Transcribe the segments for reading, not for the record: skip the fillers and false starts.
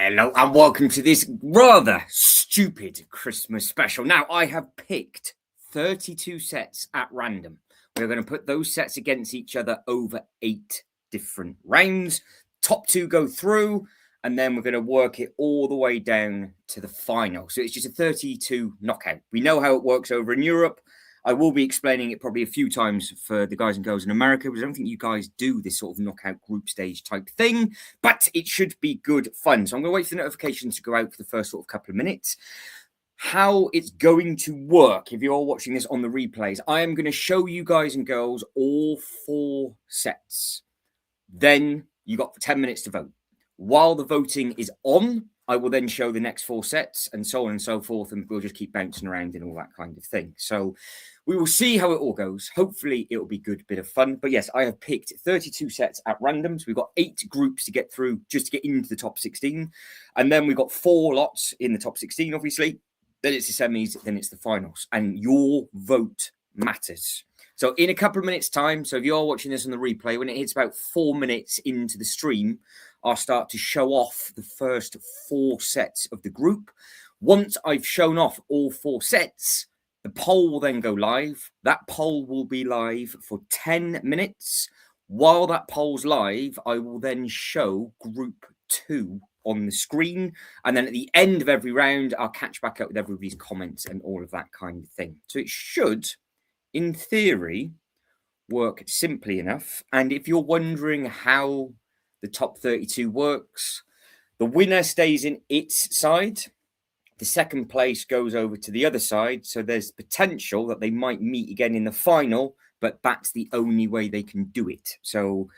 Hello and welcome to this rather stupid Christmas special. Now, I have picked 32 sets at random. We're going to put those sets against each other over 8 different rounds. Top 2 go through, and then we're going to work it all the way down to the final. So it's just a 32 knockout. We know how it works over in Europe. I will be explaining it probably a few times for the guys and girls in America, because I don't think you guys do this sort of knockout group stage type thing, but it should be good fun. So I'm going to wait for the notifications to go out for the first sort of couple of minutes. How it's going to work, if you're watching this on the replays, I am going to show you guys and girls all 4 sets. Then you got 10 minutes to vote. While the voting is on, I will then show the next 4 sets and so on and so forth, and we'll just keep bouncing around and all that kind of thing. So we will see how it all goes. Hopefully it will be a good bit of fun. But yes, I have picked 32 sets at random. So we've got 8 groups to get through just to get into the top 16. And then we've got 4 lots in the top 16, obviously. Then it's the semis, then it's the finals. And your vote matters. So in a couple of minutes' time, so if you're watching this on the replay, when it hits about 4 minutes into the stream, I'll start to show off the first 4 sets of the group. Once I've shown off all 4 sets, the poll will then go live. That poll will be live for 10 minutes. While that poll's live, I will then show group 2 on the screen. And then at the end of every round, I'll catch back up with everybody's comments and all of that kind of thing. So it should, in theory, work simply enough. And if you're wondering how the top 32 works, the winner stays in its side. The second place goes over to the other side. So there's potential that they might meet again in the final, but that's the only way they can do it. So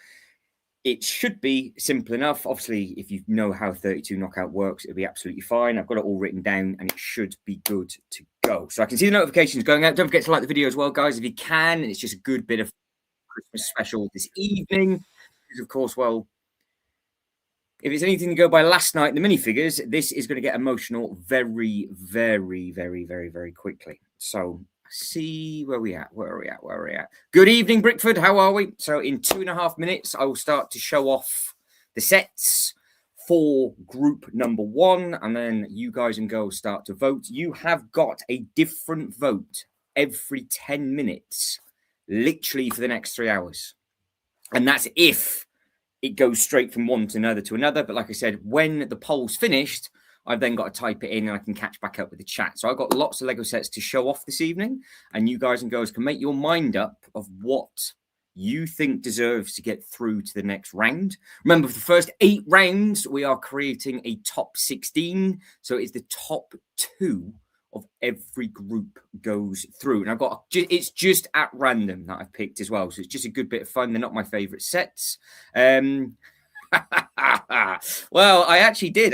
it should be simple enough. Obviously, if you know how 32 knockout works, it'll be absolutely fine. I've got it all written down and it should be good to go. So I can see the notifications going out. Don't forget to like the video as well, guys, if you can. It's just a good bit of Christmas special this evening. Because of course, well, if it's anything to go by last night, the minifigures, this is going to get emotional very, very, very, very, very quickly. So see where we at. Good evening, Brickford. How are we? So in 2.5 minutes, I will start to show off the sets for group number 1, and then you guys and girls start to vote. You have got a different vote every 10 minutes, literally for the next 3 hours. And that's if it goes straight from one to another. But like I said, when the poll's finished, I've then got to type it in and I can catch back up with the chat. So I've got lots of Lego sets to show off this evening, and you guys and girls can make your mind up of what you think deserves to get through to the next round. Remember, for the first 8 rounds, we are creating a top 16. So it's the top 2 of every group goes through. And it's just at random that I've picked as well. So it's just a good bit of fun. They're not my favorite sets. Well, I actually did.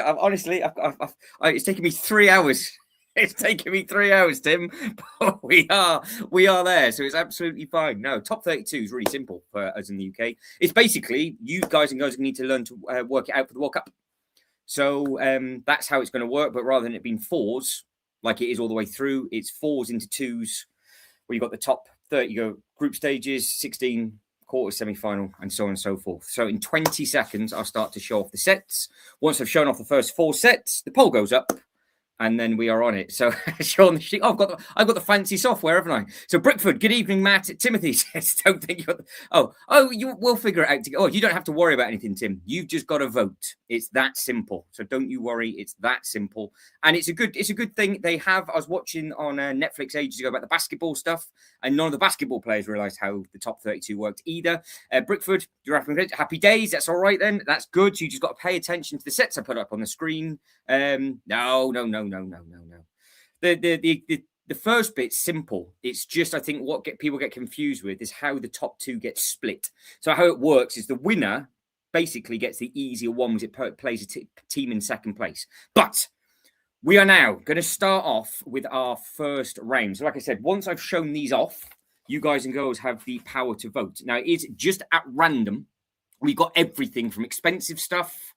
It's taken me 3 hours. It's taken me 3 hours, Tim. But we are there. So it's absolutely fine. No, top 32 is really simple for us in the UK. It's basically you guys and girls need to learn to work it out for the World Cup. So that's how it's going to work. But rather than it being 4s, like it is all the way through, it's 4s into 2s, where you've got the top 30 go group stages, 16 quarter, semi-final, and so on and so forth. So in 20 seconds, I'll start to show off the sets. Once I've shown off the first 4 sets, the poll goes up, and then we are on it. So show on the sheet. I've got the fancy software, haven't I? So Brickford, good evening, Matt. Timothy says, don't think you're. We'll figure it out. You don't have to worry about anything, Tim. You've just got to vote. It's that simple. So don't you worry. It's that simple, and it's a good thing they have. I was watching on Netflix ages ago about the basketball stuff, and none of the basketball players realised how the top 32 worked either. Brickford, you're happy days. That's all right then. That's good. So you just got to pay attention to the sets I put up on the screen. No. The first bit's simple. It's just, I think, what people get confused with is how the top 2 get split. So how it works is the winner basically gets the easier one because it plays a team in second place. But we are now going to start off with our first round. So like I said, once I've shown these off, you guys and girls have the power to vote. Now, it is just at random. We've got everything from expensive stuff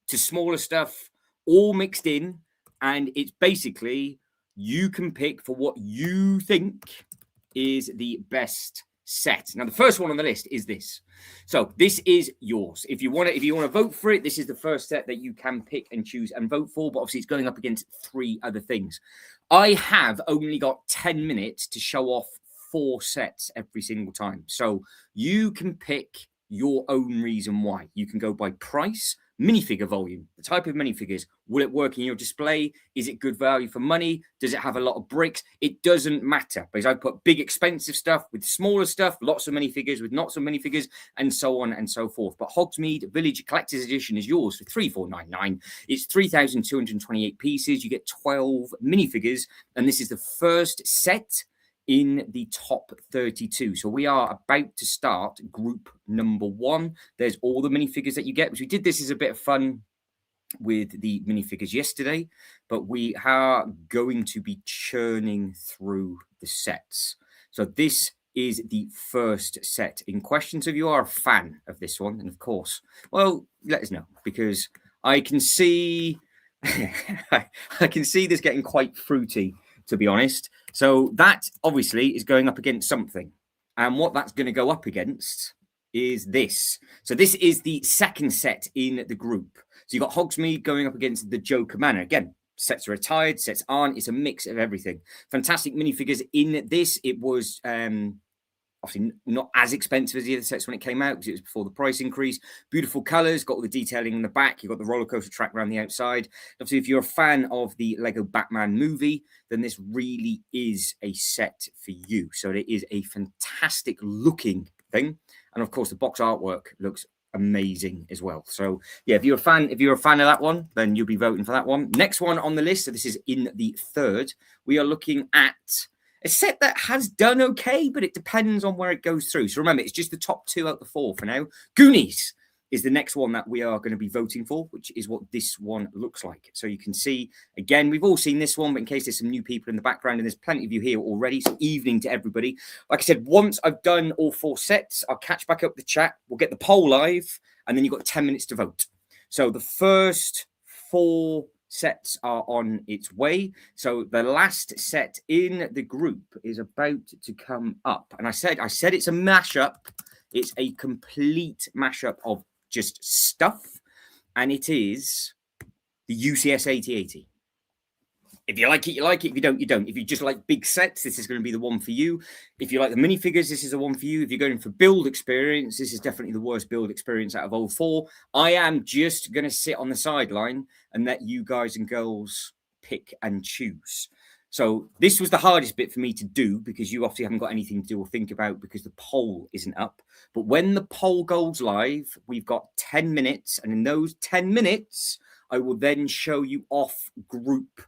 to smaller stuff, all mixed in. And it's basically, you can pick for what you think is the best set. Now, the first one on the list is this. So this is yours. If you want to vote for it, this is the first set that you can pick and choose and vote for. But obviously, it's going up against 3 other things. I have only got 10 minutes to show off 4 sets every single time. So you can pick your own reason why. You can go by price, minifigure volume, the type of minifigures. Will it work in your display? Is it good value for money? Does it have a lot of bricks? It doesn't matter, because I put big expensive stuff with smaller stuff, lots of minifigures with not so minifigures, and so on and so forth. But Hogsmeade Village Collector's Edition is yours for $3,499. It's 3,228 pieces. You get 12 minifigures, and this is the first set in the top 32. So we are about to start group number 1. There's all the minifigures that you get, which we did this as a bit of fun with the minifigures yesterday, but we are going to be churning through the sets. So this is the first set in question. So if you are a fan of this one, and of course, well, let us know, because I can see I can see this getting quite fruity, to be honest. So that obviously is going up against something. And what that's going to go up against is this. So this is the second set in the group. So you've got Hogsmeade going up against the Joker Manor. Again, sets are retired, sets aren't. It's a mix of everything. Fantastic minifigures in this. It was obviously not as expensive as the other sets when it came out, because it was before the price increase. Beautiful colours, got all the detailing in the back. You've got the roller coaster track around the outside. Obviously, if you're a fan of the Lego Batman movie, then this really is a set for you. So it is a fantastic looking thing. And of course, the box artwork looks amazing as well. So yeah, if you're a fan of that one, then you'll be voting for that one. Next one on the list, so this is in the third, we are looking at a set that has done okay, but it depends on where it goes through. So remember, it's just the top 2 out of the 4 for now. Goonies is the next one that we are going to be voting for, which is what this one looks like. So you can see, again, we've all seen this one, but in case there's some new people in the background, and there's plenty of you here already, so evening to everybody. Like I said, once I've done all 4 sets, I'll catch back up the chat. We'll get the poll live, and then you've got 10 minutes to vote. So the first 4 sets are on its way. So the last set in the group is about to come up. And I said it's a mashup. It's a complete mashup of just stuff. And it is the UCS 8080. If you like it, you like it. If you don't, you don't. If you just like big sets, this is going to be the one for you. If you like the minifigures, this is the one for you. If you're going for build experience, this is definitely the worst build experience out of all 4. I am just going to sit on the sideline and let you guys and girls pick and choose. So this was the hardest bit for me to do, because you obviously haven't got anything to do or think about, because the poll isn't up. But when the poll goes live, we've got 10 minutes. And in those 10 minutes, I will then show you off group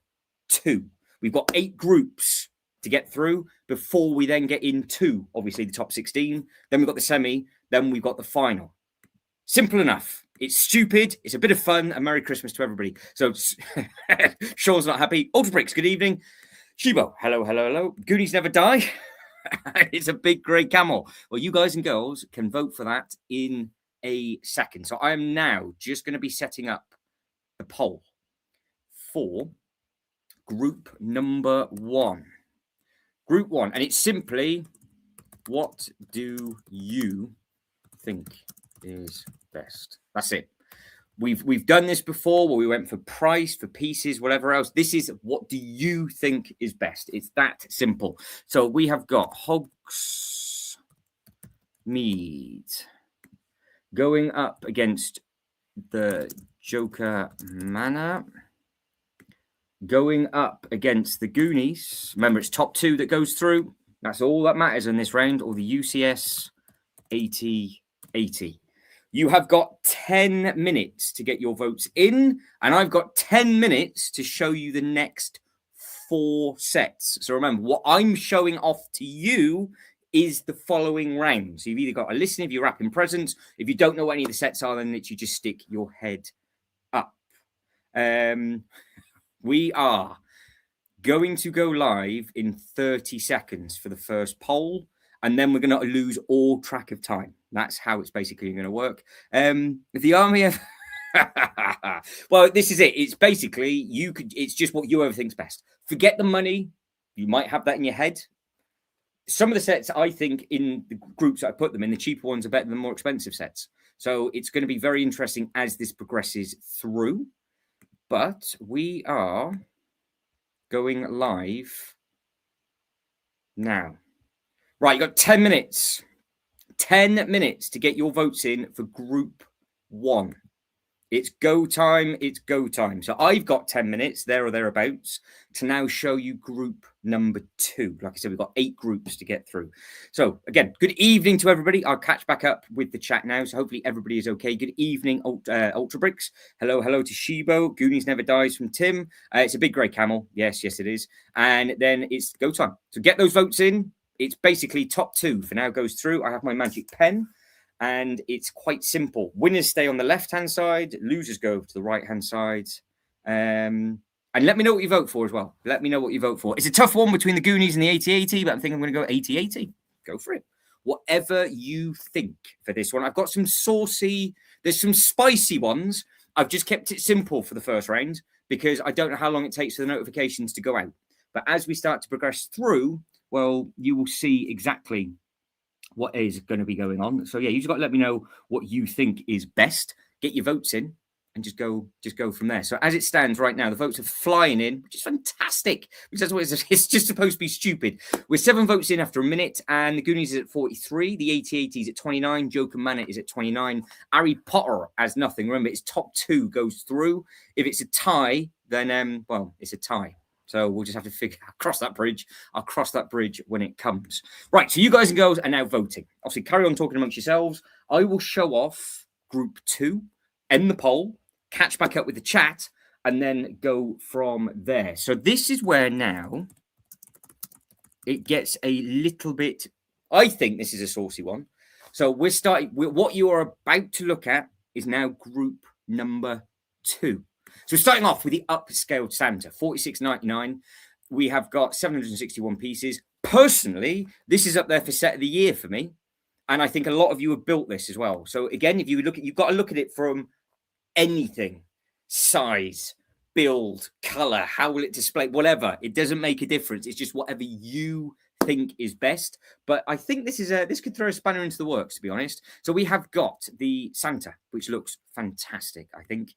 2. We've got 8 groups to get through before we then get into, obviously, the top 16. Then we've got the semi. Then we've got the final. Simple enough. It's stupid. It's a bit of fun. And Merry Christmas to everybody. So Sean's not happy. Ultra Bricks, good evening. Shibo, hello, hello, hello. Goonies Never Die. It's a big grey camel. Well, you guys and girls can vote for that in a second. So I am now just going to be setting up the poll for group number 1. Group 1. And it's simply, what do you think is best? That's it. We've done this before, where we went for price, for pieces, whatever else. This is, what do you think is best? It's that simple. So we have got Hogsmeade going up against the Joker Manor, going up against the Goonies. Remember, it's top 2 that goes through. That's all that matters in this round, or the UCS 8080. You have got 10 minutes to get your votes in, and I've got 10 minutes to show you the next 4 sets. So remember, what I'm showing off to you is the following round. So you've either got to listen if you're wrapping presents. If you don't know what any of the sets are, then literally just stick your head up. We are going to go live in 30 seconds for the first poll, and then we're going to lose all track of time. That's how it's basically going to work. The army of... Well, this is it. It's basically, it's just what you ever think's best. Forget the money. You might have that in your head. some of the sets, I think, in the groups that I put them in, the cheaper ones are better than the more expensive sets. So it's going to be very interesting as this progresses through. But we are going live now. Right, you got 10 minutes. 10 minutes to get your votes in for Group 1. It's go time. It's go time. So I've got 10 minutes, there or thereabouts, to now show you group number 2. Like I said, we've got 8 groups to get through. So again, good evening to everybody. I'll catch back up with the chat now. So hopefully everybody is okay. Good evening, Ultra Bricks. Hello to Shibo. Goonies Never Dies from Tim. It's a big grey camel. Yes, it is. And then it's go time. So get those votes in. It's basically top 2 for now goes through. I have my magic pen. And it's quite simple. Winners stay on the left-hand side. Losers go to the right-hand side. And let me know what you vote for as well. Let me know what you vote for. It's a tough one between the Goonies and the 8080, but I think I'm going to go 8080. Go for it. Whatever you think for this one. I've got some saucy, there's some spicy ones. I've just kept it simple for the first round because I don't know how long it takes for the notifications to go out. But as we start to progress through, well, you will see exactly what is going to be going on. So yeah, you just got to let me know what you think is best. Get your votes in and just go from there. So as it stands right now, the votes are flying in, which is fantastic. Because that's what it's just supposed to be stupid. We're 7 votes in after a minute, and the Goonies is at 43, the 8080 is at 29, Joker Manet is at 29, Harry Potter has nothing. Remember, it's top 2 goes through. If it's a tie, then well, it's a tie. So we'll just have to cross that bridge. I'll cross that bridge when it comes. Right, so you guys and girls are now voting. Obviously, carry on talking amongst yourselves. I will show off group 2, end the poll, catch back up with the chat, and then go from there. So this is where now it gets a little bit... I think this is a saucy one. So we're starting... What you are about to look at is now group number 2. So we're starting off with the upscaled Santa, $46.99. We have got 761 pieces. Personally, this is up there for set of the year for me. And I think a lot of you have built this as well. So again, if you look at, you've got to look at it from anything, size, build, color, how will it display, whatever. It doesn't make a difference. It's just whatever you think is best. But I think this could throw a spanner into the works, to be honest. So we have got the Santa, which looks fantastic, I think.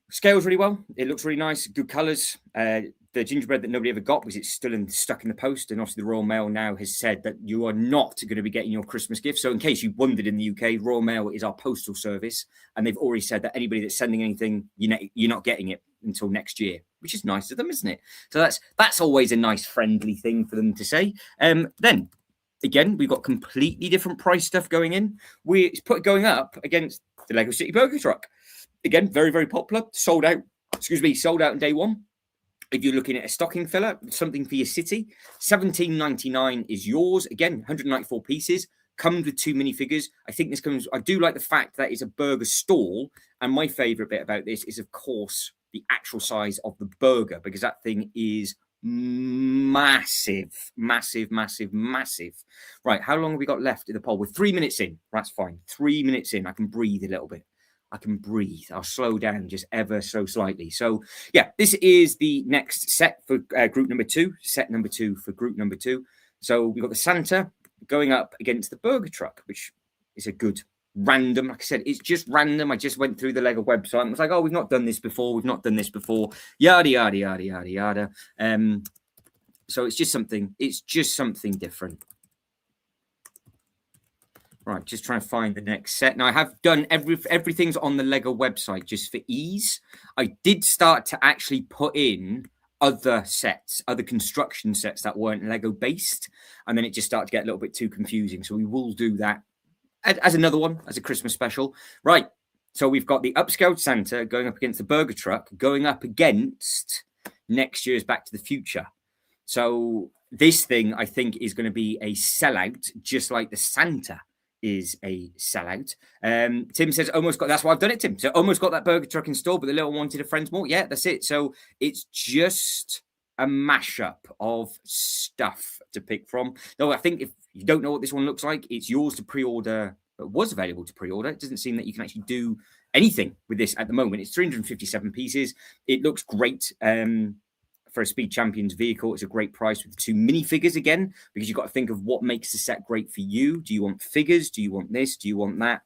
Scales really well. It looks really nice. Good colours. The gingerbread that nobody ever got because it's still stuck in the post. And obviously the Royal Mail now has said that you are not going to be getting your Christmas gift. So in case you wondered, in the UK, Royal Mail is our postal service. And they've already said that anybody that's sending anything, you're not getting it until next year, which is nice of them, isn't it? So that's always a nice, friendly thing for them to say. Then, again, we've got completely different price stuff going in. It's going up against the Lego City Burger Truck. Again, very, very popular. Sold out on day 1. If you're looking at a stocking filler, something for your city, $17.99 is yours. Again, 194 pieces. Comes with 2 minifigures. I do like the fact that it's a burger stall. And my favourite bit about this is, of course, the actual size of the burger, because that thing is massive. Right, how long have we got left in the poll? We're 3 minutes in. That's fine. 3 minutes in. I can breathe a little bit. I can breathe. I'll slow down just ever so slightly. So, yeah, this is the next set for group number 2. Set number 2 for group number 2. So we've got the Santa going up against the burger truck, which is a good random. Like I said, it's just random. I just went through the Lego website and was like, oh, we've not done this before. Yada, yada, yada, yada, yada. So it's just something different. Right, just trying to find the next set. Now, I have done everything's on the Lego website just for ease. I did start to actually put in other construction sets that weren't Lego based, and then it just started to get a little bit too confusing. So we will do that as another one, as a Christmas special. Right, so we've got the upscaled Santa going up against the burger truck, going up against next year's Back to the Future. So this thing, I think, is going to be a sellout, just like the Santa is a sellout. Tim says, that's why I've done it, Tim. So almost got that burger truck installed, but the little wanted a friend's more. Yeah, that's it. So it's just a mashup of stuff to pick from. Though I think if you don't know what this one looks like, it's yours to pre-order. It was available to pre-order. It doesn't seem that you can actually do anything with this at the moment. It's 357 pieces. It looks great. for a Speed Champions vehicle. It's a great price with 2 minifigures again, because you've got to think of what makes the set great for you. Do you want figures? Do you want this? Do you want that?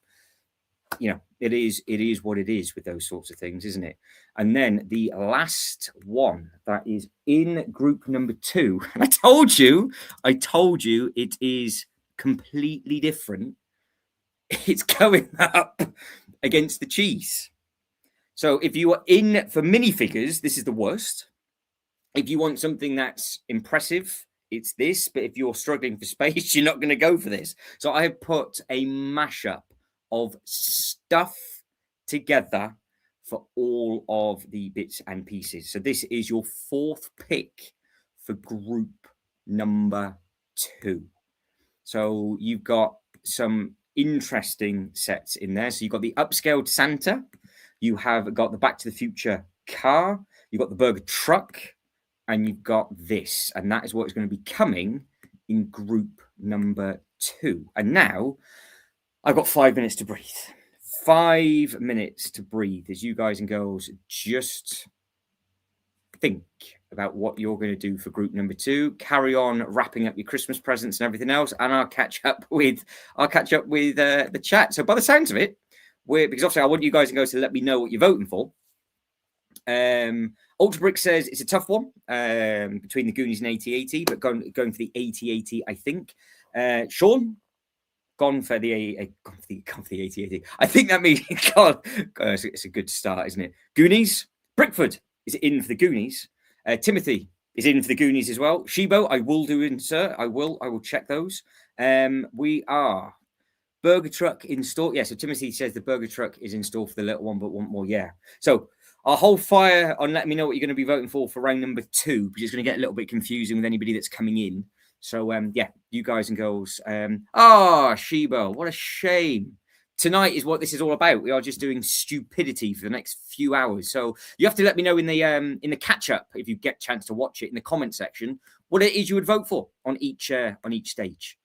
You know, it is what it is with those sorts of things, isn't it? And then the last one that is in group number 2, and I told you it is completely different. It's going up against the cheese. So if you are in for minifigures, this is the worst. If you want something that's impressive, it's this. But if you're struggling for space, you're not going to go for this. So I have put a mashup of stuff together for all of the bits and pieces. So this is your 4th pick for group number 2. So you've got some interesting sets in there. So you've got the upscaled Santa, you have got the Back to the Future car, you've got the burger truck, and you've got this. And that is what is going to be coming in group number 2. And now I've got 5 minutes to breathe. 5 minutes to breathe as you guys and girls just think about what you're going to do for group number 2. Carry on wrapping up your Christmas presents and everything else, and I'll catch up with the chat. So by the sounds of it, because obviously I want you guys and girls to let me know what you're voting for. Ultra Brick says it's a tough one between the Goonies and AT-AT, but going for the AT-AT, I think. Sean, gone for the AT-AT. I think that means God, it's a good start, isn't it? Goonies. Brickford is in for the Goonies. Timothy is in for the Goonies as well. Shibo, I will do insert. I will check those. We are burger truck in store. Yeah, so Timothy says the burger truck is in store for the little one, but want more. Yeah. So I'll hold fire on letting me know what you're going to be voting for round number 2, because it's going to get a little bit confusing with anybody that's coming in. So, yeah, you guys and girls. Shibo, what a shame. Tonight is what this is all about. We are just doing stupidity for the next few hours. So you have to let me know in the catch-up, if you get a chance to watch it, in the comment section, what it is you would vote for on each stage.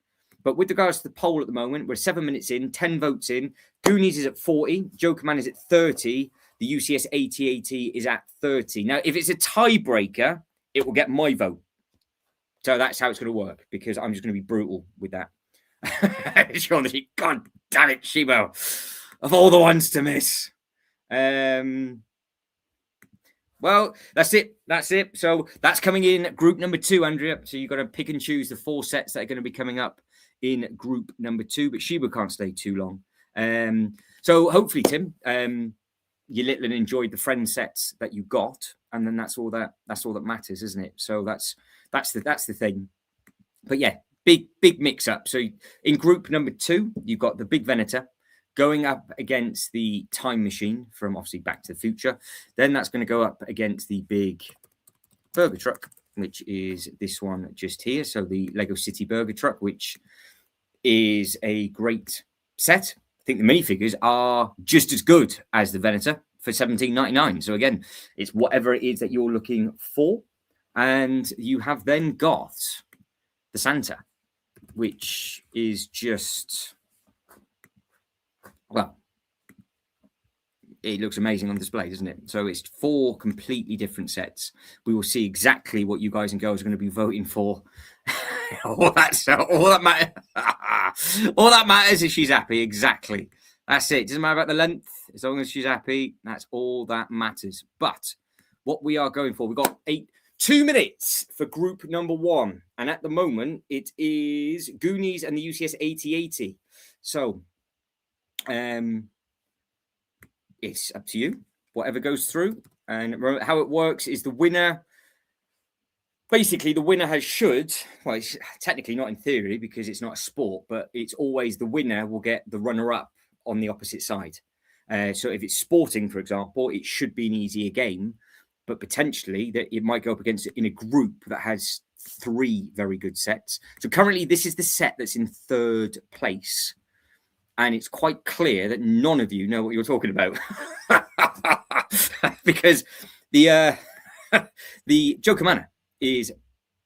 But with regards to the poll at the moment, we're 7 minutes in, 10 votes in. Goonies is at 40. Joker Man is at 30. The UCS AT-AT is at 30. Now, if it's a tiebreaker, it will get my vote. So that's how it's going to work, because I'm just going to be brutal with that. God damn it, Shibo. Of all the ones to miss. Well, that's it. So that's coming in group number 2, Andrea. So you've got to pick and choose the 4 sets that are going to be coming up in group number 2. But Shibo can't stay too long. So hopefully, Tim, you little and enjoyed the friend sets that you got, and then that's all that matters, isn't it? So that's the thing. But yeah, big mix up. So in group number 2, you've got the Big Venator going up against the Time Machine from obviously Back to the Future. Then that's going to go up against the big burger truck, which is this one just here. So the Lego City Burger Truck, which is a great set. I think the minifigures are just as good as the Venator for $17.99. So again, it's whatever it is that you're looking for. And you have then got the Santa, which is just, well, it looks amazing on display, doesn't it? So it's 4 completely different sets. We will see exactly what you guys and girls are going to be voting for. all that matters is she's happy. Exactly. That's it. Doesn't matter about the length. As long as she's happy, that's all that matters. But what we are going for, we've got 2 minutes for group number 1. And at the moment, it is Goonies and the UCS AT-AT. So it's up to you, whatever goes through. And how it works is the winner, basically the winner well, it's technically not in theory because it's not a sport, but it's always the winner will get the runner-up on the opposite side. So if it's sporting, for example, it should be an easier game. But potentially that it might go up against it in a group that has 3 very good sets. So currently this is the set that's in 3rd place. And it's quite clear that none of you know what you're talking about. Because the Joker Manor is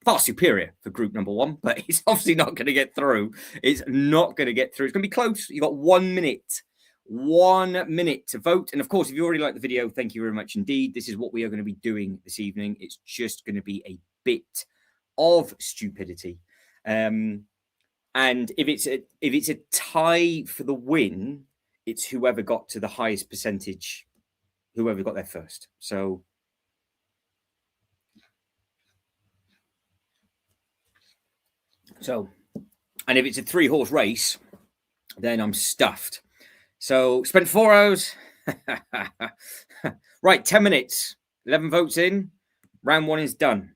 far superior for group number 1, but it's obviously not going to get through. It's not going to get through. It's going to be close. You've got 1 minute. 1 minute to vote. And of course, if you already liked the video, thank you very much indeed. This is what we are going to be doing this evening. It's just going to be a bit of stupidity. And if it's a tie for the win, it's whoever got to the highest percentage, whoever got there first. So and if it's a 3-horse race, then I'm stuffed. So spent 4 hours. Right, 10 minutes. 11 votes in. Round 1 is done.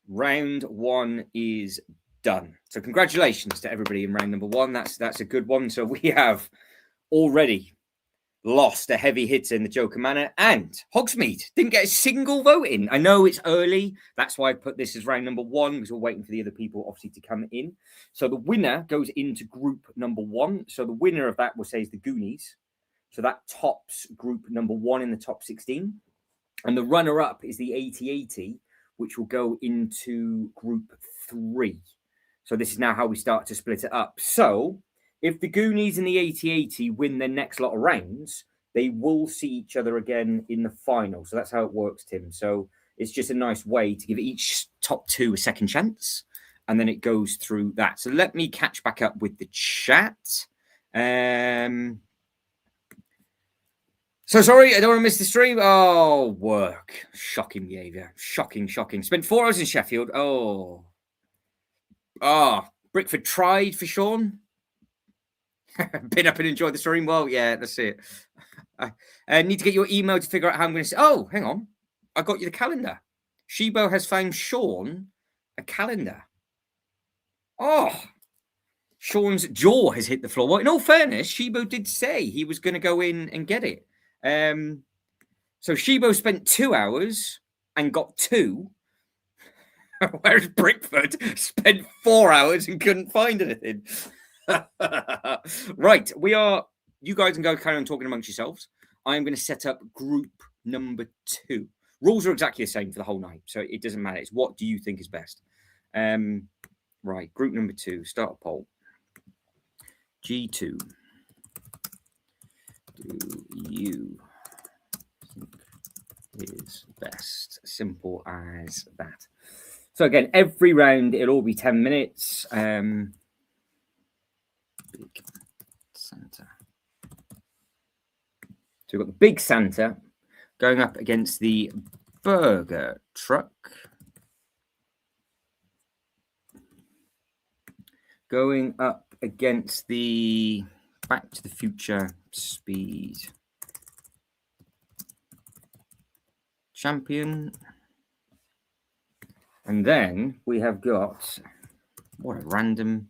Round 1 is done. So congratulations to everybody in round number 1. That's a good one. So we have already lost a heavy hitter in the Joker Manor, and Hogsmeade didn't get a single vote in. I know it's early. That's why I put this as round number 1, because we're waiting for the other people, obviously, to come in. So the winner goes into group number 1. So the winner of that, we'll say, is the Goonies. So that tops group number 1 in the top 16. And the runner-up is the 80-80, which will go into group 3. So this is now how we start to split it up. So if the Goonies and the 80-80 win their next lot of rounds, they will see each other again in the final. So that's how it works, Tim. So it's just a nice way to give each top 2 a second chance. And then it goes through that. So let me catch back up with the chat. So sorry, I don't want to miss the stream. Oh, work. Shocking behaviour. Shocking. Spent 4 hours in Sheffield. Brickford tried for Sean. Been up and enjoyed the stream. Well, yeah, that's it. I need to get your email to figure out how I'm going to say. Oh, hang on. I got you the calendar. Shibo has found Sean a calendar. Oh, Sean's jaw has hit the floor. Well, in all fairness, Shibo did say he was going to go in and get it. So Shibo spent 2 hours and got 2. Whereas Brickford spent 4 hours and couldn't find anything. Right, you guys can go carry on talking amongst yourselves. I'm going to set up group number 2. Rules are exactly the same for the whole night, so it doesn't matter. It's what do you think is best. Right, group number 2, start a poll. G2. Do you think is best? Simple as that. So again, every round, it'll all be 10 minutes. Big Santa. So we've got the Big Santa going up against the Burger Truck. Going up against the Back to the Future Speed Champion. And then we have got, what a random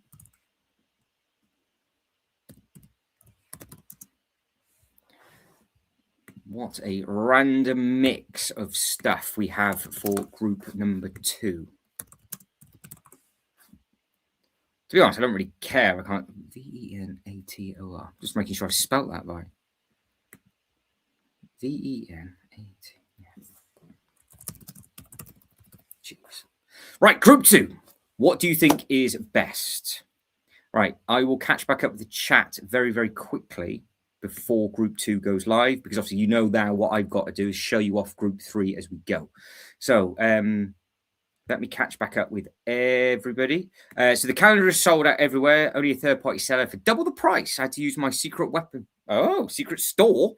mix of stuff we have for group number 2. To be honest, I don't really care. I can't. Venator. Just making sure I spelt that right. Venator. Jeez. Right, group 2. What do you think is best? Right, I will catch back up with the chat very, very quickly before group 2 goes live, because obviously you know now what I've got to do is show you off group 3 as we go. So let me catch back up with everybody. So the calendar is sold out everywhere. Only a third-party seller for double the price. I had to use my secret weapon. Oh, secret store.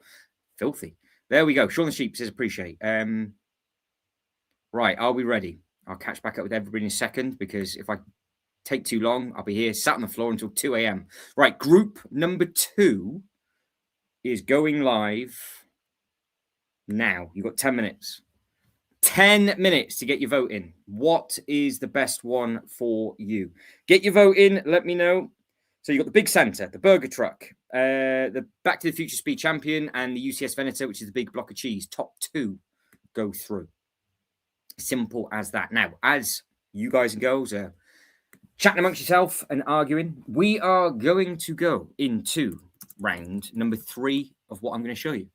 Filthy. There we go. Sean the Sheep says appreciate. Right, are we ready? I'll catch back up with everybody in a second, because if I take too long, I'll be here sat on the floor until 2 a.m. Right, group number 2 is going live now. You've got 10 minutes. 10 minutes to get your vote in. What is the best one for you? Get your vote in. Let me know. So you've got the Big Santa, the Burger Truck, the Back to the Future Speed Champion, and the UCS Venator, which is the big block of cheese. Top 2 go through. Simple as that. Now, as you guys and girls are chatting amongst yourself and arguing, we are going to go into round number 3 of what I'm going to show you.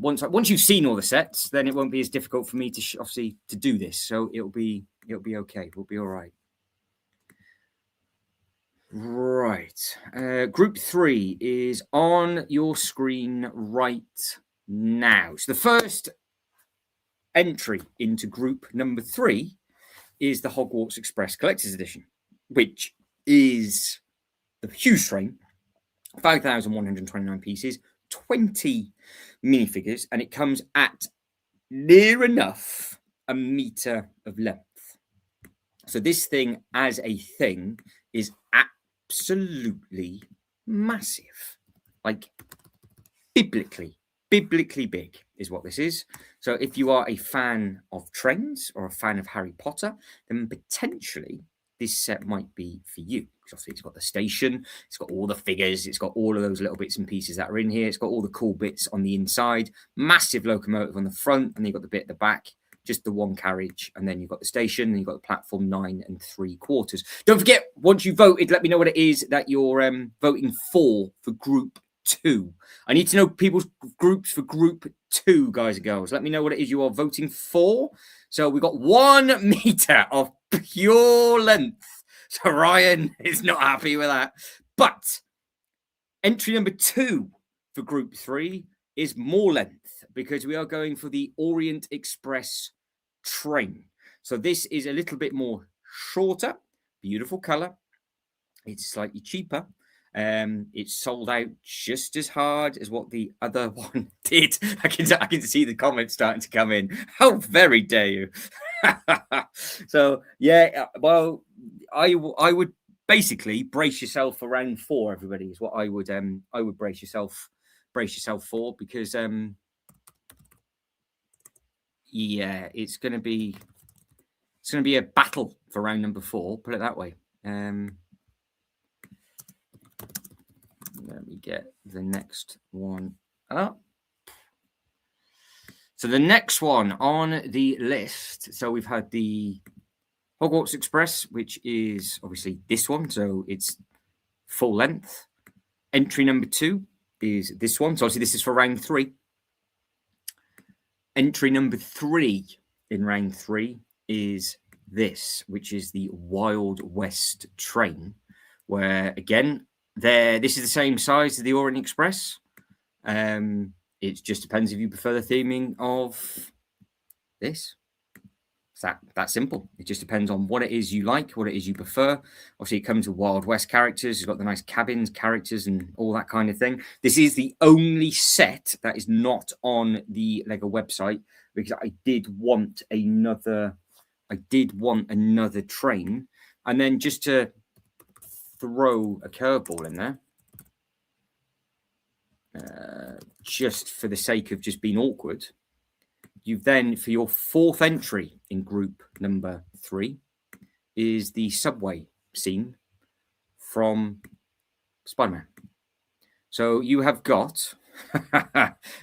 Once you've seen all the sets, then it won't be as difficult for me to obviously to do this. So it'll be okay. We'll be all right. Right. Group 3 is on your screen right now. So the first entry into group number 3 is the Hogwarts Express Collector's Edition, which is the huge train, 5,129 pieces, 20 minifigures, and it comes at near enough a meter of length. So this thing as a thing is absolutely massive, like biblically big is what this is. So if you are a fan of trains or a fan of Harry Potter, then potentially this set might be for you. Obviously, it's got the station, it's got all the figures, it's got all of those little bits and pieces that are in here, it's got all the cool bits on the inside, massive locomotive on the front, and then you've got the bit at the back, just the one carriage, and then you've got the station, and you've got the platform 9 3/4. Don't forget, once you voted, let me know what it is that you're voting for group 2. I need to know people's groups for group 2, guys and girls. Let me know what it is you are voting for. So we've got 1 meter of pure length. So Ryan is not happy with that. But entry number 2 for group 3 is more length, because we are going for the Orient Express train. So this is a little bit more shorter, beautiful color. It's slightly cheaper. It's sold out just as hard as what the other one did. I can see the comments starting to come in. How very dare you? So yeah, well, I would basically brace yourself for round 4. Everybody is what I would brace yourself for, because yeah, it's gonna be a battle for round number 4. Put it that way. Let me get the next one up. So the next one on the list. So we've had the Hogwarts Express, which is obviously this one. So it's full length. Entry number 2 is this one. So obviously this is for round 3. Entry number 3 in round 3 is this, which is the Wild West train, where again, this is the same size as the Orient Express. It just depends if you prefer the theming of this. It's that simple. It just depends on what it is you like, what it is you prefer. Obviously, it comes with Wild West characters. It's got the nice cabins, characters, and all that kind of thing. This is the only set that is not on the Lego website, because I did want another train. And then just to throw a curveball in there, just for the sake of just being awkward, you've then, for your 4th entry in group number 3, is the subway scene from Spider-Man. So you have got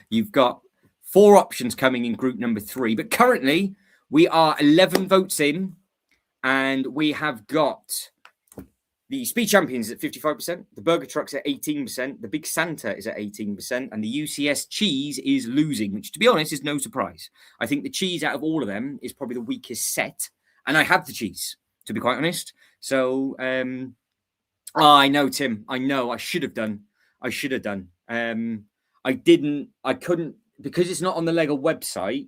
you've got 4 options coming in group number 3, but currently we are 11 votes in, and we have got the Speed Champions at 55%, the Burger Trucks at 18%, the Big Santa is at 18%, and the UCS Cheese is losing, which, to be honest, is no surprise. I think the cheese out of all of them is probably the weakest set, and I have the cheese, to be quite honest. So, I know, Tim. I know. I should have done. I couldn't, because it's not on the Lego website.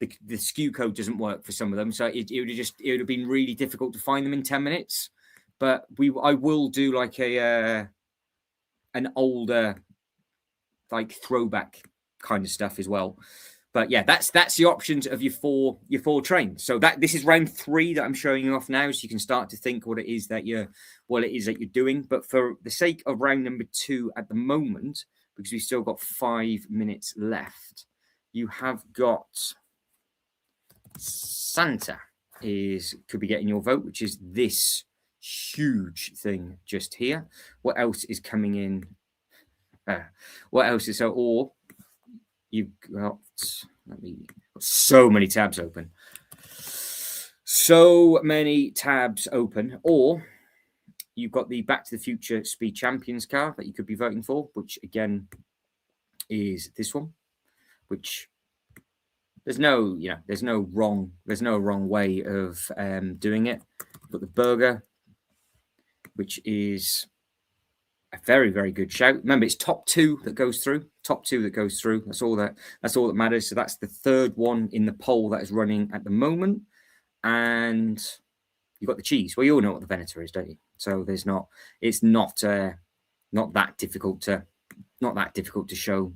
The SKU code doesn't work for some of them, so it would have been really difficult to find them in 10 minutes. But I will do like an older, like, throwback kind of stuff as well. But yeah, that's the options of your four trains. So this is round 3 that I'm showing you off now, so you can start to think what it is that you're doing. But for the sake of round number 2 at the moment, because we've still got 5 minutes left, you have got Santa could be getting your vote, which is this huge thing just here. What else is coming in? What else is so? Or you've got so many tabs open. Or you've got the Back to the Future Speed Champions car that you could be voting for, which again is this one, which there's no wrong way of doing it. But the burger which is a very, very good shout. Remember, it's top two that goes through. Top two that goes through. That's all that matters. So that's the third one in the poll that is running at the moment. And you've got the cheese. Well, you all know what the Venator is, don't you? So it's not that difficult to show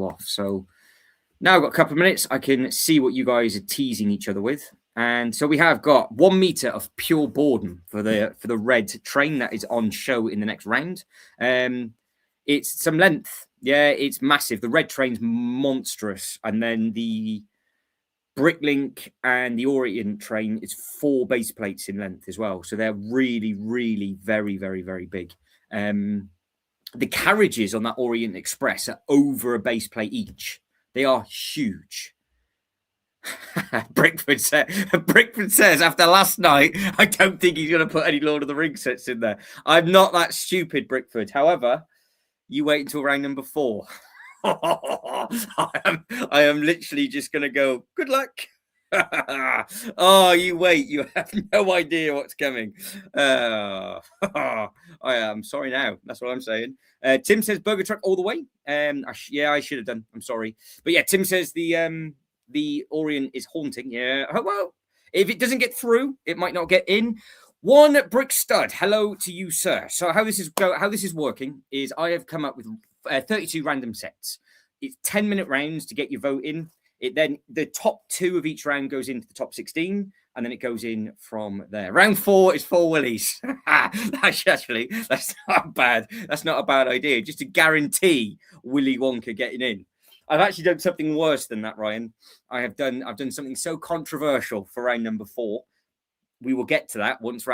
off. So now I've got a couple of minutes. I can see what you guys are teasing each other with. And so we have got 1 meter of pure boredom for the red train that is on show in the next round. It's some length. Yeah, it's massive. The red train's monstrous. And then the Bricklink and the Orient train is 4 base plates in length as well. So they're really, really very, very, very big. The carriages on that Orient Express are over a base plate each. They are huge. Brickford says, after last night, I don't think he's going to put any Lord of the Rings sets in there. I'm not that stupid, Brickford. However, you wait until round number 4. I am literally just going to go, good luck. Oh, you wait. You have no idea what's coming. I am sorry now. That's what I'm saying. Tim says burger truck all the way. I should have done. I'm sorry. But yeah, Tim says the Orient is haunting. Yeah. Well, if it doesn't get through, it might not get in. One Brick Stud. Hello to you, sir. So how this is working is I have come up with 32 random sets. It's 10-minute rounds to get your vote in. Then the top 2 of each round goes into the top 16, and then it goes in from there. Round 4 is 4 willies. That's not bad. That's not a bad idea. Just to guarantee Willy Wonka getting in. I've actually done something worse than that, Ryan. I've done something so controversial for round number 4. We will get to that once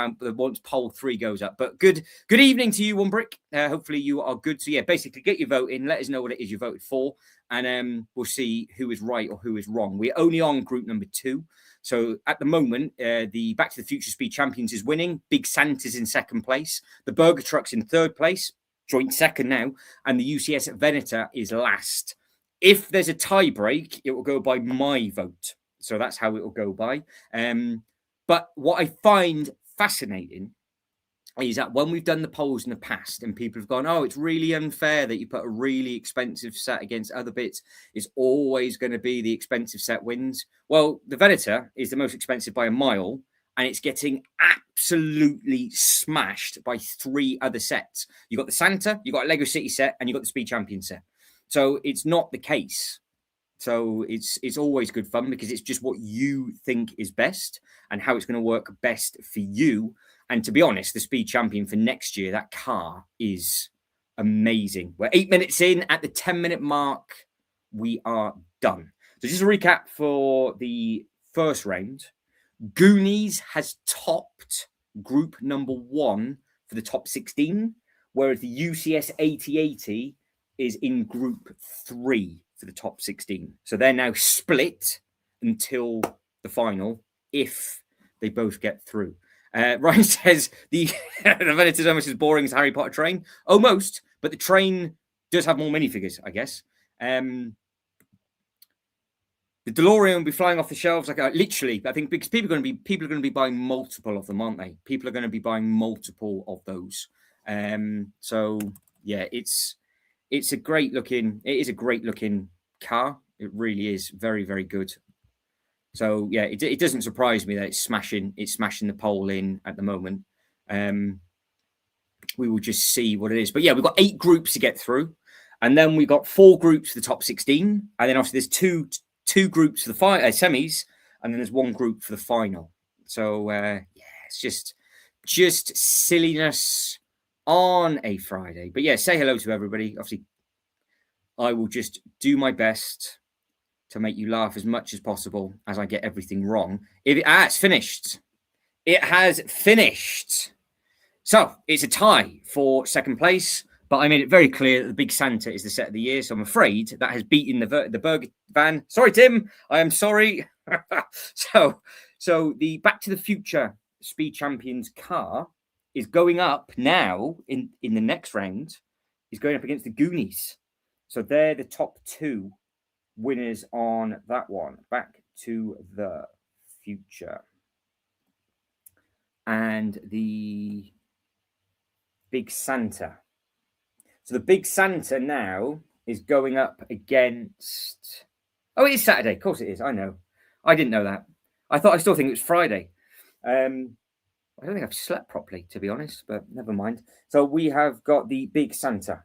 poll 3 goes up. But good evening to you, One Brick. Hopefully you are good. So yeah, basically get your vote in. Let us know what it is you voted for, and we'll see who is right or who is wrong. We're only on group number 2. So at the moment, the Back to the Future Speed Champions is winning. Big Santa's in second place. The Burger Truck's in third place, joint second now, and the UCS Venator is last. If there's a tie break, it will go by my vote. So that's how it will go by. But what I find fascinating is that when we've done the polls in the past and people have gone, oh, it's really unfair that you put a really expensive set against other bits, it's always going to be the expensive set wins. Well, the Venator is the most expensive by a mile, and it's getting absolutely smashed by 3 other sets. You've got the Santa, you've got a Lego City set, and you've got the Speed Champion set. So it's not the case. So it's always good fun because it's just what you think is best and how it's going to work best for you. And to be honest, the Speed Champion for next year, that car is amazing. We're 8 minutes in. At the 10-minute mark, we are done. So just a recap for the first round. Goonies has topped group number 1 for the top 16, whereas the UCS 8080 is in group 3 for the top 16. So they're now split until the final if they both get through. Ryan says the Venator is almost as boring as Harry Potter train. Almost, but the train does have more minifigures, I guess. The DeLorean will be flying off the shelves literally. I think because people are going to be buying multiple of them, aren't they? People are going to be buying multiple of those. So yeah, it is a great looking car. It really is very, very good. So yeah, it doesn't surprise me that it's smashing the poll in at the moment. We will just see what it is. But yeah, we've got 8 groups to get through, and then we've got 4 groups for the top 16, and then obviously there's two groups for the semis, and then there's 1 group for the final. So yeah, it's just silliness on a Friday. But yeah, say hello to everybody. Obviously, I will just do my best to make you laugh as much as possible as I get everything wrong. It's finished. It has finished. So it's a tie for second place, but I made it very clear that the Big Santa is the set of the year. So I'm afraid that has beaten the Burger van. Sorry, Tim. I am sorry. So the Back to the Future Speed Champions car is going up now in the next round. Is going up against the Goonies. So they're the top 2 winners on that one. Back to the Future. And the Big Santa. So the Big Santa now is going up against... Oh, it is Saturday. Of course it is. I know. I didn't know that. I still think it was Friday. I don't think I've slept properly, to be honest, but never mind. So we have got the Big Santa.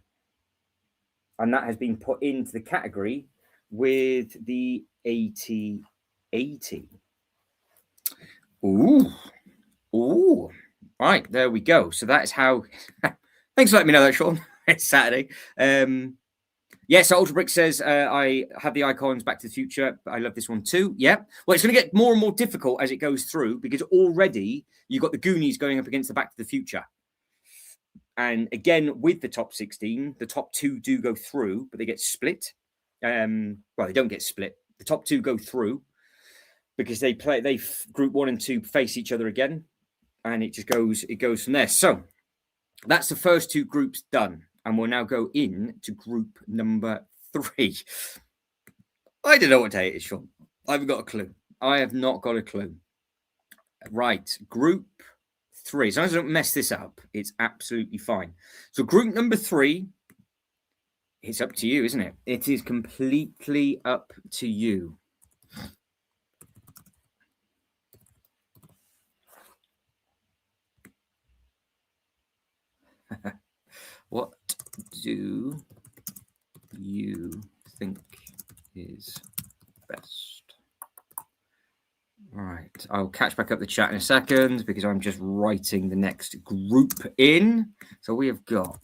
And that has been put into the category with the 80/80. Ooh. Right, there we go. So that is how... Thanks for letting me know that, Sean. It's Saturday. Yes, Ultra Brick says, I have the icons Back to the Future. I love this one too. Yeah. Well, it's going to get more and more difficult as it goes through because already you've got the Goonies going up against the Back to the Future. And again, with the top 16, the top 2 do go through, but they get split. Well, they don't get split. The top 2 go through because group 1 and 2 face each other again. And it goes from there. So that's the first 2 groups done. And we'll now go in to group number 3. I don't know what day it is, Sean. I haven't got a clue. I have not got a clue. Right, group 3. As long as I don't mess this up, it's absolutely fine. So group number 3, it's up to you, isn't it? It is completely up to you. What do you think is best? All right, I'll catch back up the chat in a second because I'm just writing the next group in. So we have got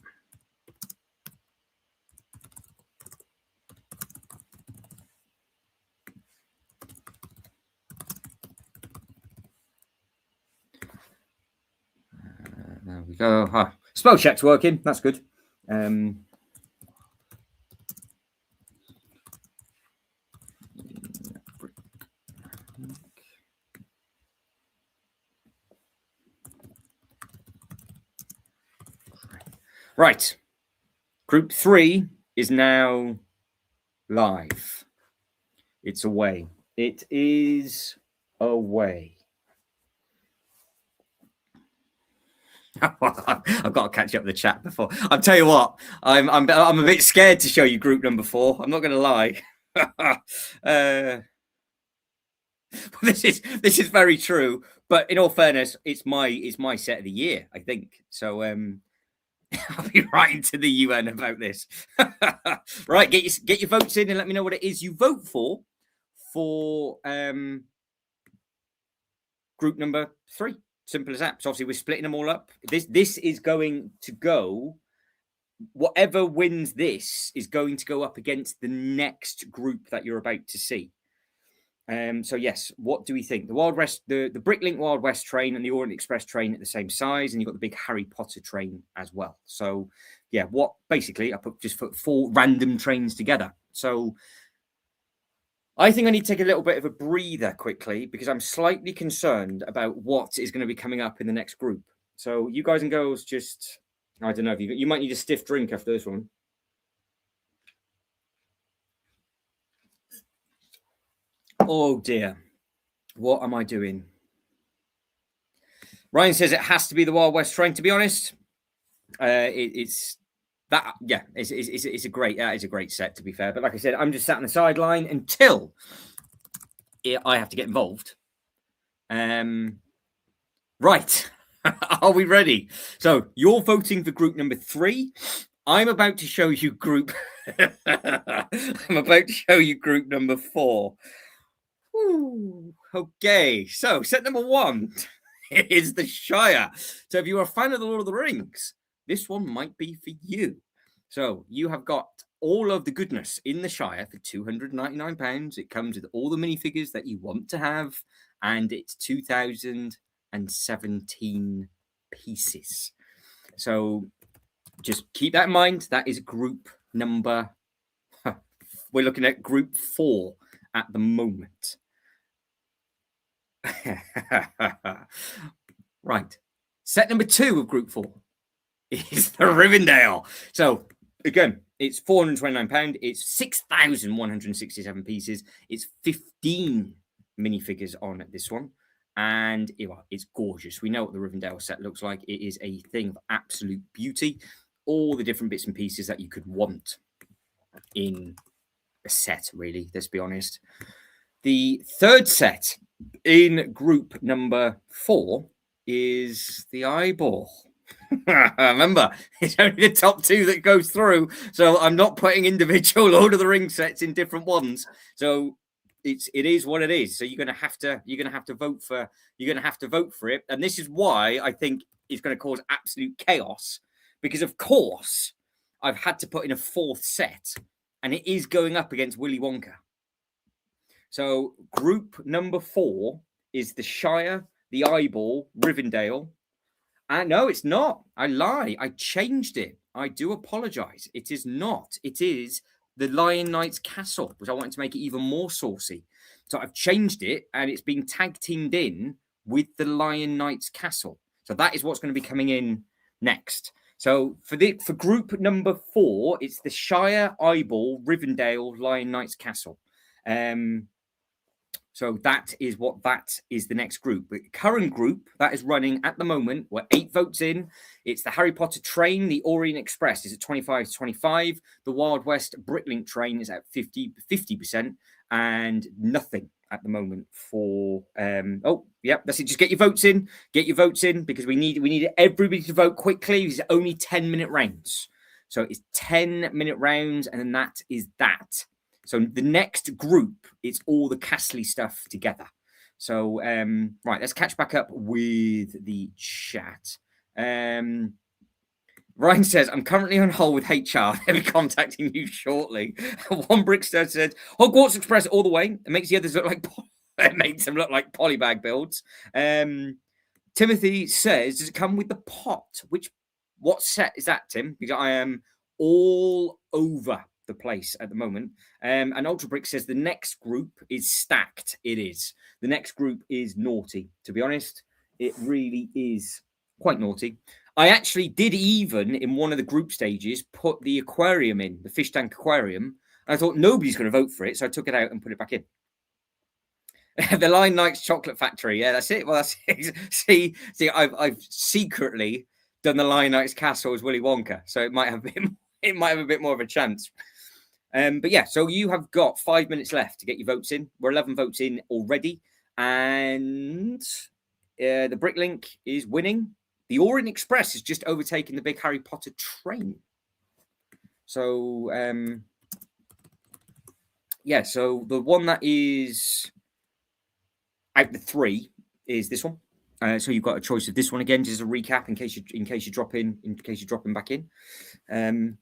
there we go. Spell check's working. That's good. Right. Group 3 is now live. It's away. It is away. I've got to catch up with the chat before. I'll tell you what, I'm a bit scared to show you group number 4. I'm not going to lie. This is very true. But in all fairness, it's my set of the year, I think. So I'll be writing to the UN about this. Right, get your votes in and let me know what it is you vote for group number 3. Simple as that. So obviously we're splitting them all up. This is going to go. Whatever wins this is going to go up against the next group that you're about to see. So yes, what do we think? The Wild West, the Bricklink Wild West train and the Orient Express train at the same size, and you've got the big Harry Potter train as well. So yeah, basically I just put 4 random trains together. So I think I need to take a little bit of a breather quickly because I'm slightly concerned about what is going to be coming up in the next group. So you guys and girls, just I don't know if you might need a stiff drink after this one. Oh dear, what am I doing? Ryan says it has to be the Wild West train. To be honest, it's that. Yeah, it's a great set. To be fair, but like I said, I'm just sat on the sideline until I have to get involved. Right, are we ready? So you're voting for group number 3. I'm about to show you group. I'm about to show you group number 4. Ooh, okay, so set number 1 is the Shire. So if you're a fan of the Lord of the Rings, this one might be for you. So you have got all of the goodness in the Shire for £299. It comes with all the minifigures that you want to have, and it's 2017 pieces. So just keep that in mind. That is group number. We're looking at group 4 at the moment. Right. Set number 2 of group 4 is the Rivendell. So again, it's £429. It's 6,167 pieces. It's 15 minifigures on this one. and it's gorgeous. We know what the Rivendell set looks like. It is a thing of absolute beauty. All the different bits and pieces that you could want in a set, really, let's be honest. The third set in group number 4 is the eyeball. Remember, it's only the top 2 that goes through, so I'm not putting individual Lord of the Rings sets in different ones. So it is what it is. So you're gonna have to vote for it, and this is why I think it's going to cause absolute chaos, because of course I've had to put in a 4th set, and it is going up against Willy Wonka. So group number 4 is the Shire, the Eyeball, Rivendell. No, it's not. I lie. I changed it. I do apologize. It is not. It is the Lion Knight's Castle, which I wanted to make it even more saucy. So I've changed it, and it's been tag teamed in with the Lion Knight's Castle. So that is what's going to be coming in next. So for group number 4, it's the Shire, Eyeball, Rivendell, Lion Knight's Castle. So that is the next group. The current group that is running at the moment, we're 8 votes in. It's the Harry Potter train, the Orient Express is at 25 to 25. The Wild West Bricklink train is at 50%, and nothing at the moment for that's it. Just get your votes in. Get your votes in, because we need everybody to vote quickly. It's only 10-minute rounds. So it's 10-minute rounds, and then that is that. So the next group, it's all the Castley stuff together. So, right, let's catch back up with the chat. Ryan says, I'm currently on hold with HR. They'll be contacting you shortly. One Brickster said, Hogwarts Express all the way. It makes the others look like polybag builds. Timothy says, does it come with the pot? What set is that, Tim? Because I am all over the place at the moment. And Ultra Brick says the next group is stacked. It is. The next group is naughty. To be honest, it really is quite naughty. I actually did even in one of the group stages put the aquarium in, the fish tank aquarium. I thought nobody's going to vote for it, so I took it out and put it back in. The Lion Knight's Chocolate Factory. Yeah, that's it. Well, that's it. See, I've secretly done the Lion Knight's Castle as Willy Wonka, so it might have a bit more of a chance. But yeah, so you have got 5 minutes left to get your votes in. We're 11 votes in already, and the Bricklink is winning. The Orient Express has just overtaken the big Harry Potter train. So so the one that is out the 3 is this one. So you've got a choice of this one again, just a recap in case you're dropping back in. And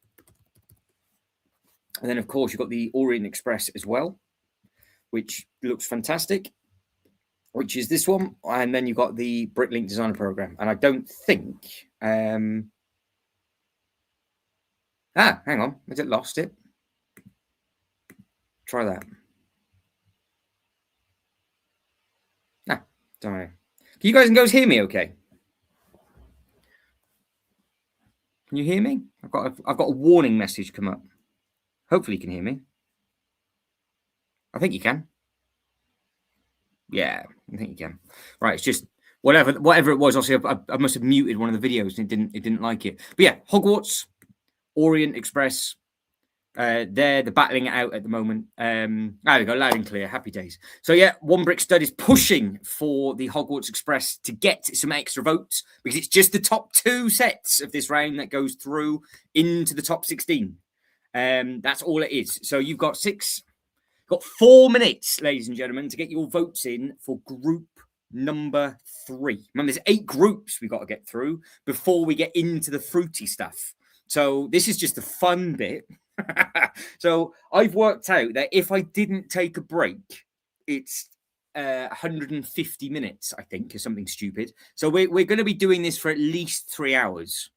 then, of course, you've got the Orient Express as well, which looks fantastic, which is this one. And then you've got the Bricklink Designer Program. And I don't think... hang on. Has it lost it? Try that. Don't know. Can you guys and girls hear me okay? Can you hear me? I've got a warning message come up. Hopefully you can hear me. I think you can. Yeah, I think you can. Right, it's just whatever it was. Obviously, I must have muted one of the videos and it didn't like it. But yeah, Hogwarts, Orient Express. They're battling it out at the moment. There we go, loud and clear. Happy days. So yeah, One Brick Stud is pushing for the Hogwarts Express to get some extra votes, because it's just the top 2 sets of this round that goes through into the top 16. That's all it is. So you've got 4 minutes, ladies and gentlemen, to get your votes in for group number 3. Remember, there's 8 groups we've got to get through before we get into the fruity stuff. So this is just the fun bit. So I've worked out that if I didn't take a break, it's 150 minutes, I think, or something stupid. So we're going to be doing this for at least 3 hours.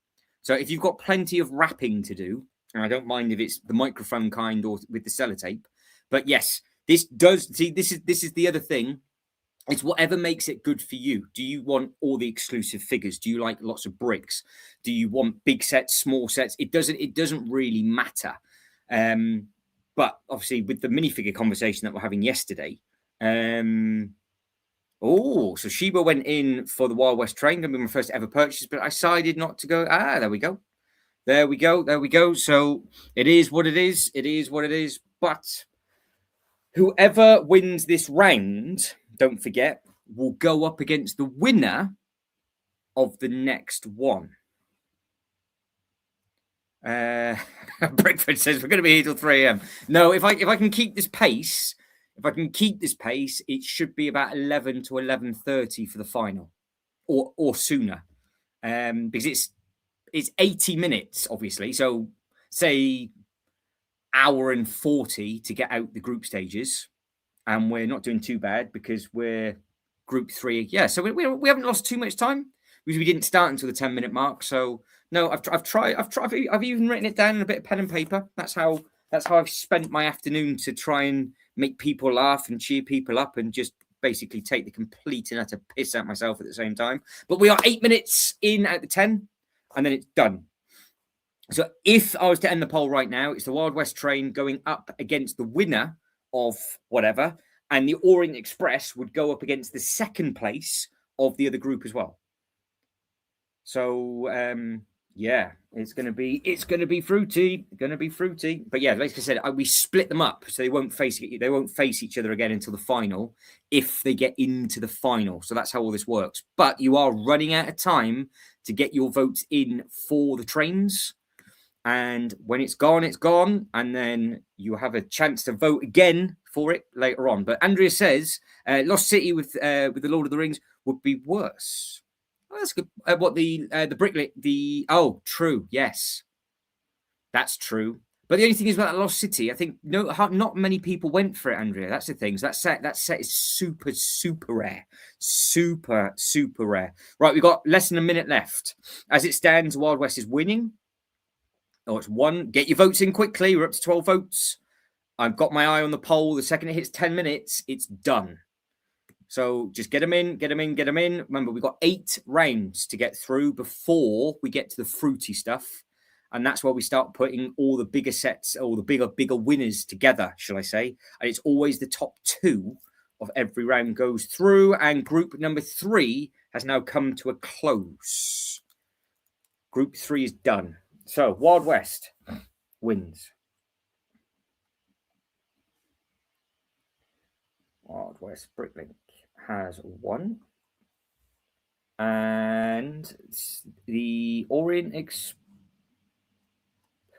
So if you've got plenty of wrapping to do, and I don't mind if it's the microphone kind or with the sellotape, but yes, this is the other thing. It's whatever makes it good for you. Do you want all the exclusive figures? Do you like lots of bricks? Do you want big sets, small sets? It doesn't really matter. But obviously, with the minifigure conversation that we're having yesterday, Oh, so Sheba went in for the Wild West train. Going to be my first ever purchase, but I decided not to go. There we go. There we go. There we go. So it is what it is. It is what it is. But whoever wins this round, don't forget, will go up against the winner of the next one. Brickford says we're going to be here till 3 a.m. No, if I can keep this pace, it should be about 11 to 11:30 for the final, or sooner, because it's 80 minutes, obviously. So say hour and 40 to get out the group stages, and we're not doing too bad because we're group 3. Yeah, so we haven't lost too much time because we didn't start until the 10-minute mark. So no, I've even written it down in a bit of pen and paper. That's how I've spent my afternoon to try and make people laugh and cheer people up and just basically take the complete and utter piss out myself at the same time. But we are 8 minutes in at the 10, and then it's done. So if I was to end the poll right now, it's the Wild West train going up against the winner of whatever, and the Orient Express would go up against the second place of the other group as well. So yeah, it's gonna be fruity, But yeah, like I said, we split them up so they won't face each other again until the final if they get into the final. So that's how all this works. But you are running out of time to get your votes in for the trains. And when it's gone, and then you have a chance to vote again for it later on. But Andrea says Lost City with the Lord of the Rings would be worse. Oh, that's good. What the Bricklit? True. Yes, that's true. But the only thing is about Lost City, I think not many people went for it, Andrea. That's the thing. So that set is super, super rare. Super, super rare. Right, we've got less than a minute left. As it stands, Wild West is winning. Oh, it's 1. Get your votes in quickly. We're up to 12 votes. I've got my eye on the poll. The second it hits 10 minutes, it's done. So just get them in. Remember, we've got 8 rounds to get through before we get to the fruity stuff. And that's where we start putting all the bigger sets, all the bigger winners together, shall I say. And it's always the top 2 of every round goes through. And group number 3 has now come to a close. Group 3 is done. So Wild West wins. Wild West Bricklink has won. And the Orient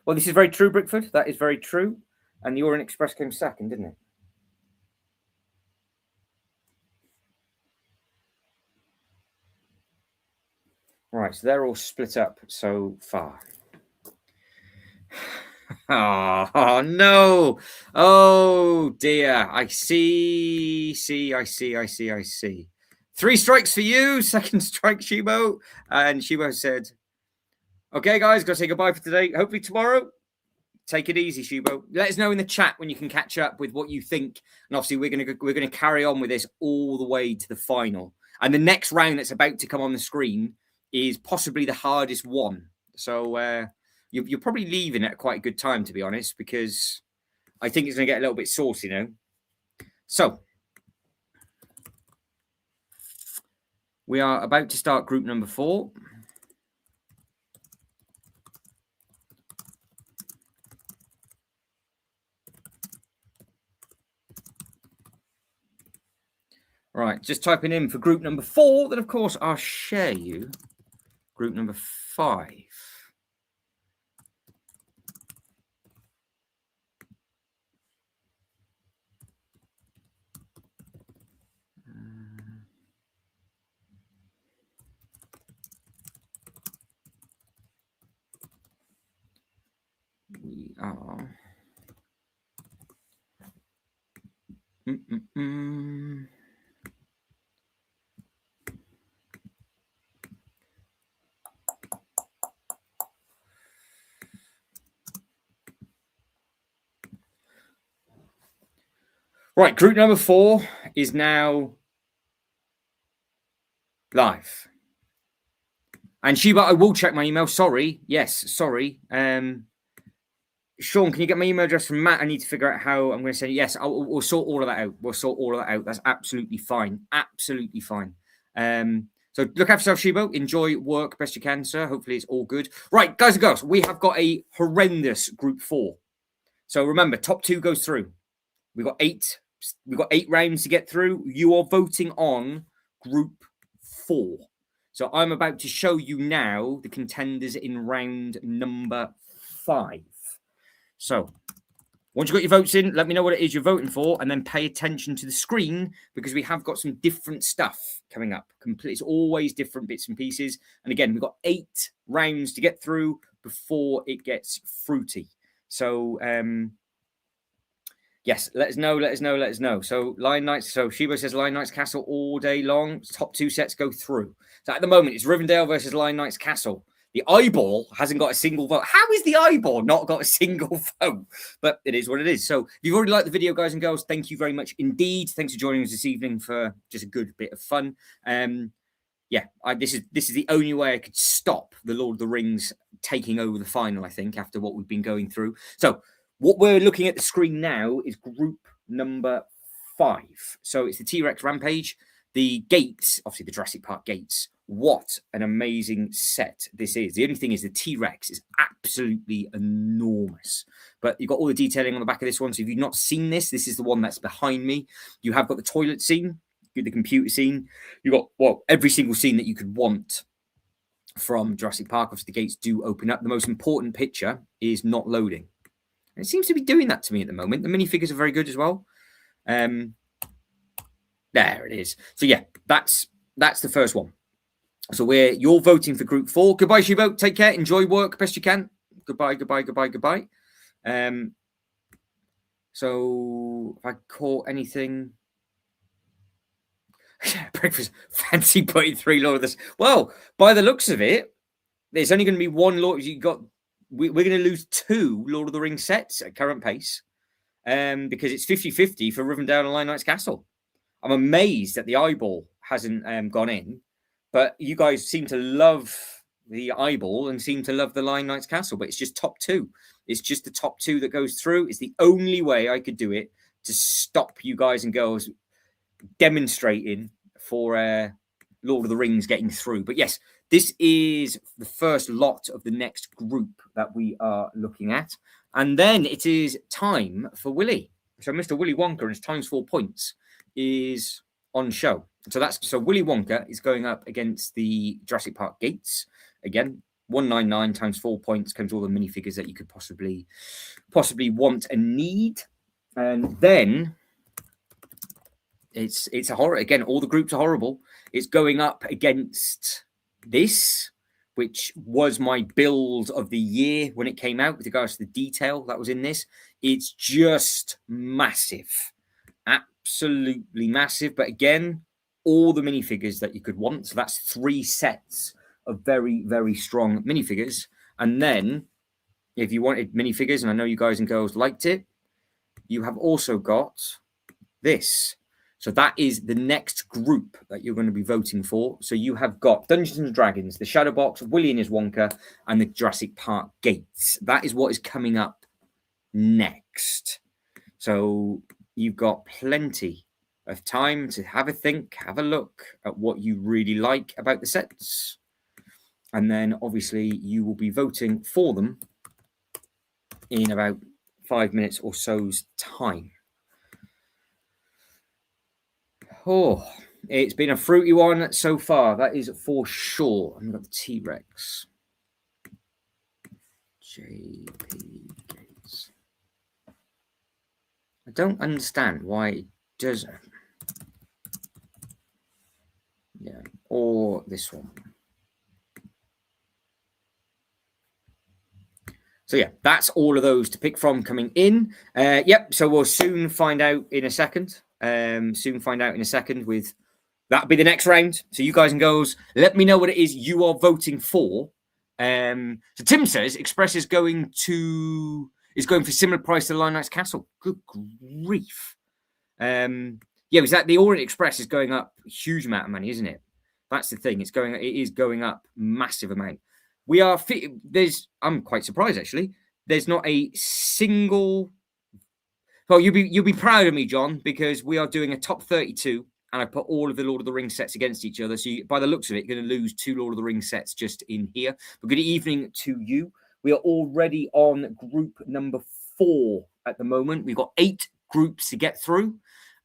Well, this is very true, Brickford. That is very true. And the Orient Express came second, didn't it? Right, so they're all split up so far. Oh no! Oh dear! I see. 3 strikes for you. Second strike, Shibo. And Shibo said, "Okay, guys, gotta say goodbye for today. Hopefully tomorrow. Take it easy, Shibo. Let us know in the chat when you can catch up with what you think. And obviously, we're gonna carry on with this all the way to the final. And the next round that's about to come on the screen is possibly the hardest one. So you're probably leaving at quite a good time, to be honest, because I think it's going to get a little bit saucy now. So we are about to start group number 4. Right, just typing in for group number 4. Then, of course, I'll share you group number 5. We are. Right, group number 4 is now live. And Shiba, I will check my email. Sorry. Yes, sorry. But Sean, can you get my email address from Matt? I need to figure out how I'm going to send it. Yes, we'll sort all of that out. We'll sort all of that out. That's absolutely fine. Absolutely fine. So look after yourself, Shibo. Enjoy work best you can, sir. Hopefully it's all good. Right, guys and girls, we have got a horrendous group 4. So remember, top 2 goes through. We've got 8 rounds to get through. You are voting on group 4. So I'm about to show you now the contenders in round number 5. So once you've got your votes in, let me know what it is you're voting for, and then pay attention to the screen because we have got some different stuff coming up. It's always different bits and pieces. And again, we've got 8 rounds to get through before it gets fruity. So, yes, let us know. So Lion Knights, so Shibo says Lion Knights Castle all day long. Top 2 sets go through. So at the moment, it's Rivendell versus Lion Knights Castle. The eyeball hasn't got a single vote. How is the eyeball not got a single vote? But it is what it is. So if you've already liked the video, guys and girls, thank you very much indeed. Thanks for joining us this evening for just a good bit of fun. Yeah, this is the only way I could stop the Lord of the Rings taking over the final, I think, after what we've been going through. So what we're looking at the screen now is group number 5. So it's the T-Rex Rampage. The gates, obviously the Jurassic Park gates. What an amazing set this is. The only thing is the T-Rex is absolutely enormous. But you've got all the detailing on the back of this one. So if you've not seen this, this is the one that's behind me. You have got the toilet scene, the computer scene. You've got, well, every single scene that you could want from Jurassic Park. Obviously, the gates do open up. The most important picture is not loading. And it seems to be doing that to me at the moment. The minifigures are very good as well. There it is. So yeah, that's the first one. So you're voting for group 4. Goodbye, Shibo. Take care. Enjoy work best you can. Goodbye. So if I caught anything. Breakfast fancy putting 3 Lord of this. Well, by the looks of it, there's only going to be 1 Lord. We're going to lose 2 Lord of the Rings sets at current pace. Because it's 50-50 for Rivendell and Lion Knights Castle. I'm amazed that the eyeball hasn't gone in, but you guys seem to love the eyeball and seem to love the Lion Knights Castle, but it's just top 2. It's just the top 2 that goes through. It's the only way I could do it to stop you guys and girls demonstrating for Lord of the Rings getting through. But yes, this is the first lot of the next group that we are looking at. And then it is time for Willy. So Mr. Willy Wonka and his times 4 points is on show. So Willy Wonka is going up against the Jurassic Park gates. Again, 199 times 4 points comes all the minifigures that you could possibly want and need. And then it's a horror. Again, all the groups are horrible. It's going up against this, which was my build of the year when it came out with regards to the detail that was in this. It's just massive. Absolutely massive. But again, all the minifigures that you could want. So that's 3 sets of very, very strong minifigures. And then if you wanted minifigures, and I know you guys and girls liked it, you have also got this. So that is the next group that you're going to be voting for. So you have got Dungeons and Dragons, the Shadow Box, Willy and his Wonka, and the Jurassic Park gates. That is what is coming up next. So you've got plenty of time to have a think, have a look at what you really like about the sets. And then obviously you will be voting for them in about 5 minutes or so's time. Oh, it's been a fruity one so far. That is for sure. I've got the T-Rex. JP Gates. I don't understand why it doesn't. Yeah, or this one. So yeah, that's all of those to pick from coming in. Yep, so we'll soon find out in a second. With that'll be the next round. So you guys and girls, let me know what it is you are voting for. So Tim says Express is going for similar price to Lion Knights Castle. Good grief. Yeah, was that the Orient Express is going up a huge amount of money, isn't it? That's the thing. It is going up massive amount. I'm quite surprised actually. there's not a single. Well, you'll be proud of me, John, because we are doing a top 32, and I put all of the Lord of the Rings sets against each other. So, by the looks of it, you're going to lose 2 Lord of the Rings sets just in here. But good evening to you. We are already on group number 4 at the moment. We've got 8 groups to get through,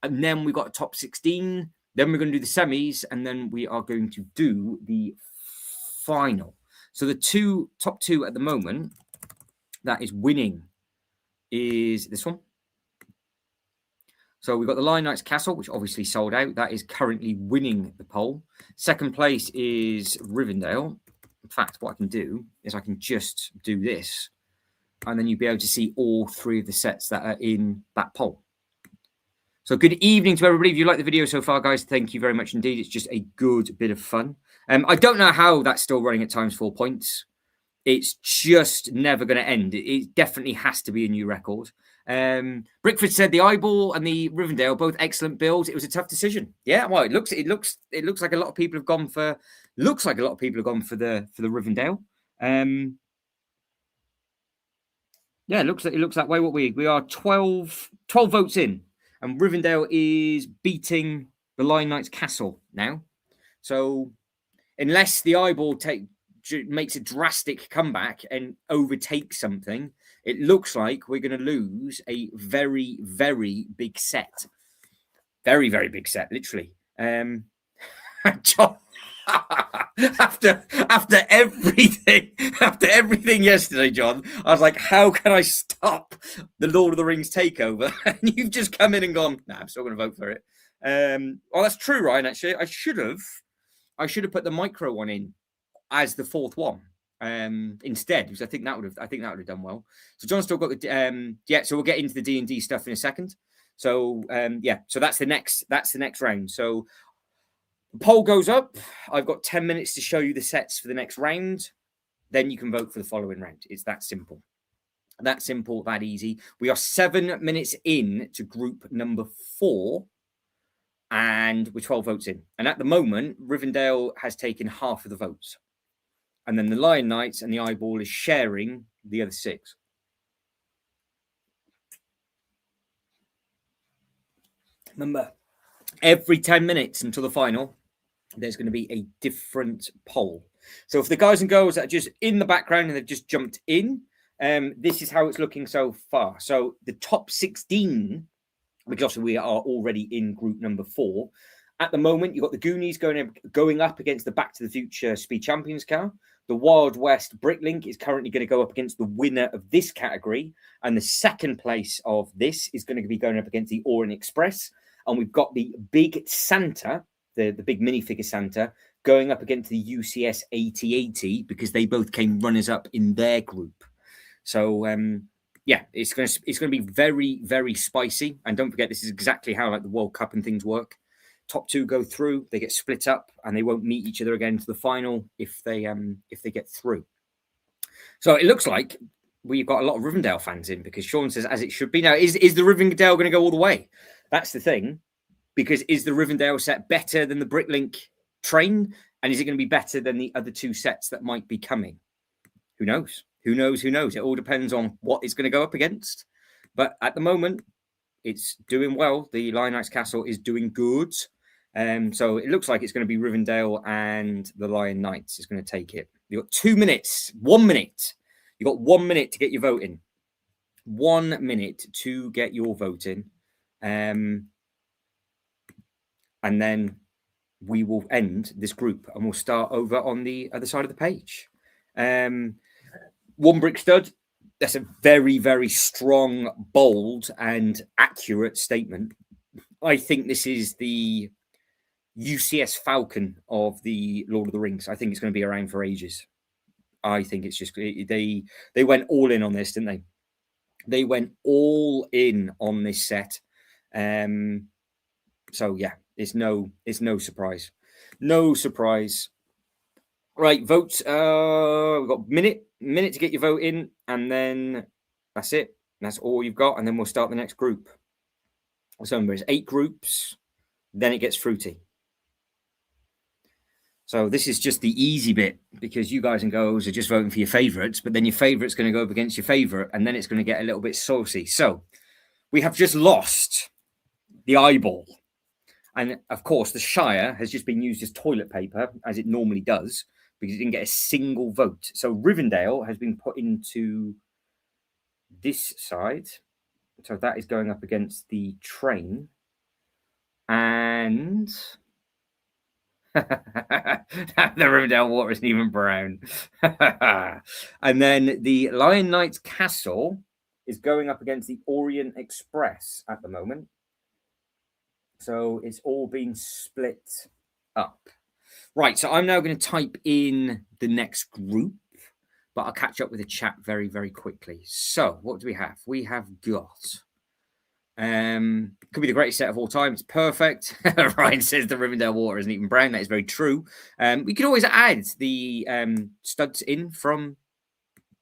and then we've got a top 16. Then we're going to do the semis, and then we are going to do the final. So the top two at the moment that is winning is this one. So we've got the Lion Knights Castle, which obviously sold out. That is currently winning the poll. Second place is Rivendell. In fact, what I can do is I can just do this, and then you'll be able to see all 3 of the sets that are in that poll. So good evening to everybody. If you like the video so far, guys, thank you very much indeed. It's just a good bit of fun. I don't know how that's still running at times 4 points. It's just never going to end. It definitely has to be a new record. Brickford said the Eyeball and the Rivendell, both excellent builds. It was a tough decision. Yeah, well, it looks like a lot of people have gone for. Looks like a lot of people have gone for the Rivendell. Yeah, it looks that way. What we are 12 votes in, and Rivendell is beating the Lion Knights Castle now. So unless the Eyeball makes a drastic comeback and overtakes something, it looks like we're going to lose a very, very big set. Very, very big set, literally. John, after everything yesterday, John, I was like, how can I stop the Lord of the Rings takeover? And you've just come in and gone, nah, I'm still going to vote for it. Well, that's true, Ryan. Actually, I should have put the micro one in as the 4th one instead, because I think that would have done well. So John's still got the so we'll get into the D&D stuff in a second. So so that's the next round. So the poll goes up. I've got 10 minutes to show you the sets for the next round. Then you can vote for the following round. It's that simple. That simple, that easy. We are 7 minutes in to group number 4. And we're 12 votes in. And at the moment, Rivendell has taken half of the votes. And then the Lion Knights and the Eyeball is sharing the other 6. Remember, every 10 minutes until the final, there's going to be a different poll. So for the guys and girls that are just in the background and they've just jumped in, this is how it's looking so far. So the top 16, because we are already in group number 4. At the moment, you've got the Goonies going up against the Back to the Future Speed Champions car. The Wild West Bricklink is currently going to go up against the winner of this category. And the second place of this is going to be going up against the Orient Express. And we've got the Big Santa, the big minifigure Santa, going up against the UCS 8080 because they both came runners up in their group. So, it's going to be very, very spicy. And don't forget, this is exactly how like the World Cup and things work. Top 2 go through, they get split up, and they won't meet each other again to the final if they get through. So it looks like we've got a lot of Rivendell fans in because Sean says as it should be. Now, is the Rivendell going to go all the way? That's the thing, because is the Rivendell set better than the Bricklink train, and is it going to be better than the other 2 sets that might be coming? Who knows? Who knows? It all depends on what it's going to go up against. But at the moment, it's doing well. The Lion Knights Castle is doing good. So it looks like it's going to be Rivendell and the Lion Knights is going to take it. You've got 2 minutes, 1 minute. You've got 1 minute to get your vote in. 1 minute to get your vote in. And then we will end this group and we'll start over on the other side of the page. 1 brick stud. That's a very, very strong, bold, and accurate statement. I think this is the UCS Falcon of the Lord of the Rings. I think it's going to be around for ages. I think it's just they went all in on this, didn't they? They went all in on this set. So yeah, it's no surprise. No surprise. Right, votes. We've got a minute to get your vote in, and then that's it. That's all you've got, and then we'll start the next group. So remember, it's 8 groups, then it gets fruity. So this is just the easy bit because you guys and girls are just voting for your favourites, but then your favourite's going to go up against your favourite, and then it's going to get a little bit saucy. So we have just lost the eyeball. And of course, the Shire has just been used as toilet paper, as it normally does, because it didn't get a single vote. So Rivendell has been put into this side. So that is going up against the train. And the Rivendell water isn't even brown. And then the Lion Knight's Castle is going up against the Orient Express at the moment. So it's all been split up. Right, so I'm now going to type in the next group, but I'll catch up with the chat very, very quickly. So what do we have? We have got... could be the greatest set of all time. It's perfect. Ryan says the Rivendell water isn't even brown. That is very true. We can always add the studs in from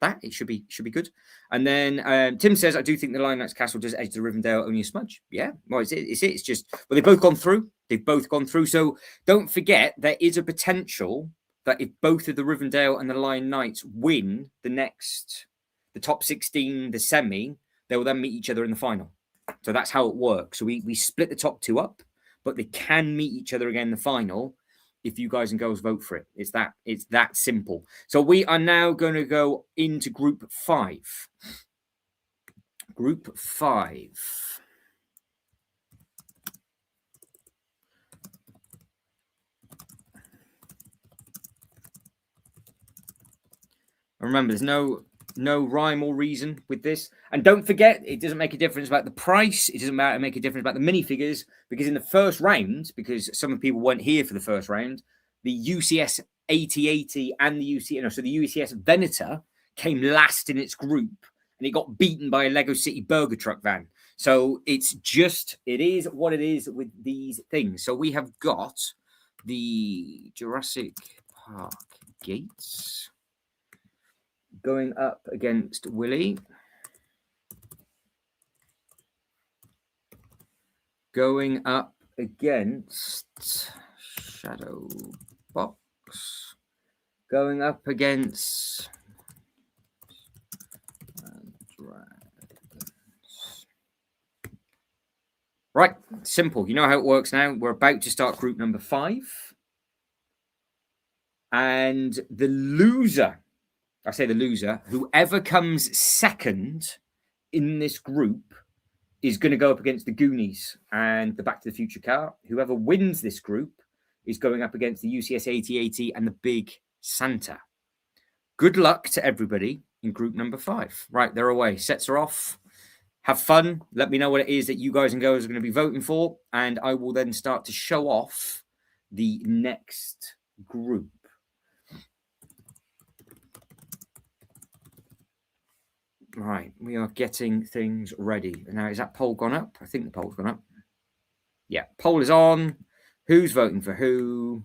that. It should be good. And then Tim says, I do think the Lion Knight's Castle does edge the Rivendell only a smudge. Yeah, well, it's just, well, they've both gone through. They've both gone through. So don't forget, there is a potential that if both of the Rivendell and the Lion Knights win the top 16, the semi, they will then meet each other in the final. So that's how it works. So we split the top two up, but they can meet each other again in the final if you guys and girls vote for it. It's that simple. So we are now going to go into group 5. Group 5. Remember, there's no rhyme or reason with this. And don't forget, it doesn't make a difference about the price. It doesn't make a difference about the minifigures, because in the first round, because some people weren't here for the first round, the UCS 8080 and the UCS Venator came last in its group, and it got beaten by a Lego City burger truck van. So it is what it is with these things. So we have got the Jurassic Park gates going up against Willy. Going up against Shadow Box. Going up against Dragons. Right, simple. You know how it works now. We're about to start group number 5. And the loser, I say the loser, whoever comes second in this group is going to go up against the Goonies and the Back to the Future car. Whoever wins this group is going up against the UCS 8080 and the Big Santa. Good luck to everybody in group number 5. Right, they're away. Sets are off. Have fun. Let me know what it is that you guys and girls are going to be voting for, and I will then start to show off the next group. Right, we are getting things ready. Now, is that poll gone up? I think the poll's gone up. Yeah, poll is on. Who's voting for who?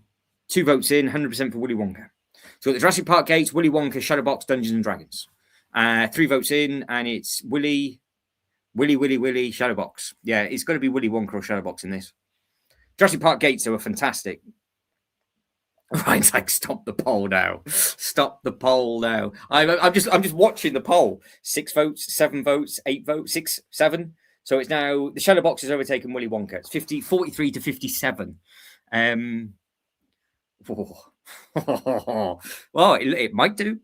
2 votes in, 100% for Willy Wonka. So the Jurassic Park gates, Willy Wonka, Shadowbox, Dungeons and Dragons. 3 votes in, and it's Willy, Shadowbox. Yeah, it's got to be Willy Wonka or Shadowbox in this. Jurassic Park gates are fantastic. Ryan's like, stop the poll now. Stop the poll now. I'm just watching the poll. 6 votes, 7 votes, 8 votes, 6, 7. So it's now the Shadow Box has overtaken Willy Wonka. It's 43 to 57. Well, it might do.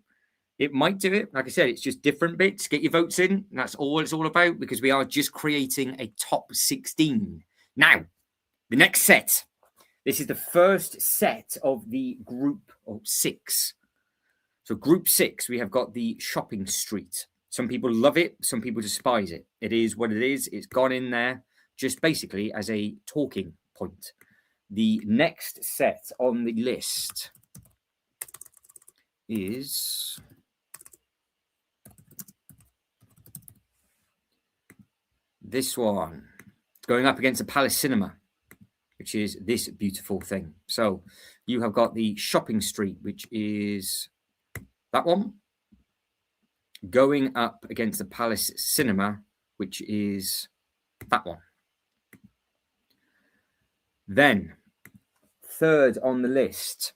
It might do it. Like I said, it's just different bits. Get your votes in. That's all it's all about, because we are just creating a top 16. Now, the next set. This is the first set of the group of 6. So group 6, we have got the shopping street. Some people love it. Some people despise it. It is what it is. It's gone in there just basically as a talking point. The next set on the list is this one. Going up against the Palace Cinema, which is this beautiful thing. So you have got the shopping street, which is that one, going up against the Palace Cinema, which is that one. Then, third on the list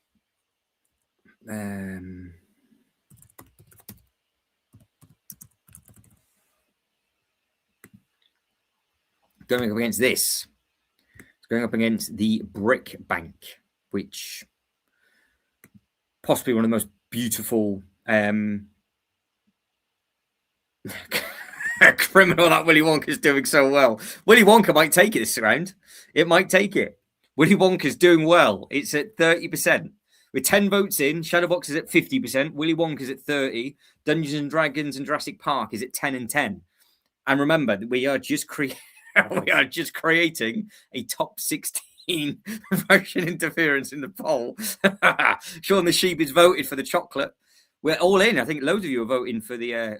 Going up against this. It's going up against the Brick Bank, which possibly one of the most beautiful criminal that Willy Wonka's doing so well. Willy Wonka might take it this round. It might take it. Willy Wonka's doing well. It's at 30%. With 10 votes in, Shadowbox is at 50%. Willy Wonka's at 30. Dungeons and Dragons and Jurassic Park is at 10 and 10. And remember, we are just creating a top 16 Russian interference in the poll. Sean the Sheep is voted for the chocolate. We're all in. I think loads of you are voting for the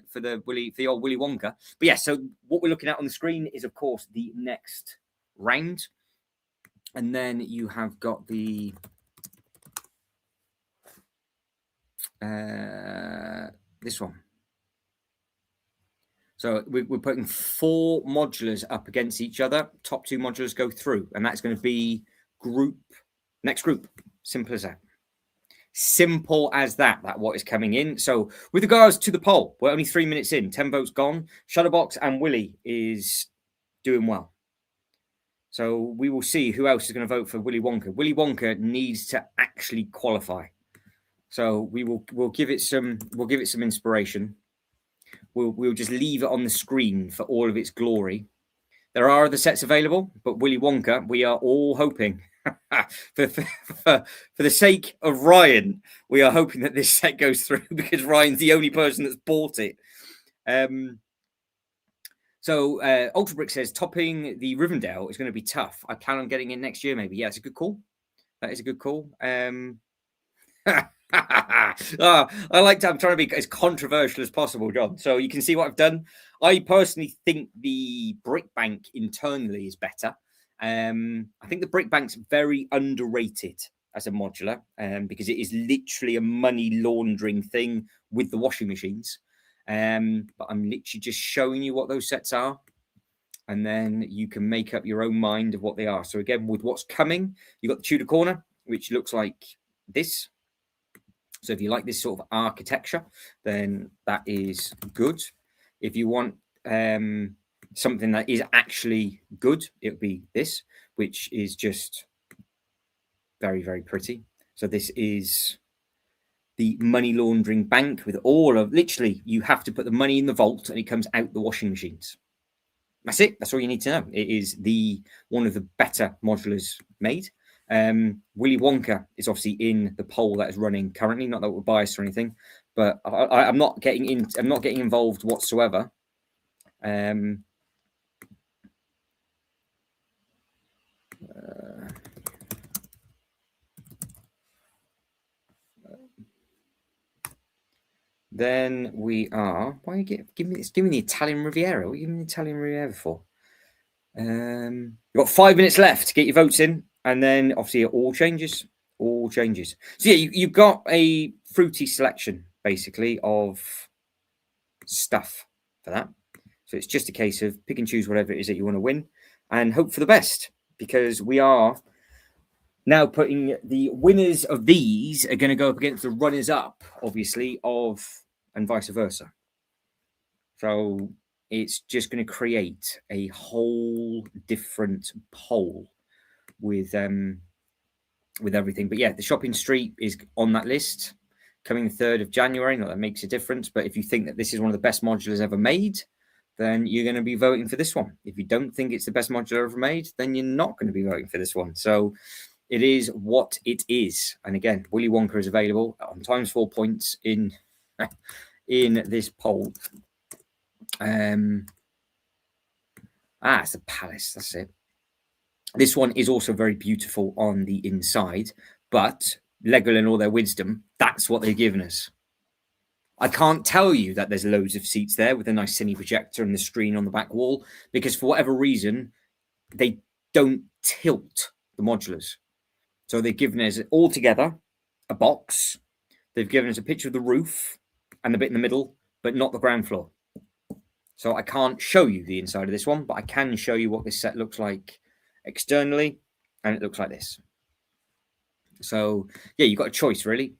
old Willy Wonka. But yeah, so what we're looking at on the screen is, of course, the next round, and then you have got the this one. So we're putting 4 modulars up against each other. Top 2 modulars go through, and that's going to be next group. Simple as that. Simple as that. That's what is coming in. So with regards to the poll, we're only 3 minutes in. 10 votes gone. Shadowbox and Willy is doing well. So we will see who else is going to vote for Willy Wonka. Willy Wonka needs to actually qualify. So we'll give it some inspiration. We'll just leave it on the screen for all of its glory. There are other sets available, but Willy Wonka, we are all hoping for the sake of Ryan, we are hoping that this set goes through because Ryan's the only person that's bought it. So Ultra Brick says topping the Rivendell is going to be tough. I plan on getting it next year, maybe. Yeah, it's a good call. That is a good call. I'm trying to be as controversial as possible, John. So you can see what I've done. I personally think the Brick Bank internally is better. I think the Brick Bank's very underrated as a modular because it is literally a money laundering thing with the washing machines. But I'm literally just showing you what those sets are, and then you can make up your own mind of what they are. So again, with what's coming, you've got the Tudor Corner, which looks like this. So if you like this sort of architecture, then that is good. If you want something that is actually good, it would be this, which is just very, very pretty. So this is the money laundering bank with all of, literally, you have to put the money in the vault and it comes out the washing machines. That's it. That's all you need to know. It is one of the better modulars made. Willy Wonka is obviously in the poll that is running currently. Not that we're biased or anything, but I'm not getting involved whatsoever. Then we are. Why you give me the Italian Riviera? What are you giving me the Italian Riviera for? You've got 5 minutes left to get your votes in, and then obviously it all changes. So yeah, you've got a fruity selection basically of stuff for that. So it's just a case of pick and choose whatever it is that you want to win, and hope for the best, because we are now putting the winners of these are going to go up against the runners up, obviously, and vice versa. So it's just going to create a whole different poll with everything. But yeah, the shopping street is on that list coming the 3rd of January. Not that makes a difference, but if you think that this is one of the best modulars ever made, then you're going to be voting for this one. If you don't think it's the best modular ever made, then you're not going to be voting for this one. So it is what it is. And again, Willy Wonka is available on times 4 points in this poll. It's the palace. That's it. This one is also very beautiful on the inside, but Lego and all their wisdom, that's what they've given us. I can't tell you that there's loads of seats there with a nice cine projector and the screen on the back wall, because for whatever reason, they don't tilt the modulars. So they've given us all together a box. They've given us a picture of the roof and the bit in the middle, but not the ground floor. So I can't show you the inside of this one, but I can show you what this set looks like externally, and it looks like this. So yeah, you've got a choice really.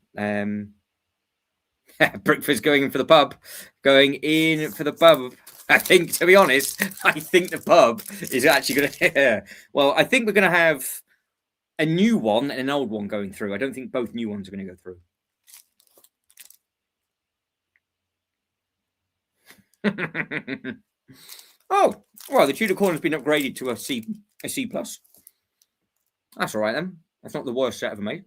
Brickford's going in for the pub. Going in for the pub. I think, to be honest, I think the pub is actually going to... Well, I think we're going to have a new one and an old one going through. I don't think both new ones are going to go through. Oh, well, the Tudor Corner's been upgraded to a C+. That's all right, then. That's not the worst set ever made.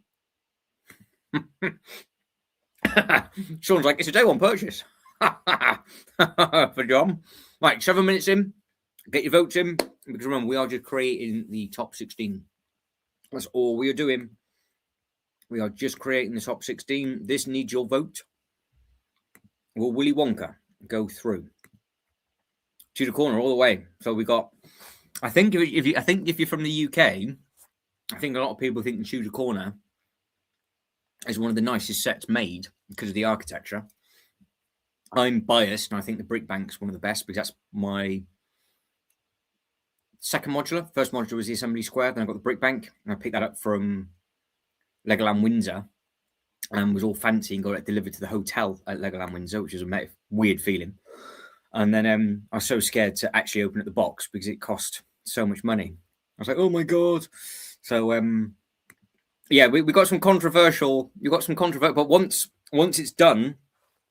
Sean's like, it's a day one purchase. For John. Right, 7 minutes in. Get your votes in. Because remember, we are just creating the top 16. That's all we are doing. We are just creating the top 16. This needs your vote. Will Willy Wonka go through? Tudor Corner all the way. So we got... I think if you're from the UK, I think a lot of people think the Tudor Corner is one of the nicest sets made because of the architecture. I'm biased, and I think the Brick Bank's one of the best because that's my second modular. First modular was the Assembly Square, then I got the Brick Bank, and I picked that up from Legoland Windsor and was all fancy and got it delivered to the hotel at Legoland Windsor, which was a weird feeling. And then I was so scared to actually open up the box because it cost so much money. I was like, oh my God. So, yeah, we got some controversial. But once it's done,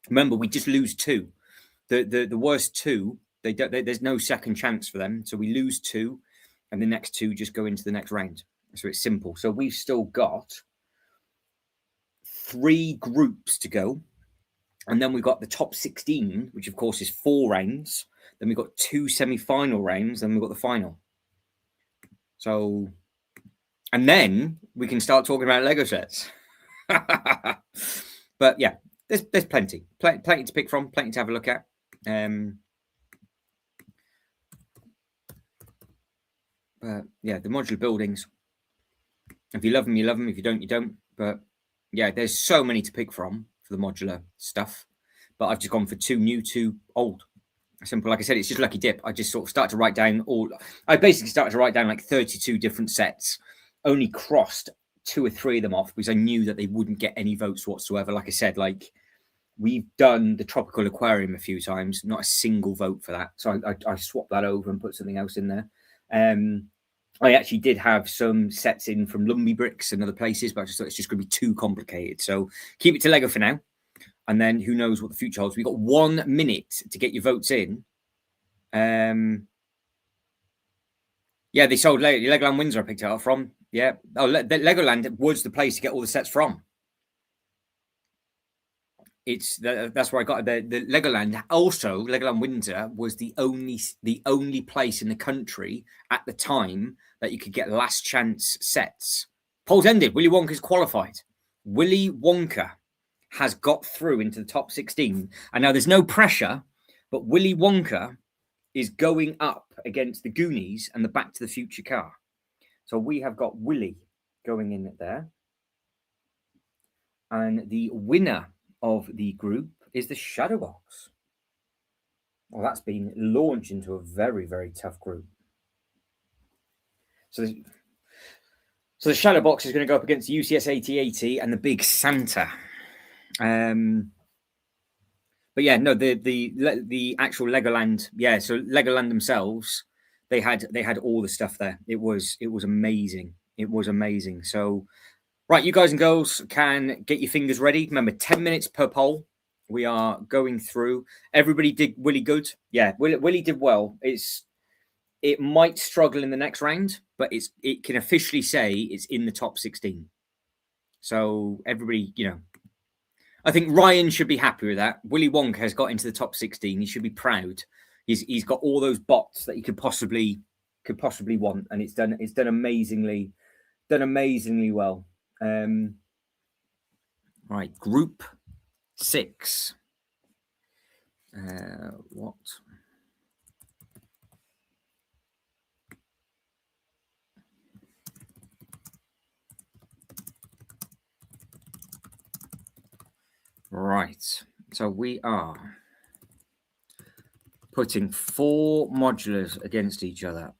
remember we just lose two. The worst two, there's no second chance for them. So we lose two, and the next two just go into the next round. So it's simple. So we've still got 3 groups to go, and then we've got the top 16, which of course is 4 rounds. Then we've got 2 semi-final rounds. Then we've got the final. So. And then we can start talking about Lego sets. But yeah, there's plenty to pick from, plenty to have a look at. But yeah, the modular buildings. If you love them, you love them. If you don't, you don't. But yeah, there's so many to pick from for the modular stuff. But I've just gone for 2 new, 2 old. Simple. Like I said, it's just lucky dip. I just sort of started to write down I basically started to write down like 32 different sets. Only crossed 2 or 3 of them off because I knew that they wouldn't get any votes whatsoever. Like I said, like we've done the Tropical Aquarium a few times, not a single vote for that. So I swapped that over and put something else in there. I actually did have some sets in from Lumby Bricks and other places, but I just thought it's just going to be too complicated. So keep it to Lego for now. And then who knows what the future holds. We've got 1 minute to get your votes in. Yeah, they sold Legoland Windsor. I picked it up from. Yeah. Oh, Legoland was the place to get all the sets from. That's where I got the Legoland. Also, Legoland Windsor was the only place in the country at the time that you could get last chance sets. Polls ended. Willy Wonka's qualified. Willy Wonka has got through into the top 16. And now there's no pressure, but Willy Wonka is going up against the Goonies and the Back to the Future car. So we have got Willy going in there. And the winner of the group is the Shadow Box. Well, that's been launched into a very, very tough group. So the Shadow Box is going to go up against the UCS 8080 and the Big Santa. But yeah, no, the actual Legoland, yeah. So Legoland themselves, they had all the stuff there. It was amazing. It was amazing. So, right, you guys and girls can get your fingers ready. Remember, 10 minutes per poll. We are going through. Everybody did Willy good. Yeah, Willy did well. It might struggle in the next round, but it can officially say it's in the top 16. So everybody, I think Ryan should be happy with that. Willy Wonka has got into the top 16. He should be proud. He's got all those bots that he could possibly want, and it's done amazingly well. Right, group 6. What? Right, so we are putting 4 modulars against each other.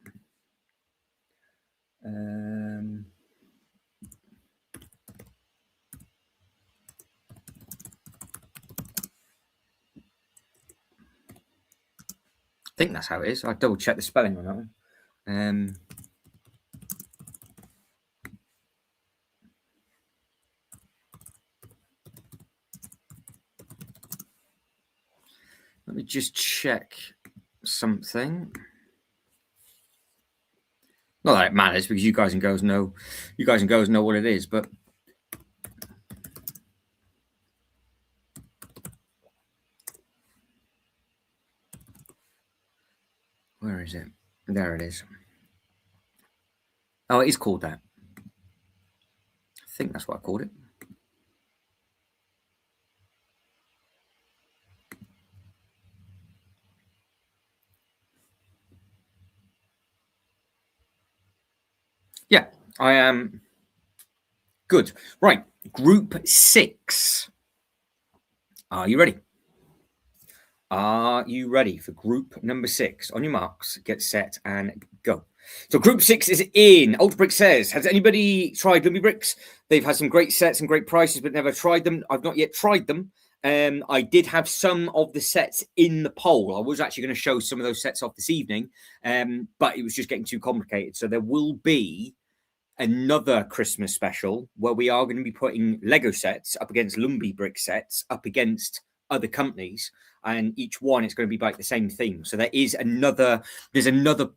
think that's how it is. I'll double check the spelling on that one. Let me just check something. Not that it matters because you guys and girls know what it is, but where is it? There it is. Oh, it is called that. I think that's what I called it. Yeah, I am good. Right, Group 6. Are you ready? Are you ready for group number 6? On your marks, get set and go. So group 6 is in. Ultra Brick says, has anybody tried Lumbee bricks? They've had some great sets and great prices, but never tried them. I've not yet tried them. I did have some of the sets in the poll. I was actually going to show some of those sets off this evening, but it was just getting too complicated. So there will be another Christmas special where we are going to be putting Lego sets up against Lumbee brick sets up against other companies, and each one is going to be like the same theme. So there's another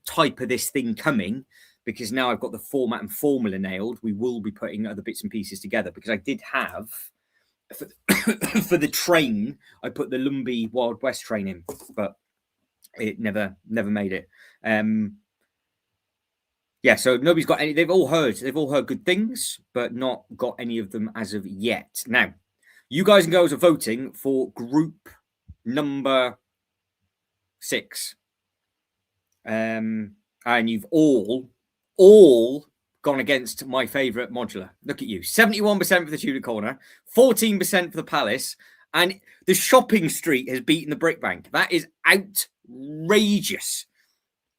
type of this thing coming, because now I've got the format and formula nailed. We will be putting other bits and pieces together, because I did have for the train, I put the Lumbee Wild West train in, but it never made it. Yeah, so nobody's got any. They've all heard good things, but not got any of them as of yet. Now, you guys and girls are voting for group number 6, and you've all gone against my favourite modular. Look at you, 71% for the Tudor Corner, 14% for the Palace, and the Shopping Street has beaten the Brick Bank. That is outrageous.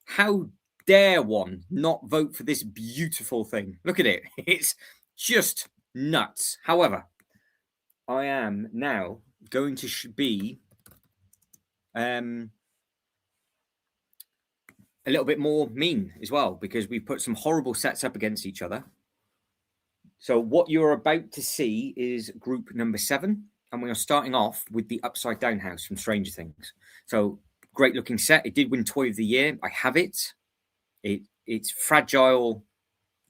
How dare one not vote for this beautiful thing? Look at it. It's just nuts. However, I am now going to be a little bit more mean as well, because we've put some horrible sets up against each other. So what you're about to see is group number 7, and we are starting off with the Upside Down House from Stranger Things. So great looking set. It did win Toy of the Year. I have it. It's fragile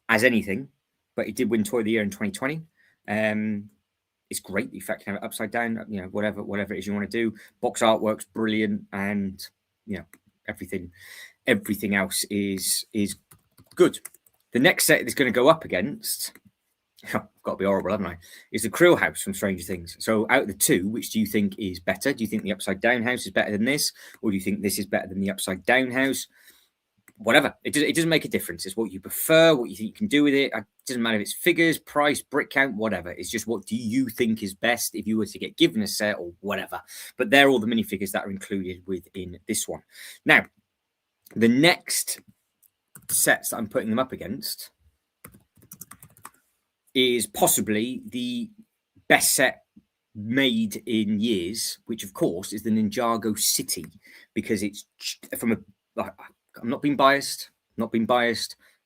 as anything, but it did win Toy of the Year in 2020. It's great. The fact you have it upside down, whatever it is you want to do. Box artwork's brilliant, and everything else is good. The next set that's going to go up against, got to be horrible, haven't I? Is the Krill House from Stranger Things. So out of the two, which do you think is better? Do you think the Upside Down House is better than this, or do you think this is better than the Upside Down House? Whatever. It doesn't make a difference. It's what you prefer, what you think you can do with it. It doesn't matter if it's figures, price, brick count, whatever. It's just, what do you think is best if you were to get given a set or whatever. But they're all the minifigures that are included within this one. Now, the next sets that I'm putting them up against is possibly the best set made in years, which of course is the Ninjago City, because it's I'm not being biased, but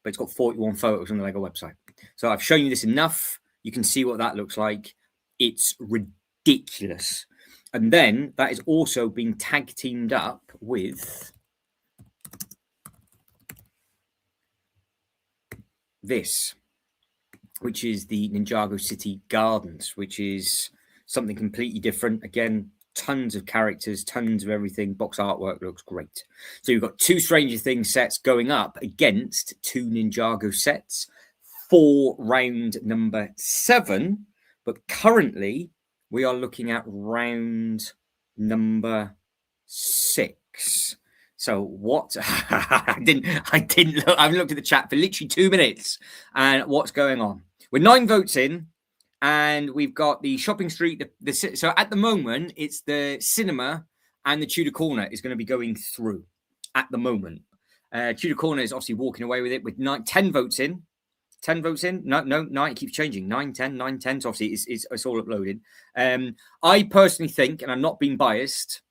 it's got 41 photos on the Lego website. So I've shown you this enough. You can see what that looks like. It's ridiculous. And then that is also being tag teamed up with this, which is the Ninjago City Gardens, which is something completely different. Again, tons of characters, tons of everything. Box artwork looks great. So you've got 2 Stranger Things sets going up against 2 Ninjago sets for round number 7. But currently, we are looking at round number 6. So what? I didn't look. I haven't looked at the chat for literally 2 minutes. And what's going on? We're 9 votes in. And we've got the Shopping Street. So at the moment, it's the cinema and the Tudor Corner is going to be going through at the moment. Tudor Corner is obviously walking away with it with 10 votes in. 10 votes in? No, 9. It keeps changing. 9, 10, 9, 10. So obviously it's all uploaded. I personally think, and I'm not being biased,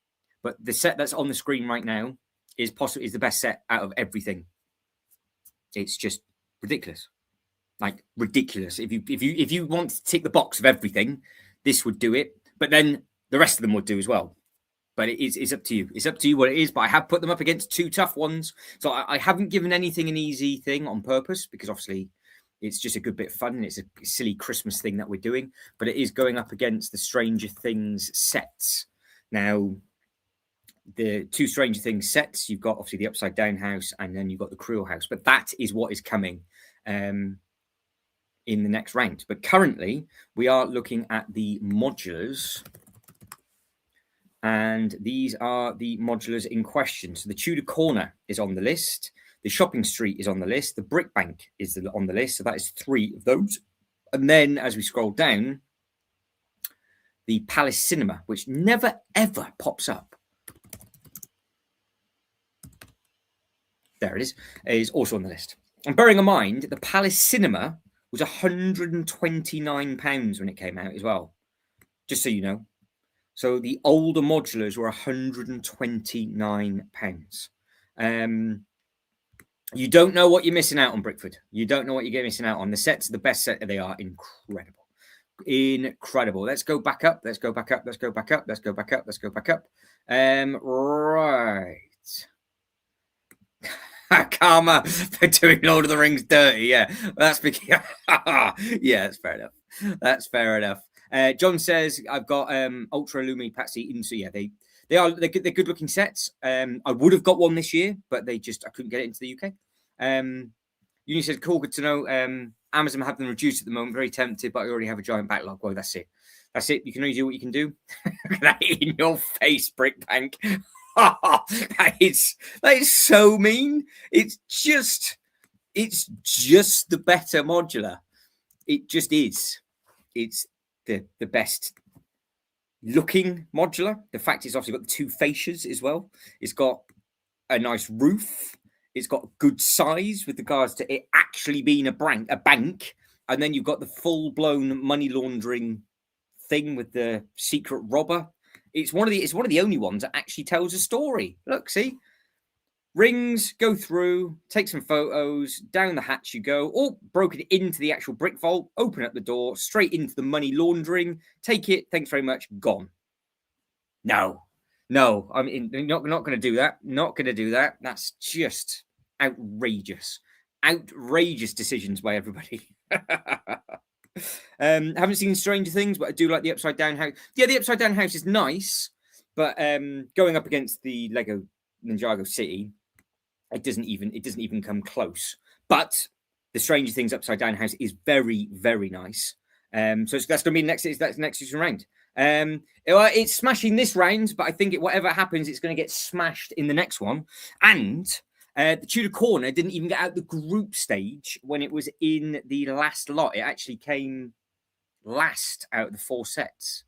but the set that's on the screen right now is the best set out of everything. It's just ridiculous, like ridiculous. If you want to tick the box of everything, this would do it. But then the rest of them would do as well. But it's up to you. It's up to you what it is. But I have put them up against two tough ones. So I haven't given anything an easy thing on purpose, because obviously it's just a good bit of fun. It's a silly Christmas thing that we're doing. But it is going up against the Stranger Things sets. Now, the two Stranger Things sets, you've got obviously the Upside Down house, and then you've got the Creel house. But that is what is coming in the next round. But currently, we are looking at the modulars. And these are the modulars in question. So the Tudor Corner is on the list. The Shopping Street is on the list. The Brick Bank is on the list. So that is 3 of those. And then as we scroll down, the Palace Cinema, which never, ever pops up. There it is also on the list. And bearing in mind, the Palace Cinema was £129 when it came out as well. Just so you know. So the older modulars were £129. You don't know what you're missing out on, Brickford. You don't know what you're missing out on. The sets are the best set. They are incredible. Incredible. Let's go back up. Let's go back up. Let's go back up. Let's go back up. Let's go back up. Right. Karma for doing Lord of the Rings dirty. Yeah, that's because yeah, that's fair enough. That's fair enough. John says I've got Ultra Illumi Patsy in. So yeah, they're good looking sets. I would have got one this year, but I couldn't get it into the UK. Uni said cool, good to know. Amazon have them reduced at the moment. Very tempted, but I already have a giant backlog. Well, that's it. That's it. You can only do what you can do. Look at that in your face, Brickbank. that is so mean. It's just the better modular. It just is. It's the best looking modular. The fact it's obviously got the 2 fascias as well. It's got a nice roof. It's got good size with regards to it actually being a bank. And then you've got the full-blown money laundering thing with the secret robber. It's one of the only ones that actually tells a story. Look, see? Rings, go through, take some photos, down the hatch you go, or broken into the actual brick vault, open up the door, straight into the money laundering, take it, thanks very much, gone. No, I mean, not going to do that. Not going to do that. That's just outrageous. Outrageous decisions by everybody. Haven't seen Stranger Things, but I do like the Upside Down house. Yeah, the Upside Down house is nice, but going up against the Lego Ninjago City, it doesn't even come close. But the Stranger Things Upside Down house is very, very nice. So that's going to be next season round. It's smashing this round, but I think whatever happens, it's going to get smashed in the next one. And the Tudor Corner didn't even get out the group stage when it was in the last lot. It actually came last out of the 4 sets.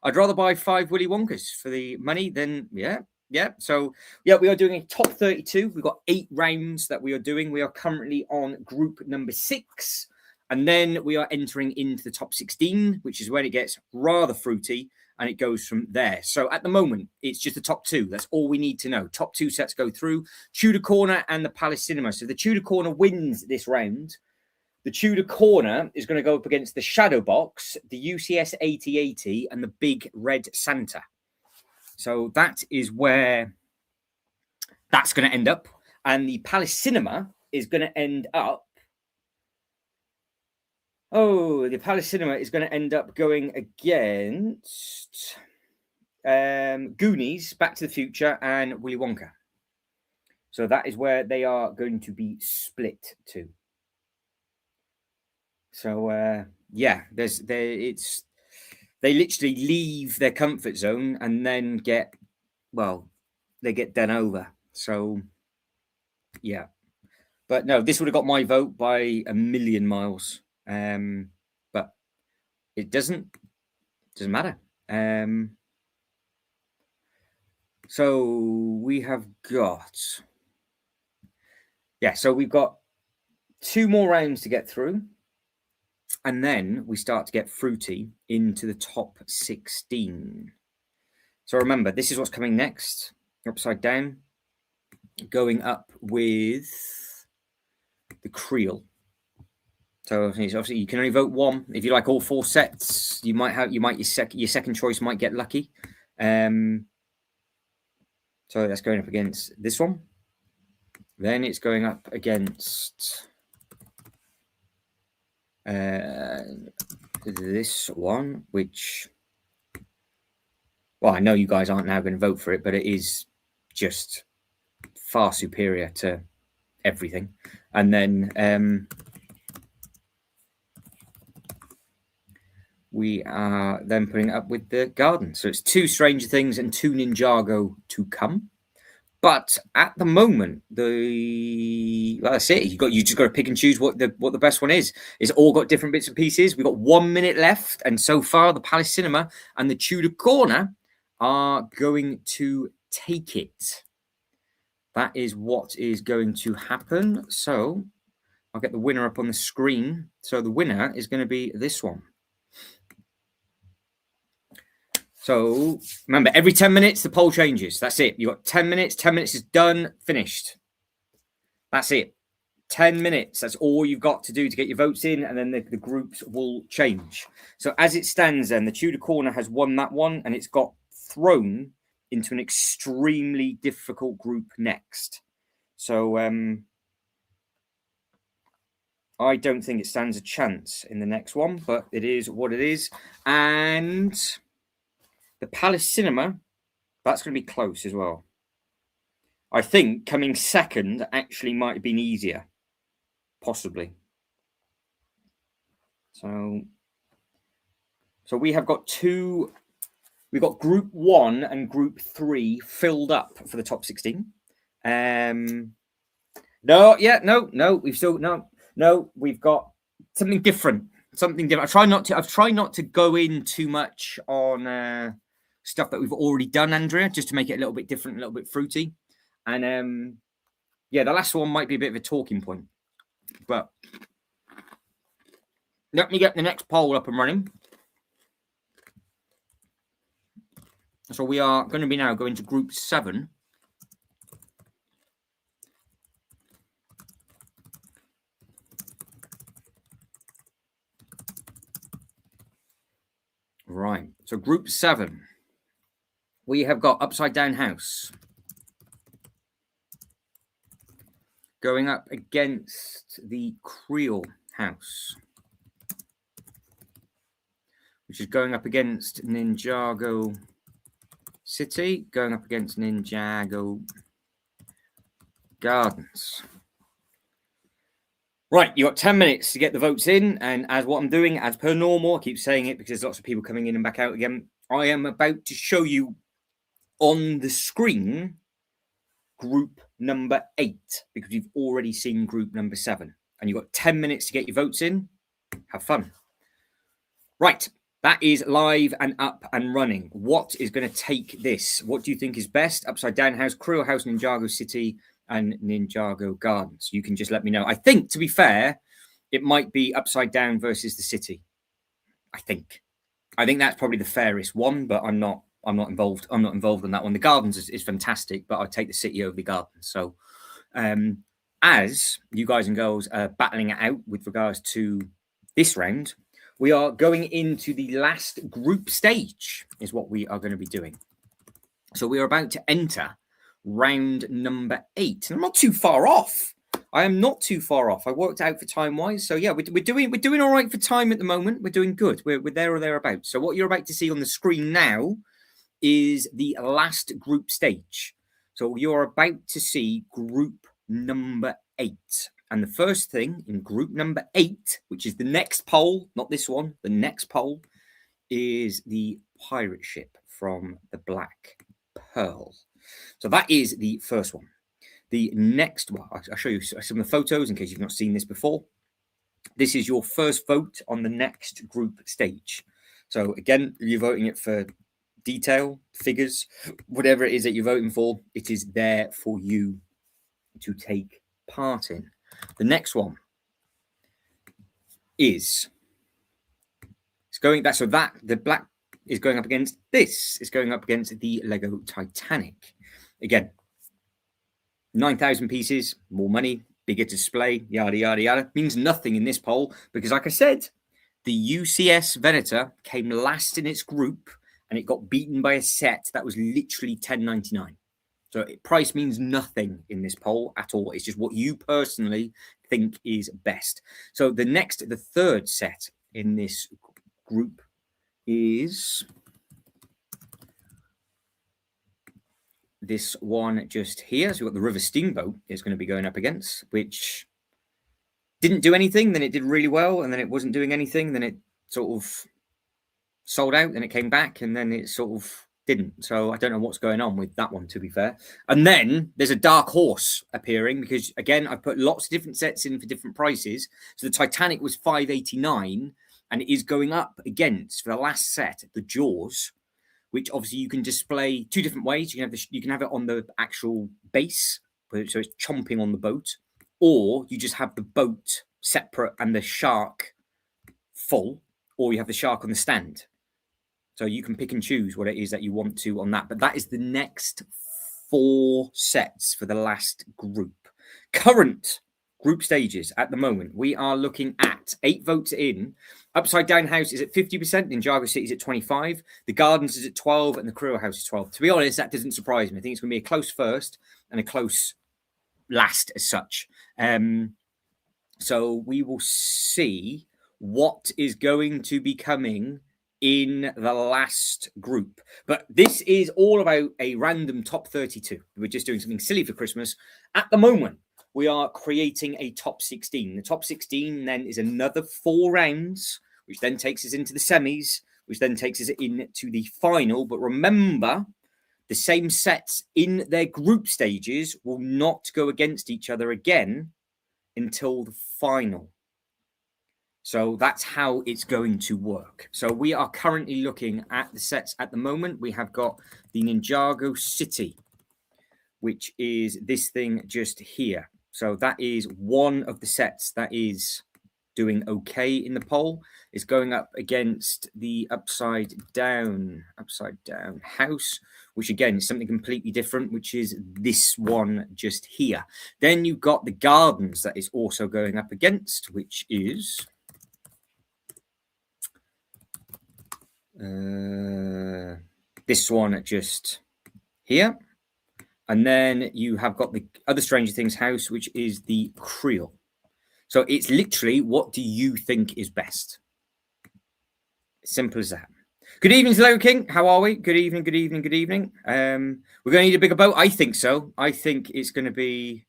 I'd rather buy 5 Willy Wonkas for the money than So we are doing a top 32. We've got 8 rounds that we are doing. We are currently on group number 6, and then we are entering into the top 16, which is when it gets rather fruity, and it goes from there. So at the moment, it's just the top 2. That's all we need to know. Top 2 sets go through Tudor Corner and the Palace Cinema. So the Tudor Corner wins this round. The Tudor Corner is going to go up against the Shadow Box, the UCS 8080, and the Big Red Santa. So that is where that's going to end up. And the Palace Cinema is going to end up. Oh, the Palace Cinema is going to end up going against Goonies, Back to the Future, and Willy Wonka. So that is where they are going to be split to. So they literally leave their comfort zone and then get done over. So yeah, but no, this would have got my vote by a million miles. But it doesn't matter. So we have got so we've got 2 more rounds to get through. And then we start to get fruity into the top 16. So remember, this is what's coming next. Upside Down. going up with the Creel. So obviously you can only vote one. If you like all 4 sets, your second choice might get lucky. So that's going up against this one. Then it's going up against this one, which, well, I know you guys aren't now going to vote for it, but it is just far superior to everything. And then we are then putting it up with the Garden. So it's 2 Stranger Things and 2 Ninjago to come. But at the moment, that's it. You just got to pick and choose what the best one is. It's all got different bits and pieces. We've got 1 minute left, and so far the Palace Cinema and the Tudor Corner are going to take it. That is what is going to happen. So I'll get the winner up on the screen. So the winner is going to be this one. So remember, every 10 minutes, the poll changes. That's it. You've got 10 minutes. 10 minutes is done, finished. That's it. 10 minutes. That's all you've got to do to get your votes in, and then the groups will change. So as it stands then, the Tudor Corner has won that one, and it's got thrown into an extremely difficult group next. So I don't think it stands a chance in the next one, but it is what it is. And the Palace Cinema, that's going to be close as well. I think coming second actually might have been easier, possibly. So we have got we've got Group 1 and Group 3 filled up for the top 16. We've got something different. I've tried not to go in too much on stuff that we've already done, Andrea, just to make it a little bit different, a little bit fruity. And the last one might be a bit of a talking point. But let me get the next poll up and running. So we are going to be now going to Group 7. Right. So Group 7. We have got Upside Down House going up against the Creel House, which is going up against Ninjago City, going up against Ninjago Gardens. Right, you got 10 minutes to get the votes in, and as what I'm doing, as per normal, I keep saying it because there's lots of people coming in and back out again, I am about to show you on the screen group number 8, because you've already seen group number 7, and you've got 10 minutes to get your votes in. Have fun. Right, that is live and up and running. What is going to take this? What do you think is best? Upside Down House, Creel House, Ninjago City, and Ninjago Gardens? You can just let me know. I think, to be fair, it might be Upside Down versus the City. I think that's probably the fairest one, but I'm not involved. I'm not involved in that one. The Gardens is fantastic, but I'd take the City over the Gardens. So as you guys and girls are battling it out with regards to this round, we are going into the last group stage is what we are going to be doing. So we are about to enter round number 8. And I'm not too far off. I am not too far off. I worked out for time-wise. So yeah, we're doing all right for time at the moment. We're doing good. We're there or thereabouts. So what you're about to see on the screen now is the last group stage. So you're about to see group number 8. And the first thing in group number 8, which is the next poll, not this one, the next poll, is the pirate ship from the Black Pearl. So that is the first one. The next one, I'll show you some of the photos in case you've not seen this before. This is your first vote on the next group stage. So again, you're voting it for detail, figures, whatever it is that you're voting for, it is there for you to take part in. The next one is the Black is going up against this. It's going up against the Lego Titanic. Again, 9,000 pieces, more money, bigger display, yada, yada, yada. Means nothing in this poll because, like I said, the UCS Venator came last in its group and it got beaten by a set that was literally $10.99. So price means nothing in this poll at all. It's just what you personally think is best. So the third set in this group is this one just here. So we've got the River Steamboat is going to be going up against, which didn't do anything, then it did really well, and then it wasn't doing anything, then it sort of sold out, then it came back, and then it sort of didn't. So I don't know what's going on with that one, to be fair. And then there's a dark horse appearing because, again, I put lots of different sets in for different prices. So the Titanic was $5.89, and it is going up against, for the last set, the Jaws, which obviously you can display two different ways. You can have it on the actual base, so it's chomping on the boat, or you just have the boat separate and the shark full, or you have the shark on the stand. So you can pick and choose what it is that you want to on that. But that is the next 4 sets for the last group. Current group stages at the moment, we are looking at 8 votes in. Upside Down House is at 50%, Ninjago City is at 25%, the Gardens is at 12%, and the Crew House is 12%. To be honest, that doesn't surprise me. I think it's going to be a close first and a close last as such. So we will see what is going to be coming in the last group. But this is all about a random top 32. We're just doing something silly for Christmas. At the moment, we are creating a top 16. The top 16 then is another 4 rounds, which then takes us into the semis, which then takes us into the final. But remember, the same sets in their group stages will not go against each other again until the final. So that's how it's going to work. So we are currently looking at the sets at the moment. We have got the Ninjago City, which is this thing just here. So that is one of the sets that is doing okay in the poll. It's going up against the Upside Down House, which again is something completely different, which is this one just here. Then you've got the Gardens that is also going up against, which is this one just here. And then you have got the other Stranger Things house, which is the Creole. So it's literally, what do you think is best? Simple as that. Good evening, Slow King. How are we? Good evening, good evening, good evening. We're going to need a bigger boat. I think so. I think it's going to be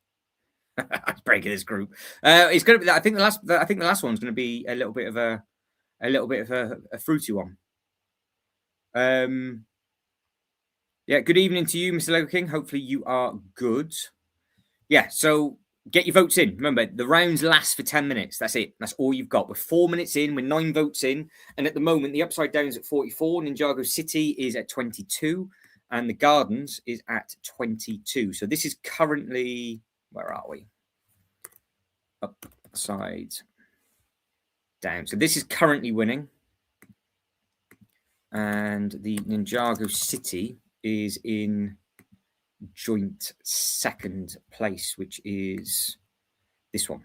breaking this group. It's going to be. I think the last one's going to be a little bit of a fruity one. Yeah. Good evening to you, Mr. Logo King. Hopefully you are good. Yeah. So get your votes in. Remember, the rounds last for 10 minutes. That's it. That's all you've got. We're 4 minutes in. We're 9 votes in. And at the moment, the Upside Down is at 44. Ninjago City is at 22. And the Gardens is at 22. So this is currently, where are we? Upside Down. So this is currently winning. And the Ninjago City is in joint second place, which is this one.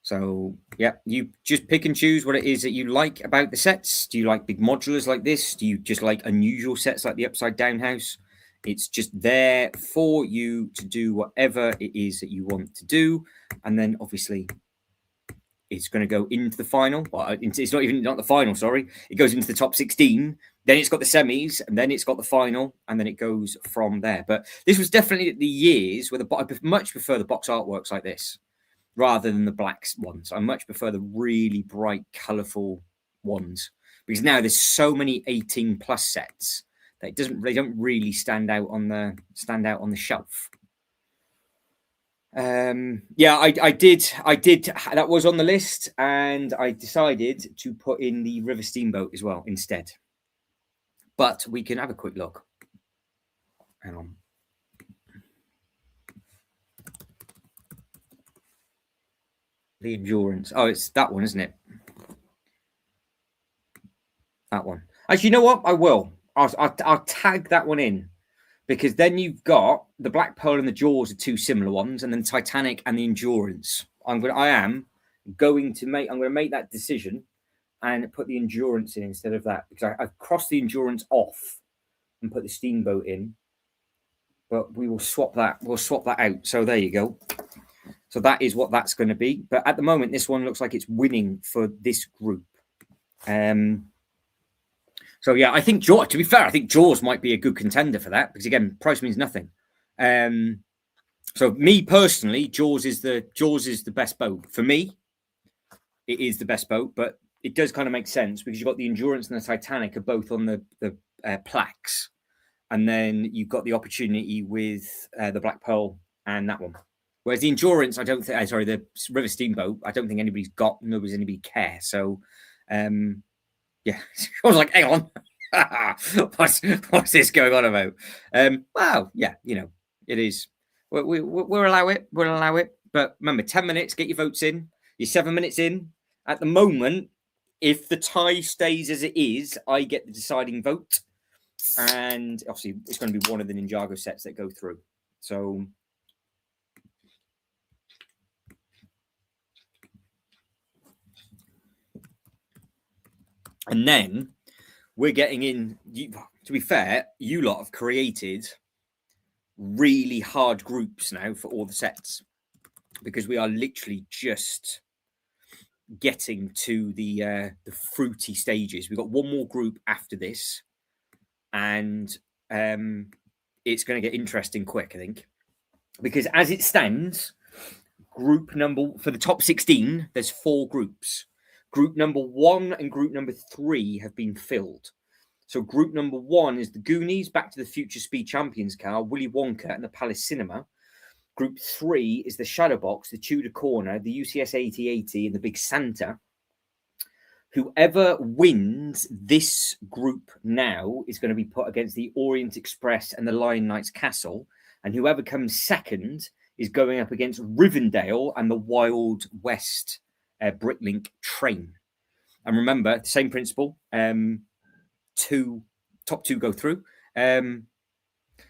So yeah, you just pick and choose what it is that you like about the sets. Do you like big modulars like this? Do you just like unusual sets like the Upside Down House? It's just there for you to do whatever it is that you want to do. And then obviously it's going to go into the final. Well, it's not the final, sorry. It goes into the top 16. Then it's got the semis, and then it's got the final, and then it goes from there. But this was definitely the years where I much prefer the box artworks like this rather than the black ones. I much prefer the really bright, colourful ones because now there's so many 18 plus sets that they don't really stand out on the shelf. Yeah, I did. That was on the list, and I decided to put in the River Steamboat as well instead. But we can have a quick look. Hang on. The Endurance. Oh, it's that one, isn't it? That one. Actually, you know what? I will. I'll tag that one in because then you've got the Black Pearl and the Jaws are two similar ones, and then Titanic and the Endurance. I'm going to make that decision and put the Endurance in instead of that, because I've crossed the Endurance off and put the Steamboat in. But we will swap that. We'll swap that out. So there you go. So that is what that's going to be. But at the moment, this one looks like it's winning for this group. So yeah, I think Jaws. To be fair, I think Jaws might be a good contender for that, because again, price means nothing. So me personally, Jaws is the best boat for me. It is the best boat, but it does kind of make sense because you've got the Endurance and the Titanic are both on the plaques, and then you've got the opportunity with the Black Pearl and that one. Whereas the Endurance, the River Steamboat, I don't think anybody care. So, yeah, I was like, hang on, what's this going on about? Wow, yeah, it is. We'll allow it. We'll allow it. But remember, 10 minutes, get your votes in. You're 7 minutes in. At the moment, if the tie stays as it is, I get the deciding vote. And obviously, it's going to be one of the Ninjago sets that go through. So, and then we're getting in. To be fair, you lot have created really hard groups now for all the sets, because we are literally just getting to the fruity stages. We've got one more group after this, and it's going to get interesting quick, I think, because as it stands, group number for the top 16, there's 4 groups. Group number 1 and group number 3 have been filled. So group number 1 is the Goonies, Back to the Future Speed Champions car, Willy Wonka and the Palace Cinema. Group 3 is the Shadowbox, the Tudor Corner, the UCS 8080 and the Big Santa. Whoever wins this group now is going to be put against the Orient Express and the Lion Knights Castle. And whoever comes second is going up against Rivendell and the Wild West Bricklink train. And remember, the same principle. Top two go through.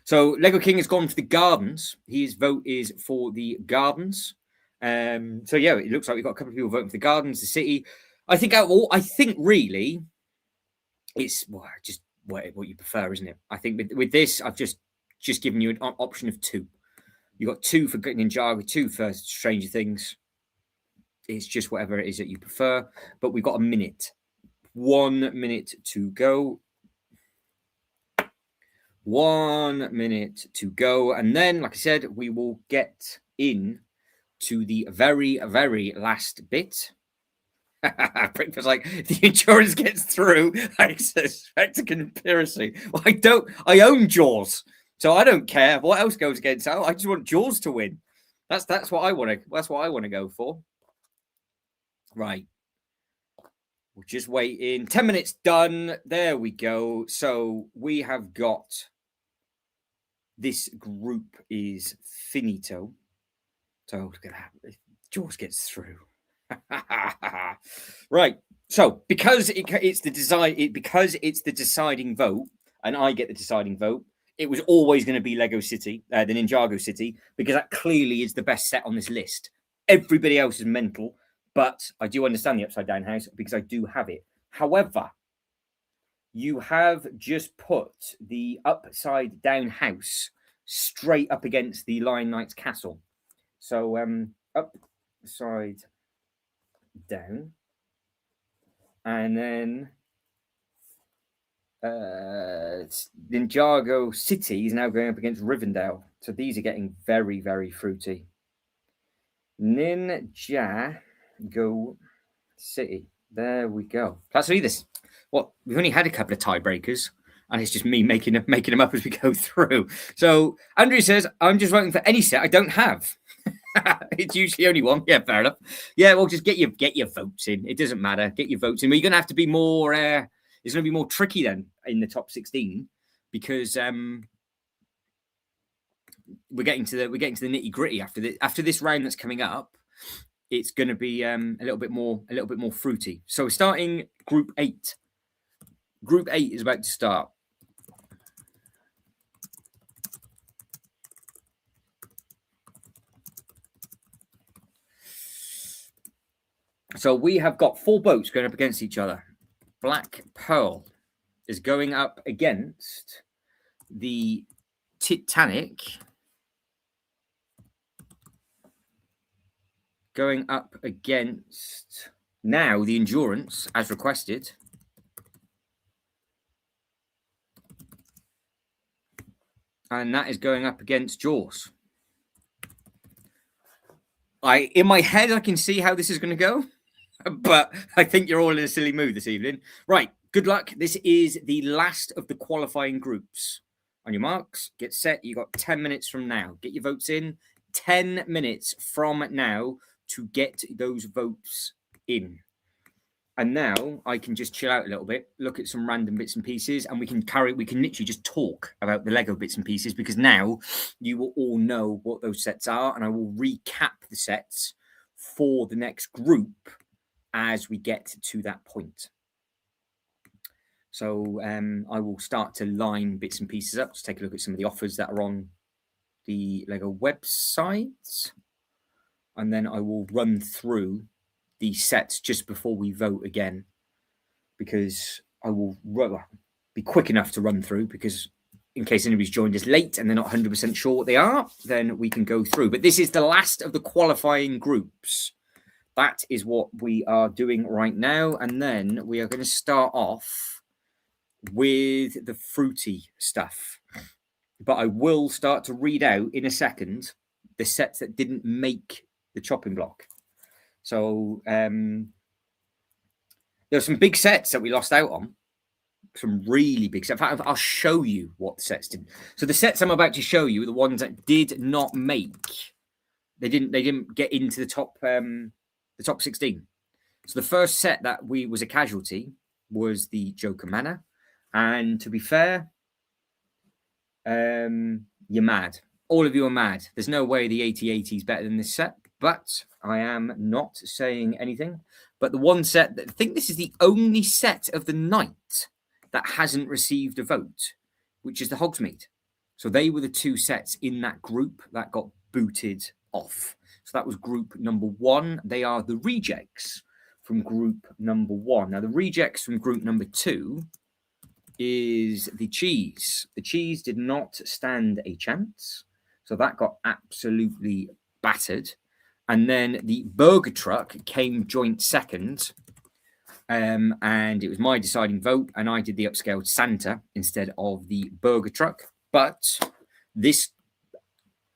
So Lego King has gone for the Gardens. His vote is for the Gardens. So yeah, it looks like we've got a couple of people voting for the Gardens, the City. I think really, it's just what you prefer, isn't it? I think with this, I've just given you an option of 2. You got 2 for Ninjago, 2 for Stranger Things. It's just whatever it is that you prefer. But we've got a minute. 1 minute to go. 1 minute to go. And then, like I said, we will get in to the very, very last bit. Brick was like, the Endurance gets through. I suspect a conspiracy. Well, I own Jaws, so I don't care what else goes against. I just want Jaws to win. That's what I want to. That's what I want to go for. Right. We'll just wait in. 10 minutes done. There we go. So we have got this group is finito. So look at that. Jaws gets through. Right. So because it's the deciding vote, and I get the deciding vote, it was always going to be Lego City, the Ninjago City, because that clearly is the best set on this list. Everybody else is mental, but I do understand the Upside Down House because I do have it. However, you have just put the Upside Down House straight up against the Lion Knights Castle. So Upside Down, and then Ninjago City is now going up against Rivendell. So these are getting very, very fruity. Ninjago City. There we go. Let's read this. We've only had a couple of tiebreakers, and it's just me making them up as we go through. So Andrew says, I'm just voting for any set I don't have. It's usually only one. Yeah, fair enough. Yeah, well, just get your votes in. It doesn't matter. Get your votes in. But you're going to have to be more. It's going to be more tricky then in the top 16 because we're getting to the nitty gritty after this round that's coming up. It's going to be a little bit more fruity. So we're starting Group 8. Group 8 is about to start. So we have got 4 boats going up against each other. Black Pearl is going up against the Titanic. Going up against now the Endurance as requested. And that is going up against Jaws. In my head, I can see how this is going to go, but I think you're all in a silly mood this evening. Right, good luck. This is the last of the qualifying groups. On your marks, get set. You got 10 minutes from now. Get your votes in. 10 minutes from now to get those votes in. And now I can just chill out a little bit, look at some random bits and pieces, and we can literally just talk about the Lego bits and pieces, because now you will all know what those sets are, and I will recap the sets for the next group as we get to that point. So I will start to line bits and pieces up. Let's take a look at some of the offers that are on the Lego website, and then I will run through the sets just before we vote again, because I will be quick enough to run through, because in case anybody's joined us late and they're not 100% sure what they are, then we can go through. But this is the last of the qualifying groups. That is what we are doing right now. And then we are going to start off with the fruity stuff. But I will start to read out in a second the sets that didn't make the chopping block. So there are some big sets that we lost out on. Some really big sets. In fact, I'll show you what the sets did. So the sets I'm about to show you are the ones that did not make. They didn't get into the top 16. So the first set that was a casualty was the Joker Manor. And to be fair, you're mad. All of you are mad. There's no way the 8080 is better than this set. But I am not saying anything. But the one set I think this is the only set of the night that hasn't received a vote, which is the Hogsmeade. So they were the 2 sets in that group that got booted off. So that was group number 1. They are the rejects from group number 1. Now the rejects from group number 2 is the cheese. The cheese did not stand a chance. So that got absolutely battered. And then the burger truck came joint second. And it was my deciding vote. And I did the upscaled Santa instead of the burger truck. But this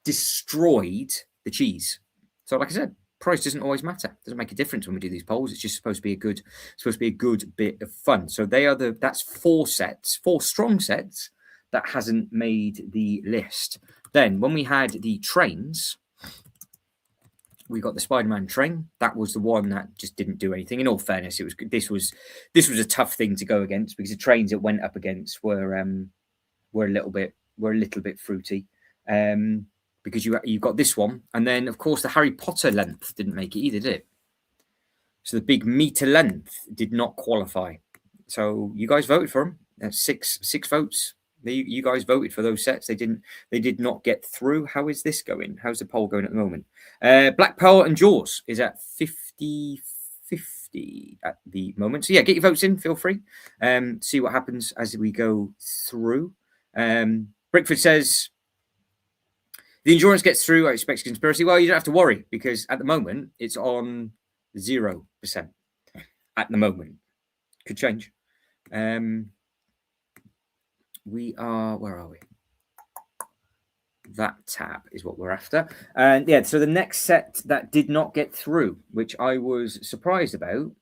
destroyed the cheese. So like I said, price doesn't always matter. It doesn't make a difference when we do these polls. It's just supposed to be a good bit of fun. So that's 4 sets, 4 strong sets that hasn't made the list. Then when we had the trains, we got the Spider-Man train. That was the one that just didn't do anything. In all fairness, this was a tough thing to go against, because the trains it went up against were a little bit fruity. Because you got this one, and then of course the Harry Potter length didn't make it either, did it? So the big meter length did not qualify. So you guys voted for them. That's six votes. You guys voted for those sets. They did not get through. How is this going? How's the poll going at the moment? Black Pearl and Jaws is at 50-50 at the moment. So yeah, get your votes in. Feel free. See what happens as we go through. Brickford says the Endurance gets through. I expect conspiracy. Well, you don't have to worry, because at the moment it's on 0% at the moment. Could change. Where are we? That tab is what we're after. And yeah, so the next set that did not get through, which I was surprised about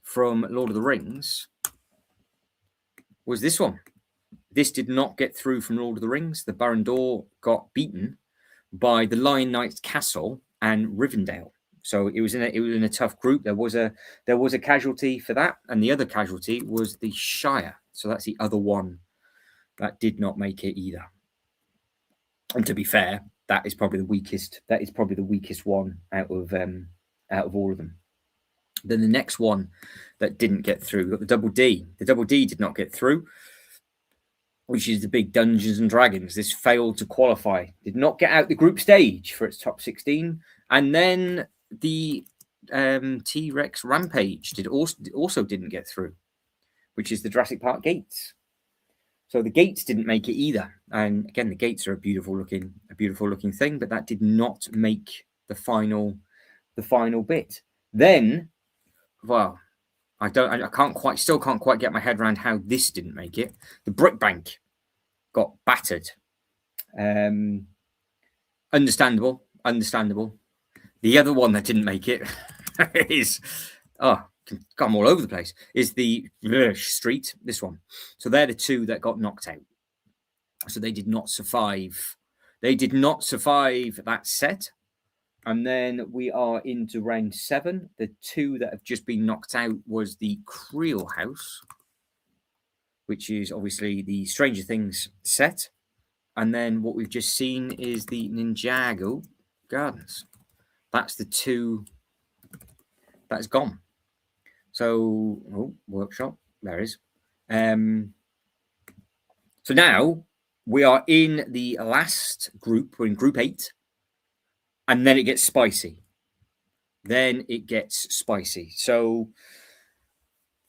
from Lord of the Rings, was this one. This did not get through from Lord of the Rings. The Barandor got beaten by the Lion Knight's Castle and Rivendell. So it was in a tough group. There was a casualty for that, and the other casualty was the Shire. So that's the other one that did not make it either. And to be fair, that is probably the weakest. That is probably the weakest one out of all of them. Then the next one that didn't get through, we got the Double D. The Double D did not get through, which is the big Dungeons and Dragons. This failed to qualify. Did not get out the group stage for its top 16. And then the T-Rex Rampage also didn't get through, which is the Jurassic Park gates. So the gates didn't make it either. And again, the gates are a beautiful looking thing, but that did not make the final bit. Then, well, I still can't quite get my head around how this didn't make it. The brick bank got battered. Understandable. The other one that didn't make it is, I'm all over the place, is the street, this one. So they're the two that got knocked out. So they did not survive. They did not survive that set. And then we are into round 7. The two that have just been knocked out was the Creel House, which is obviously the Stranger Things set. And then what we've just seen is the Ninjago Gardens. That's the two that's gone. So, workshop, there is. So now we are in the last group. We're in group 8. And then it gets spicy. So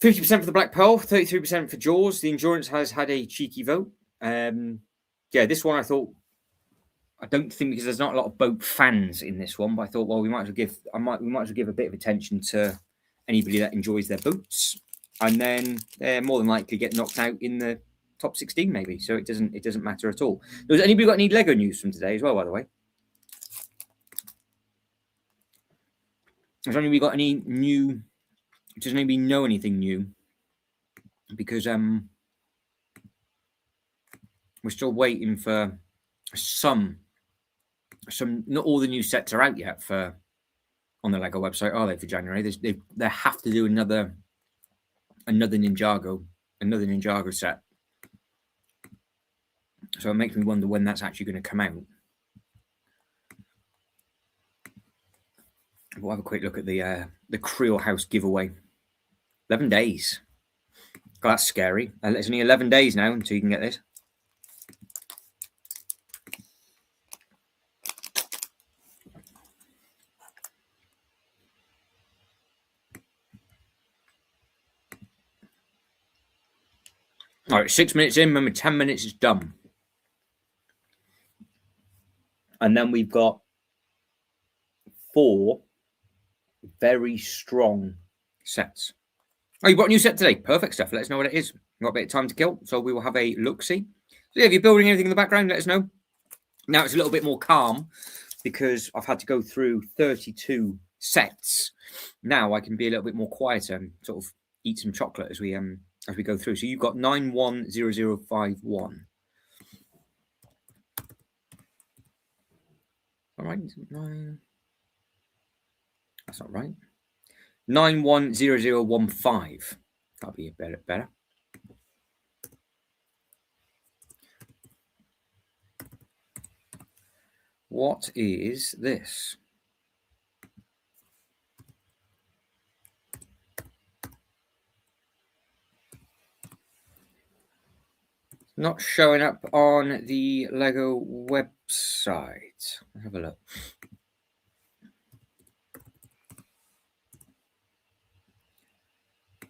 50% for the Black Pearl, 33% for Jaws. The Endurance has had a cheeky vote. This one I don't think, because there's not a lot of boat fans in this one, but I thought, well, we might as well give a bit of attention to anybody that enjoys their boats, and then they're more than likely get knocked out in the top 16 maybe. So it doesn't matter at all. Has anybody got any Lego news from today as well, by the way? Has anybody got any new? Does anybody know anything new? Because we're still waiting for some. Not all the new sets are out yet on the Lego website, are they, for January? They have to do another Ninjago set. So it makes me wonder when that's actually going to come out. We'll have a quick look at the Creel House giveaway. 11 days. God, that's scary. It's only 11 days now until you can get this. All right, 6 minutes in. Remember, 10 minutes is done. And then we've got 4 very strong sets. Oh, you got a new set today. Perfect stuff. Let us know what it is. We've got a bit of time to kill, so we will have a look-see. So if you're building anything in the background, let us know. Now it's a little bit more calm because I've had to go through 32 sets. Now I can be a little bit more quieter and sort of eat some chocolate as we go through. So you've got 910051. All right, 9. That's not right. 910015. That'll be a better. What is this? Not showing up on the Lego website. Let's have a look.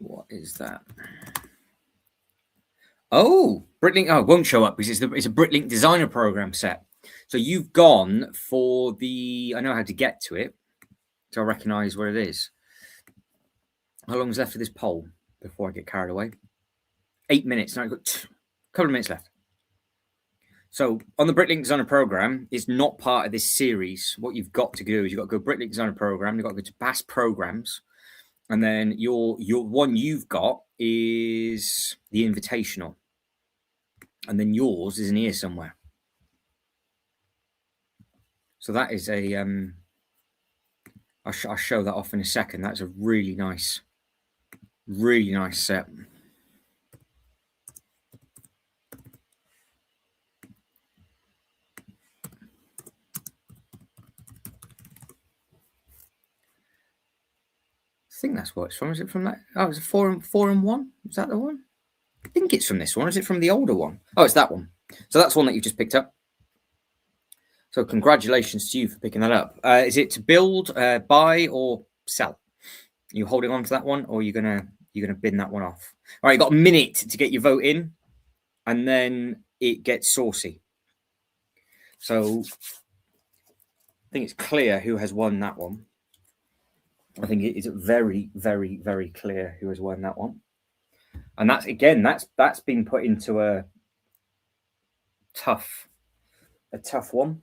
What is that? Oh, Bricklink. Oh, it won't show up because it's a Bricklink Designer Program set. So you've gone for the. I know how to get to it, so I recognise what it is. How long is left for this poll before I get carried away? 8 minutes. Now I've got a couple of minutes left. So on the Bricklink Designer Program, it's not part of this series. What you've got to do is you've got to go Bricklink Designer Program. You've got to go to past programs. And then your one you've got is the Invitational. And then yours is in here somewhere. So that is a, I'll show that off in a second. That's a really nice set. I think that's what it's from. Is it from that? Oh, it's a 4-in-1. Is that the one? I think it's from this one. Is it from the older one? Oh, it's that one. So that's one that you just picked up. So congratulations to you for picking that up. Is it to build, buy, or sell. You holding on to that one, or you're gonna bin that one off? All right, you got a minute to get your vote in, and then it gets saucy. So I think it's clear who has won that one. I think it is very, very, very clear who has won that one. And that's been put into a tough one.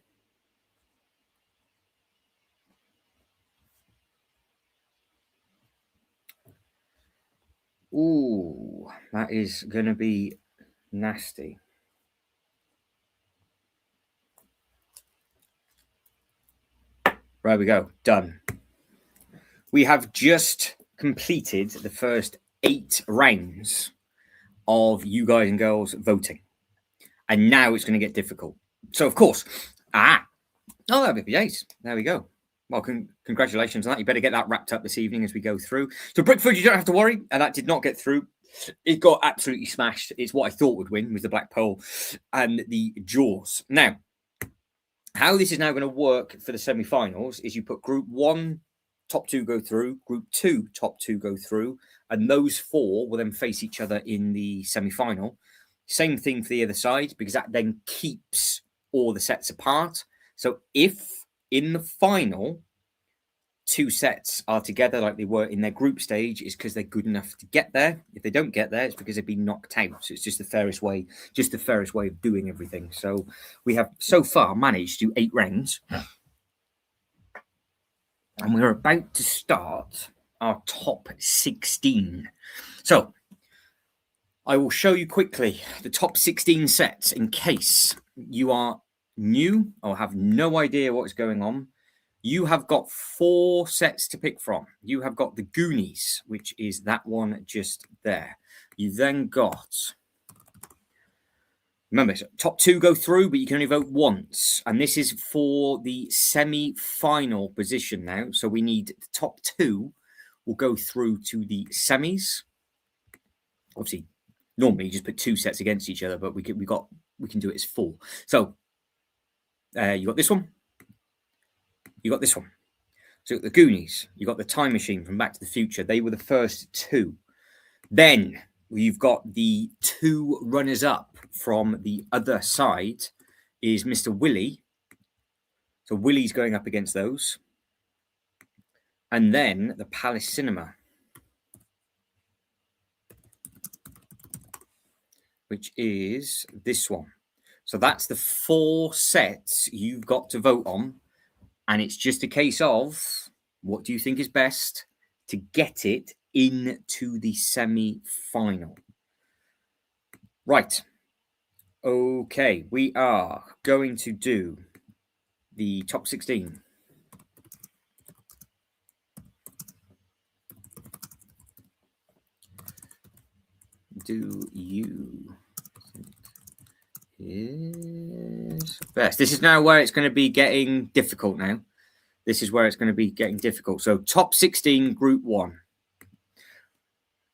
Ooh, that is going to be nasty. Right, we go. Done. We have just completed the first 8 rounds of you guys and girls voting. And now it's going to get difficult. So, of course, that'd be nice. There we go. Well, congratulations on that. You better get that wrapped up this evening as we go through. So, Brickford, you don't have to worry. And that did not get through. It got absolutely smashed. It's what I thought would win, was the Black Pearl and the Jaws. Now, how this is now going to work for the semi-finals is you put Group 1, top 2 go through, Group 2, top 2 go through, and those 4 will then face each other in the semi-final. Same thing for the other side, because that then keeps all the sets apart. So if in the final 2 sets are together like they were in their group stage, is because they're good enough to get there. If they don't get there, it's because they've been knocked out. So it's just the fairest way of doing everything. So we have so far managed to do 8 rounds. And we're about to start our top 16. So I will show you quickly the top 16 sets in case you are new or have no idea what's going on. You have got 4 sets to pick from. You have got the Goonies, which is that one just there. You then got, remember, top 2 go through, but you can only vote once. And this is for the semi-final position now. So we need the top 2 will go through to the semis. Obviously, normally you just put 2 sets against each other, but we can do it as 4. So you got this one. You got this one. So the Goonies, you got the Time Machine from Back to the Future. They were the first 2. Then you've got the 2 runners-up from the other side is Mr. Willie. So Willie's going up against those. And then the Palace Cinema, which is this one. So that's the 4 sets you've got to vote on. And it's just a case of what do you think is best to get it into the semi-final. Right. Okay, we are going to do the top 16. Do you think is best? This is now where it's going to be getting difficult now. This is where it's going to be getting difficult. So top 16, Group 1.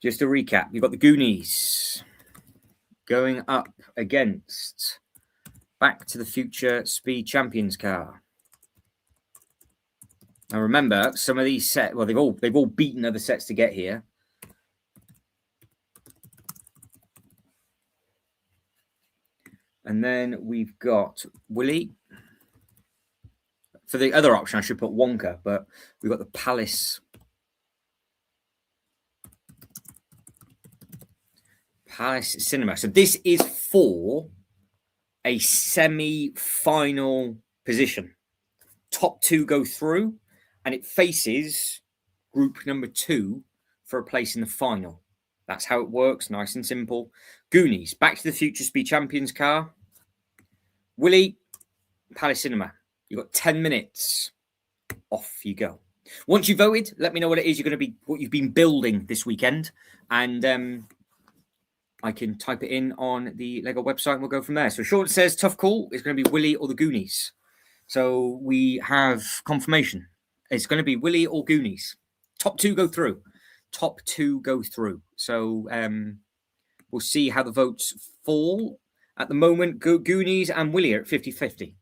Just to recap, you've got the Goonies going up against Back to the Future Speed Champions car. Now remember, some of these sets, well, they've all beaten other sets to get here. And then we've got Willie. For the other option, I should put Wonka, but we've got the Palace Cinema. So this is for a semi-final position. Top 2 go through, and it faces group number 2 for a place in the final. That's how it works, nice and simple. Goonies, Back to the Future Speed Champions car. Willie, Palace Cinema. You've got 10 minutes. Off you go. Once you've voted, let me know what it is you're going to be, what you've been building this weekend. And I can type it in on the Lego website and we'll go from there. So Sean says, tough call. It's going to be Willie or the Goonies. So we have confirmation. It's going to be Willie or Goonies. Top 2 go through. Top 2 go through. So we'll see how the votes fall. At the moment, Goonies and Willie are at 50-50.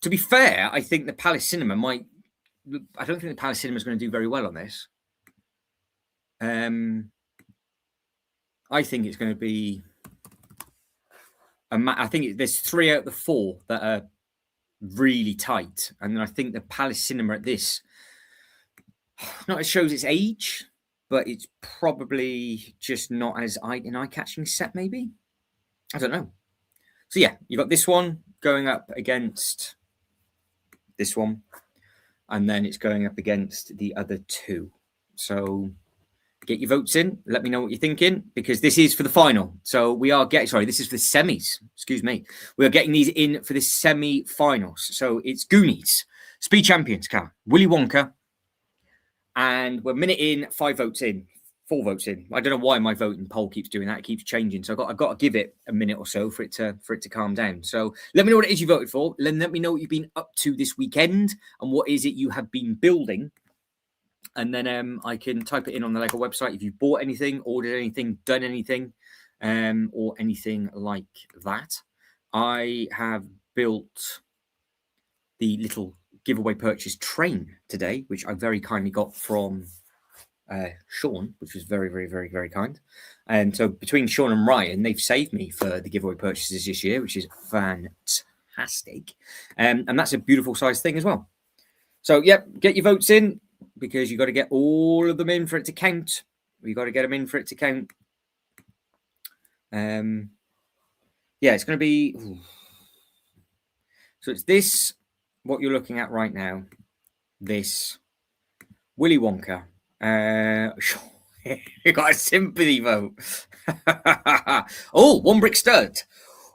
To be fair, I think the Palace Cinema might I don't think the Palace Cinema is going to do very well on this. I think it's going to be. I think there's 3 out of the 4 that are really tight, and then I think the Palace Cinema at this, not it shows its age, but it's probably just not as an eye-catching set. Maybe, I don't know. So yeah, you got this one going up against this one, and then it's going up against the other 2. So get your votes in. Let me know what you're thinking, because this is for the final. So we are this is for the semis. Excuse me. We are getting these in for the semi-finals. So it's Goonies, Speed Champions car, Willy Wonka, and we're a minute in, 5 votes in, 4 votes in. I don't know why my voting poll keeps doing that. It keeps changing. So I've got to give it a minute or so for it to calm down. So let me know what it is you voted for. Let me know what you've been up to this weekend and what is it you have been building. And then I can type it in on the LEGO website if you've bought anything, ordered anything, done anything, or anything like that. I have built the little giveaway purchase train today, which I very kindly got from Sean, which was very, very, very, very kind. And so between Sean and Ryan, they've saved me for the giveaway purchases this year, which is fantastic. And that's a beautiful size thing as well. So, get your votes in, because you've got to get all of them in for it to count. You've got to get them in for it to count. It's going to be... So it's this, what you're looking at right now, this Willy Wonka. You got a sympathy vote. Oh, One Brick Stud.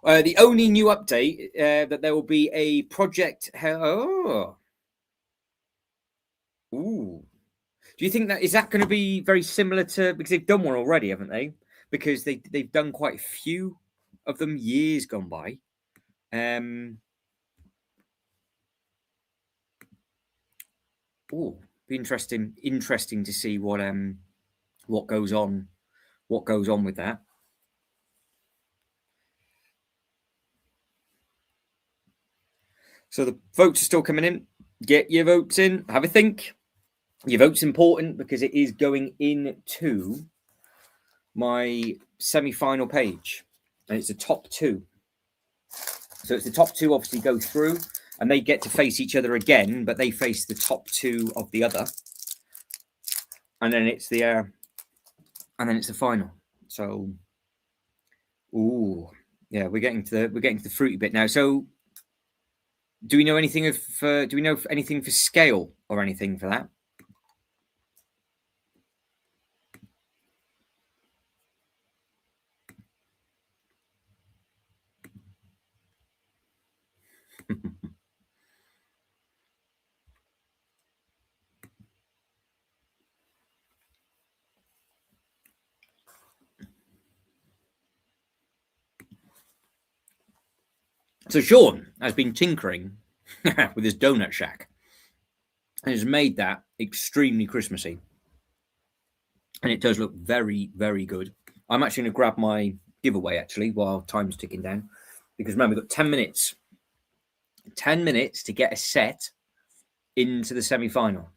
The only new update that there will be a project... Ooh. Do you think that is going to be very similar to, because they've done one already, haven't they? Because they've done quite a few of them years gone by. Be interesting to see what goes on with that. So the votes are still coming in. Get your votes in. Have a think. Your vote's important because it is going into my semi-final page, and it's the top 2. So it's the top 2 obviously go through, and they get to face each other again, but they face the top 2 of the other, and then it's the final. So, we're getting to the fruity bit now. So, do we know anything for scale or anything for that? So Sean has been tinkering with his donut shack and has made that extremely Christmassy. And it does look very, very good. I'm actually going to grab my giveaway actually while time's ticking down, because remember, we've got 10 minutes. 10 minutes to get a set into the semi-final.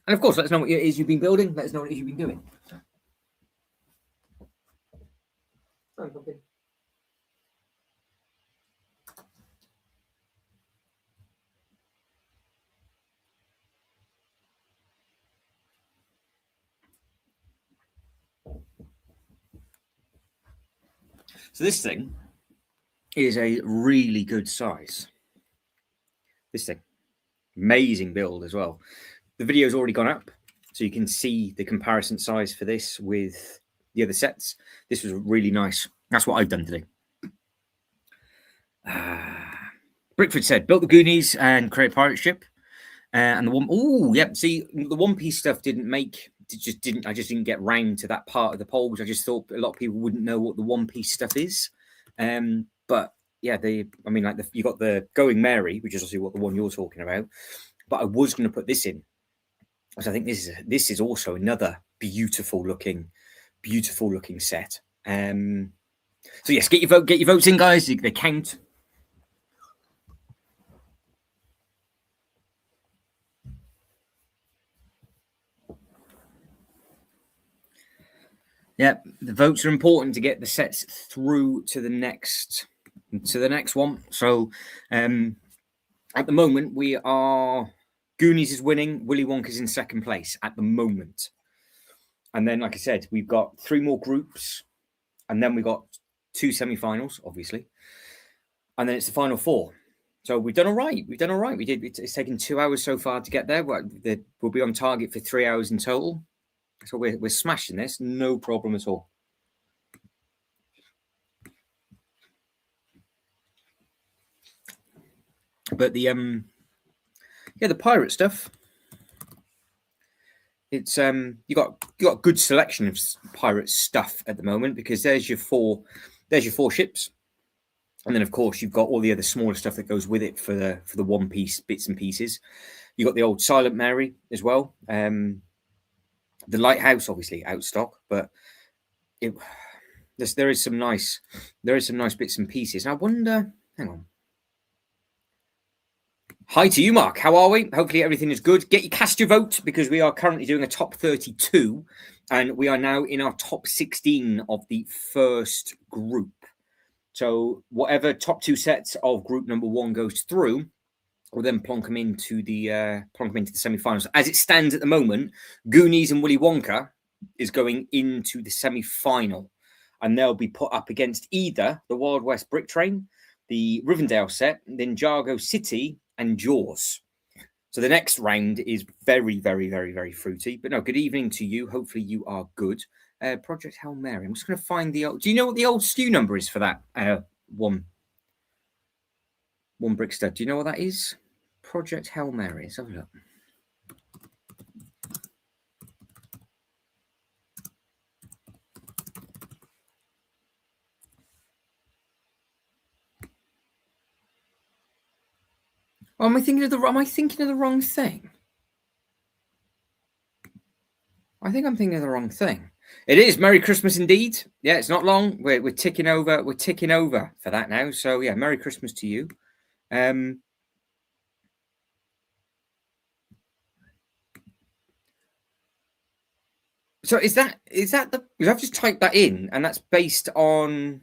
And of course, let us know what it is you've been building. Let us know what it is you've been doing. So this thing is a really good size. This thing, amazing build as well. The video's already gone up, so you can see the comparison size for this with the other sets. This was really nice. That's what I've done today. Brickford said, built the Goonies and create a pirate ship. And the one, see, the One Piece stuff I just didn't get round to that part of the polls. I just thought a lot of people wouldn't know what the One Piece stuff is. But yeah, you got the Going Mary, which is obviously what the one you're talking about. But I was going to put this in, because I think this is also another beautiful looking set. So yes, get your votes in, guys. They count. Yeah, the votes are important to get the sets through to the next one. So at the moment we are Goonies is winning, Willy Wonka's in second place at the moment. And then, like I said, we've got 3 more groups, and then we got 2 semi-finals, obviously, and then it's the final 4. So we've done all right. It's taken 2 hours so far to get there. We'll be on target for 3 hours in total. So we're smashing this, no problem at all. But the pirate stuff, it's you got a good selection of pirate stuff at the moment, because there's your 4 ships, and then of course you've got all the other smaller stuff that goes with it for the one piece bits and pieces. You got the old Silent Mary as well. The lighthouse, obviously out of stock, but there is some nice bits and pieces. And I wonder, hang on. Hi to you, Mark. How are we? Hopefully everything is good. Cast your vote, because we are currently doing a top 32, and we are now in our top 16 of the first group. So whatever top 2 sets of group number 1 goes through, we'll then plonk them into the semi-finals. As it stands at the moment, Goonies and Willy Wonka is going into the semi-final, and they'll be put up against either the Wild West Brick Train, the Rivendell set, Ninjago City, and Jaws. So the next round is very, very, very, very fruity. But no, good evening to you. Hopefully you are good. Project Hail Mary. I'm just going to find the old... Do you know what the old SKU number is for that one brick stud? Do you know what that is? Project Hail Mary. Let's have a look. Oh, am I thinking of the wrong thing? I think I'm thinking of the wrong thing. It is Merry Christmas indeed. Yeah, it's not long. We're ticking over. We're ticking over for that now. So yeah, Merry Christmas to you. So is that the? Because I've just typed that in, and that's based on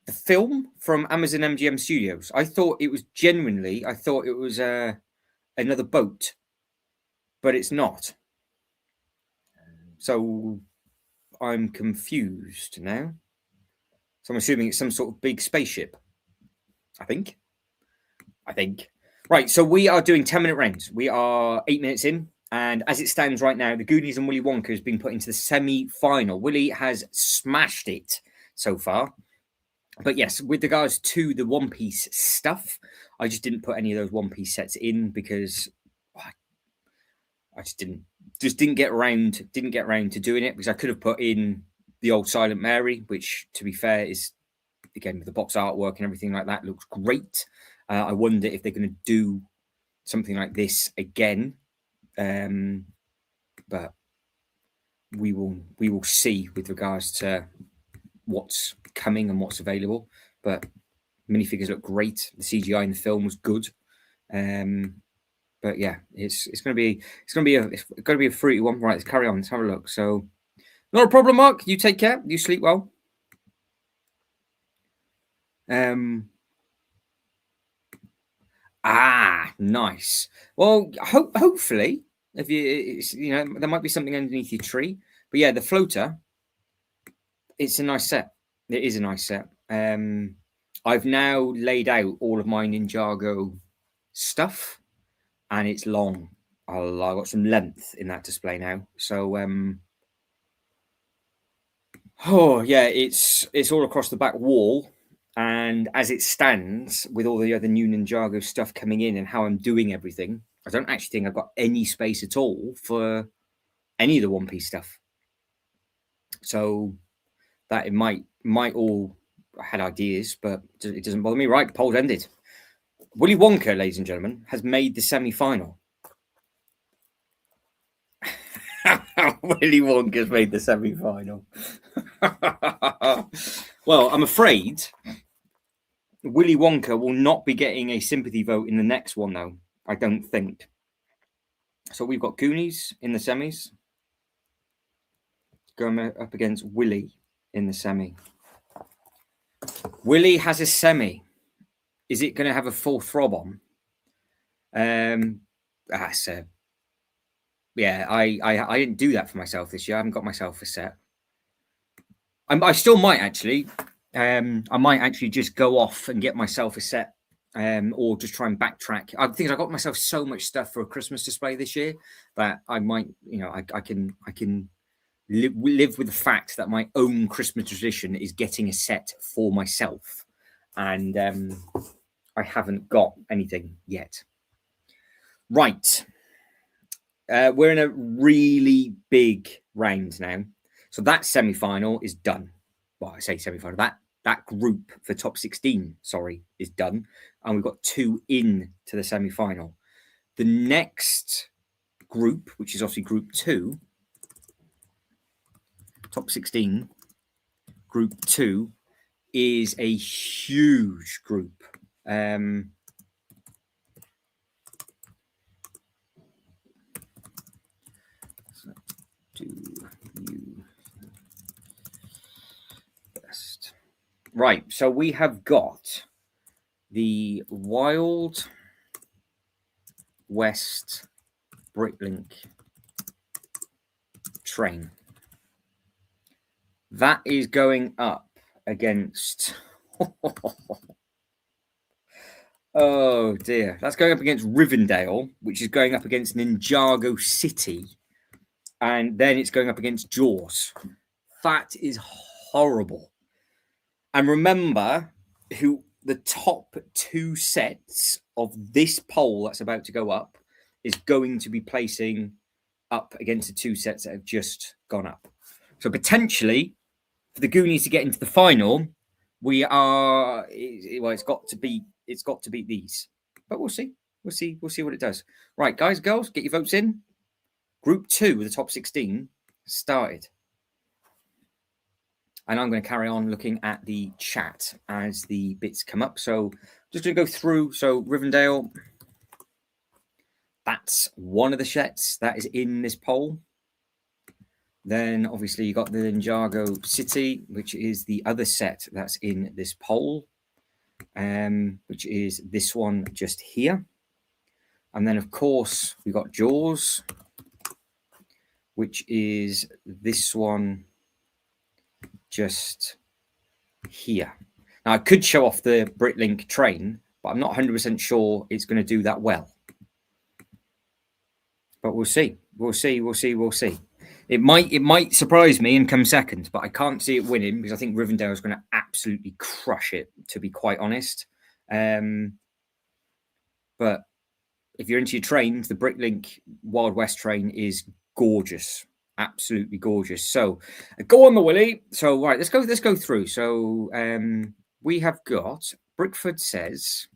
the film from Amazon MGM Studios. I thought it was genuinely. I thought it was another boat, but it's not. So I'm confused now. So I'm assuming it's some sort of big spaceship. I think. Right. So we are doing 10-minute rounds. We are 8 minutes in. And as it stands right now, the Goonies and Willy Wonka has been put into the semi-final. Willy has smashed it so far. But yes, with regards to the One Piece stuff, I just didn't put any of those One Piece sets in because I just didn't get around to doing it, because I could have put in the old Silent Mary, which, to be fair, is, again, with the box artwork and everything like that, looks great. I wonder if they're going to do something like this again. But we will see with regards to what's coming and what's available. But minifigures look great. The CGI in the film was good. But yeah, it's gonna be a fruity one. Right, let's carry on. Let's have a look. So, not a problem, Mark. You take care. You sleep well. Nice. Well, hopefully, if there might be something underneath your tree. But yeah, the floater, it's a nice set. It is a nice set. I've now laid out all of my Ninjago stuff, and it's long. I've got some length in that display now. So, it's all across the back wall. And as it stands, with all the other new Ninjago stuff coming in and how I'm doing everything, I don't actually think I've got any space at all for any of the One Piece stuff. So that it might all... I had ideas, but it doesn't bother me. Right, poll's ended. Willy Wonka, ladies and gentlemen, has made the semi-final. Willy Wonka's made the semi-final. Well, I'm afraid Willy Wonka will not be getting a sympathy vote in the next one, though. I don't think. So we've got Goonies in the semis. going up against Willie in the semi. Willie has a semi. Is it going to have a full throb on? So yeah, I didn't do that for myself this year. I haven't got myself a set. I still might actually. I might actually just go off and get myself a set, or just try and backtrack. I think I got myself so much stuff for a Christmas display this year that I might, I can live with the fact that my own Christmas tradition is getting a set for myself, and I haven't got anything yet. Right. We're in a really big round now. So that semi-final is done. Well, I say semi-final. That group for top 16, is done. And we've got 2 in to the semi-final. The next group, which is obviously group 2, top 16, group 2 is a huge group. Do you best. Right, so we have got the Wild West Bricklink train. That is going up against oh dear. That's going up against Rivendell, which is going up against Ninjago City. And then it's going up against Jaws. That is horrible. And remember who the top 2 sets of this poll that's about to go up is going to be placing up against the 2 sets that have just gone up. So potentially, for the Goonies to get into the final, it's got to beat these. But we'll see. We'll see what it does. Right, guys, girls, get your votes in. Group 2 with the top 16 started. And I'm going to carry on looking at the chat as the bits come up. So just going to go through. So Rivendell, that's one of the sets that is in this poll. Then obviously you got the Ninjago City, which is the other set that's in this poll, which is this one just here. And then of course we got Jaws, which is this one just here. Now, I could show off the Bricklink train, but I'm not 100% sure it's going to do that well. But we'll see. We'll see. It might surprise me and come second, but I can't see it winning because I think Rivendell is going to absolutely crush it, to be quite honest. But if you're into your trains, the Bricklink Wild West train is gorgeous, absolutely gorgeous. So go on the Willie. So right, let's go through. So we have got Brickford says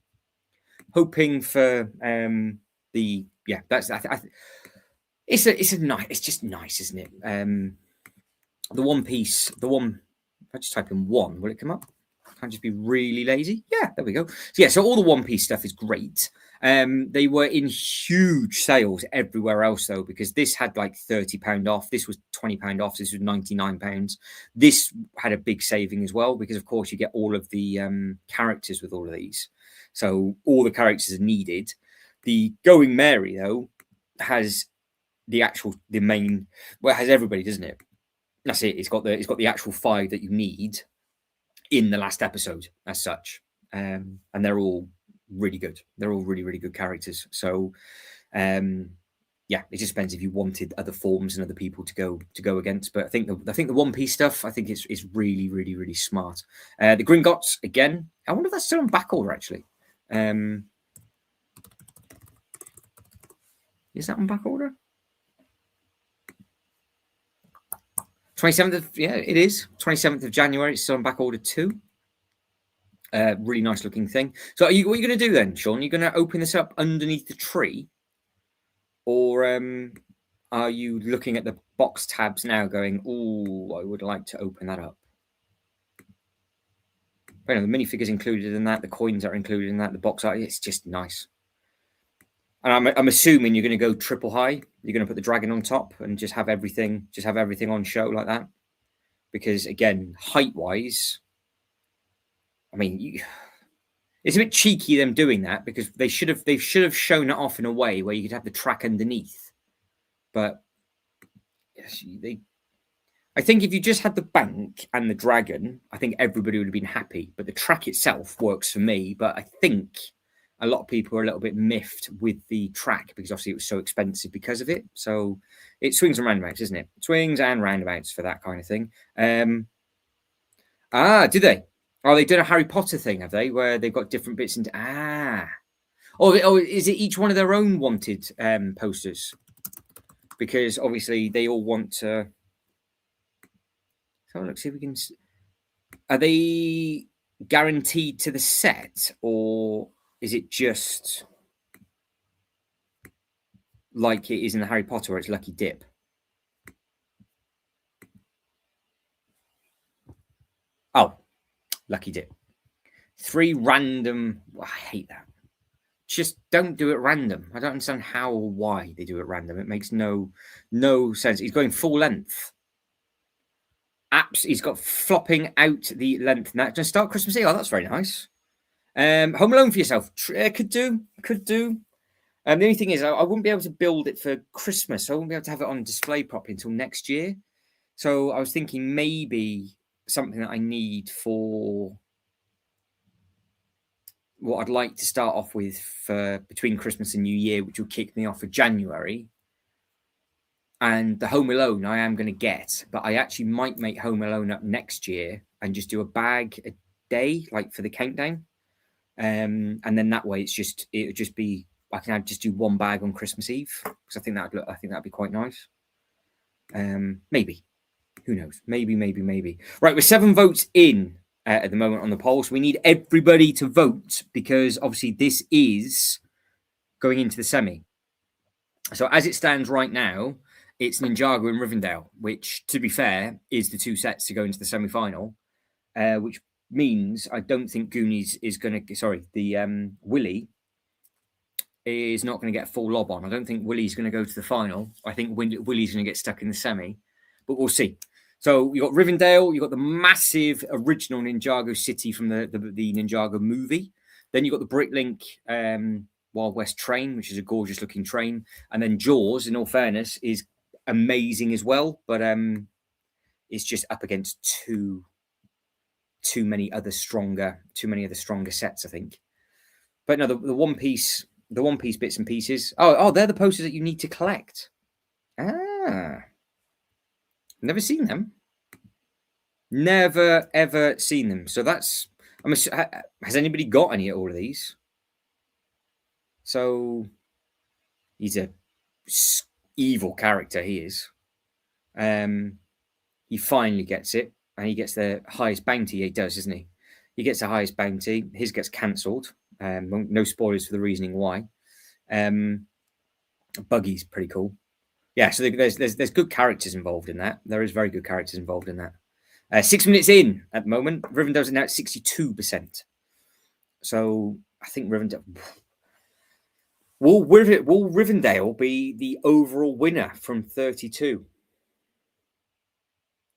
hoping for it's just nice, isn't it? The One Piece, if I just type in 1, will it come up? Can't just be really lazy. Yeah, there we go. So all the One Piece stuff is great. They were in huge sales everywhere else though, because this had like £30 off. This was £20 off. This was £99. This had a big saving as well, because of course you get all of the characters with all of these. So all the characters are needed. The Going Merry though has the main. Well, it has everybody, doesn't it? That's it. It's got the actual 5 that you need in the last episode as such, and they're all really good. They're all really, really good characters. So it just depends if you wanted other forms and other people to go against. But I think the One Piece stuff, I think is really, really, really smart. The Gringotts again. I wonder if that's still on back order actually. Is that on back order? 27th of, it is. 27th of January, it's still on back order 2. Really nice looking thing. So what are you going to do then, Sean? Are you going to open this up underneath the tree? Or are you looking at the box tabs now going, oh, I would like to open that up? But the minifigures included in that, the coins are included in that, the box art, it's just nice. And I'm assuming you're going to go triple high. You're going to put the dragon on top and just have everything on show like that. Because again, height wise, I mean, it's a bit cheeky them doing that because they should have shown it off in a way where you could have the track underneath. But I think if you just had the bank and the dragon, I think everybody would have been happy. But the track itself works for me. But I think a lot of people are a little bit miffed with the track because obviously it was so expensive because of it. So it swings and roundabouts, isn't it? Swings and roundabouts for that kind of thing. Did they? Oh, they've done a Harry Potter thing, have they? Where they've got different bits into Oh, is it each one of their own wanted posters? Because obviously they all want to. So let's see if we can. Are they guaranteed to the set, or is it just like it is in the Harry Potter, where it's Lucky Dip? Oh, Lucky Dip. 3 random. I hate that. Just don't do it random. I don't understand how or why they do it random. It makes no sense. He's going full length. He's got flopping out the length. Now, just start Christmas Eve. Oh, that's very nice. Home Alone for yourself. Could do. The only thing is, I wouldn't be able to build it for Christmas. So I wouldn't be able to have it on display properly until next year. So I was thinking maybe something that I need for what I'd like to start off with for between Christmas and New Year, which will kick me off for January. And the Home Alone I am going to get, but I actually might make Home Alone up next year and just do a bag a day, like for the countdown. And then that way it would just be, I can just do one bag on Christmas Eve because I think that'd be quite nice. Maybe, who knows? Maybe. Right, we're 7 votes in at the moment on the poll, so we need everybody to vote because obviously this is going into the semi. So as it stands right now, it's Ninjago and Rivendell, which, to be fair, is the 2 sets to go into the semi-final, which means I don't think Goonies is going to. Sorry, the Willy is not going to get full lob on. I don't think Willy's going to go to the final. I think Willy's going to get stuck in the semi, but we'll see. So you got Rivendell, you got the massive original Ninjago city from the Ninjago movie. Then you got the Bricklink Wild West train, which is a gorgeous looking train, and then Jaws, in all fairness, is amazing as well, but it's just up against too many other stronger sets, I think. But no, the One Piece bits and pieces. Oh, they're the posters that you need to collect. Never seen them. Never ever seen them. So that's. Has anybody got any of all of these? So he's a evil character. He is. He finally gets it, and he gets the highest bounty. He does, isn't he? He gets the highest bounty. His gets cancelled. No spoilers for the reasoning why. Buggy's pretty cool. Yeah, so there's good characters involved in that. There is very good characters involved in that. 6 minutes in at the moment. Rivendell's now at 62%. So I think Rivendell. Will Rivendell be the overall winner from 32?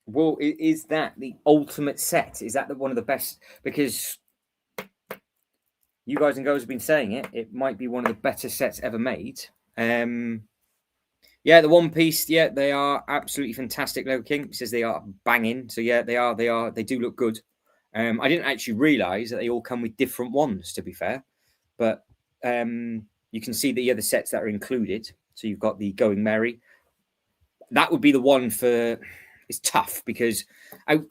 Well, is that the ultimate set? Is that one of the best? Because you guys and girls have been saying it might be one of the better sets ever made. Yeah, the One Piece. Yeah, they are absolutely fantastic. Lego King says they are banging. So yeah, they are. They do look good. I didn't actually realise that they all come with different ones. To be fair, but you can see the other sets that are included. So you've got the Going Merry. That would be the one for. It's tough because I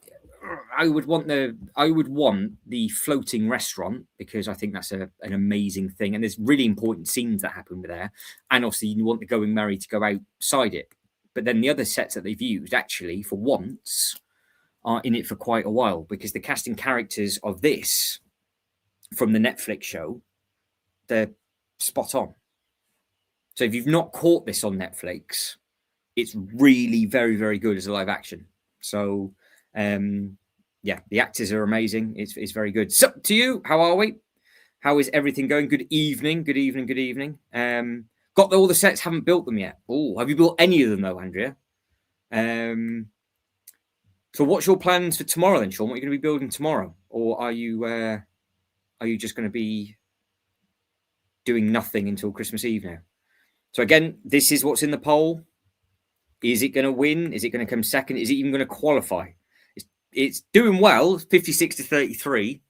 would want the floating restaurant because I think that's an amazing thing, and there's really important scenes that happen there. And obviously, you want the Going Merry to go outside it. But then the other sets that they've used actually for once are in it for quite a while because the casting characters of this from the Netflix show, they're spot on. So if you've not caught this on Netflix, it's really very, very good as a live action. So, yeah, the actors are amazing. It's very good. So, to you, how are we? How is everything going? Good evening. Good evening. Good evening. Got all the sets, haven't built them yet. Oh, have you built any of them though, Andrea? So what's your plans for tomorrow then, Sean? What are you going to be building tomorrow? Or are you just going to be doing nothing until Christmas Eve now? So again, this is what's in the poll. Is it going to win? Is it going to come second? Is it even going to qualify? It's doing well, 56 to 33.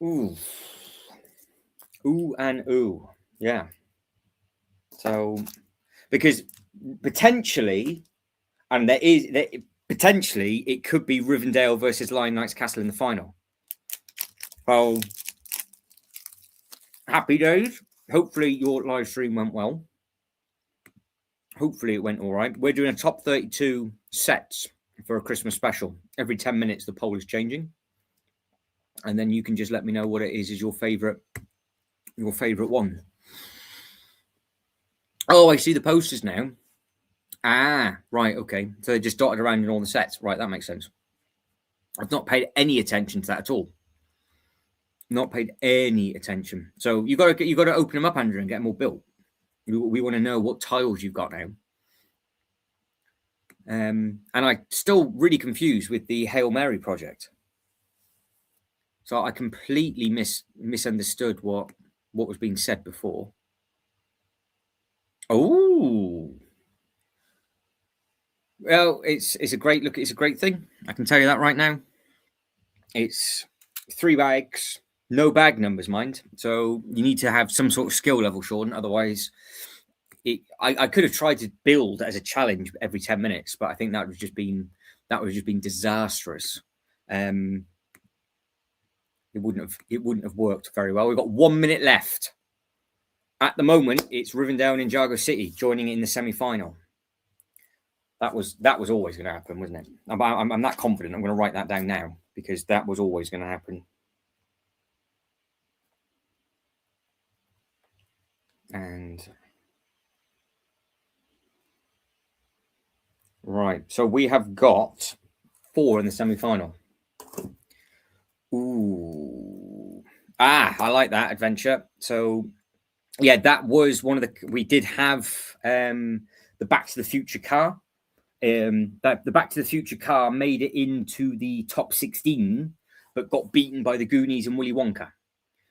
Ooh and ooh. Yeah. So, because potentially, and potentially, it could be Rivendell versus Lion Knights Castle in the final. Well, happy days. Hopefully your live stream went well. Hopefully it went all right. We're doing a top 32 sets for a Christmas special. Every 10 minutes, the poll is changing. And then you can just let me know what it is your favorite one. Oh, I see the posters now. Ah, right. Okay. So they're just dotted around in all the sets. Right. That makes sense. I've not paid any attention to that at all. Not paid any attention. So you got to open them up, Andrew, and get them all built. We want to know what tiles you've got now. And I'm still really confused with the Hail Mary project. So I completely misunderstood what was being said before. Oh, well, it's a great look. It's a great thing. I can tell you that right now. It's 3 bags. No bag numbers, mind. So you need to have some sort of skill level, Sean. Otherwise, I could have tried to build as a challenge every 10 minutes, but I think that would have just been disastrous. It wouldn't have worked very well. We've got 1 minute left. At the moment, it's Rivendell and Ninjago City joining in the semi-final. That was always going to happen, wasn't it? I'm that confident. I'm going to write that down now because that was always going to happen. And right, so we have got 4 in the semi-final. Ooh, I like that adventure. So yeah, that was one of the. We did have the Back to the Future car. That the Back to the Future car made it into the top 16, but got beaten by the Goonies and Willy Wonka.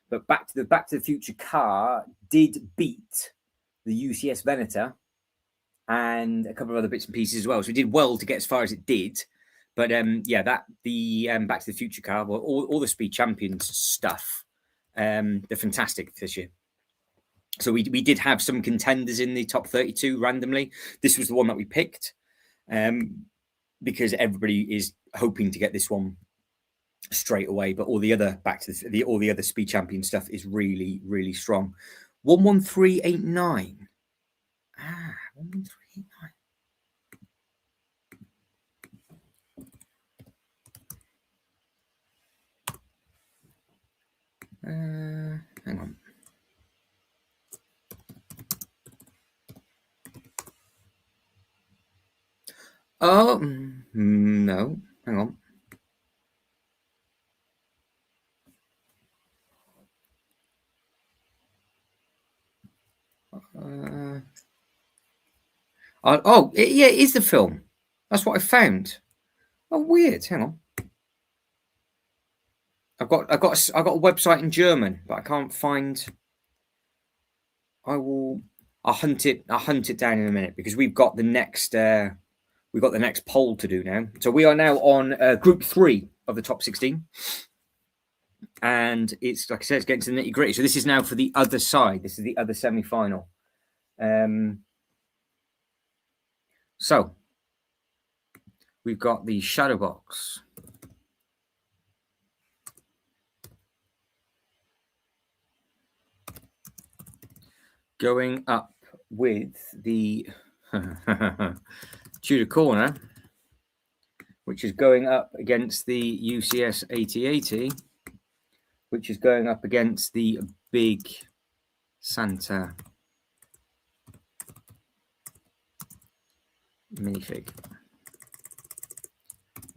But Back to the Future car did beat the UCS Venator and a couple of other bits and pieces as well. So it did well to get as far as it did. But yeah, that the Back to the Future car, well, all the Speed Champions stuff, they're fantastic this year. So we did have some contenders in the top 32 randomly. This was the one that we picked because everybody is hoping to get this one straight away. But all the other all the other Speed Champion stuff is really, really strong. 11389. 11389. Hang on. Oh no, hang on. Yeah, it is the film. That's what I found. Oh, weird. Hang on. I've got a website in German, but I can't find. I'll hunt it down in a minute because we've got the next poll to do now. So we are now on group 3 of the top 16. And it's like I said, it's getting to the nitty gritty. So this is now for the other side. This is the other semi-final. So we've got the shadow box. Going up with the Tudor Corner, which is going up against the UCS 8080, which is going up against the big Santa minifig.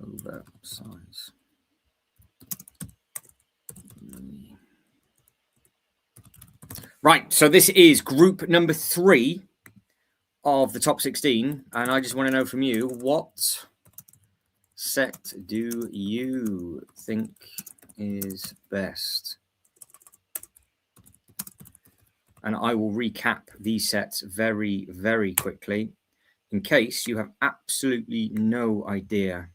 Oversize. Right, so this is group number 3 of the top 16, and I just want to know from you, what set do you think is best? And I will recap these sets very, very quickly in case you have absolutely no idea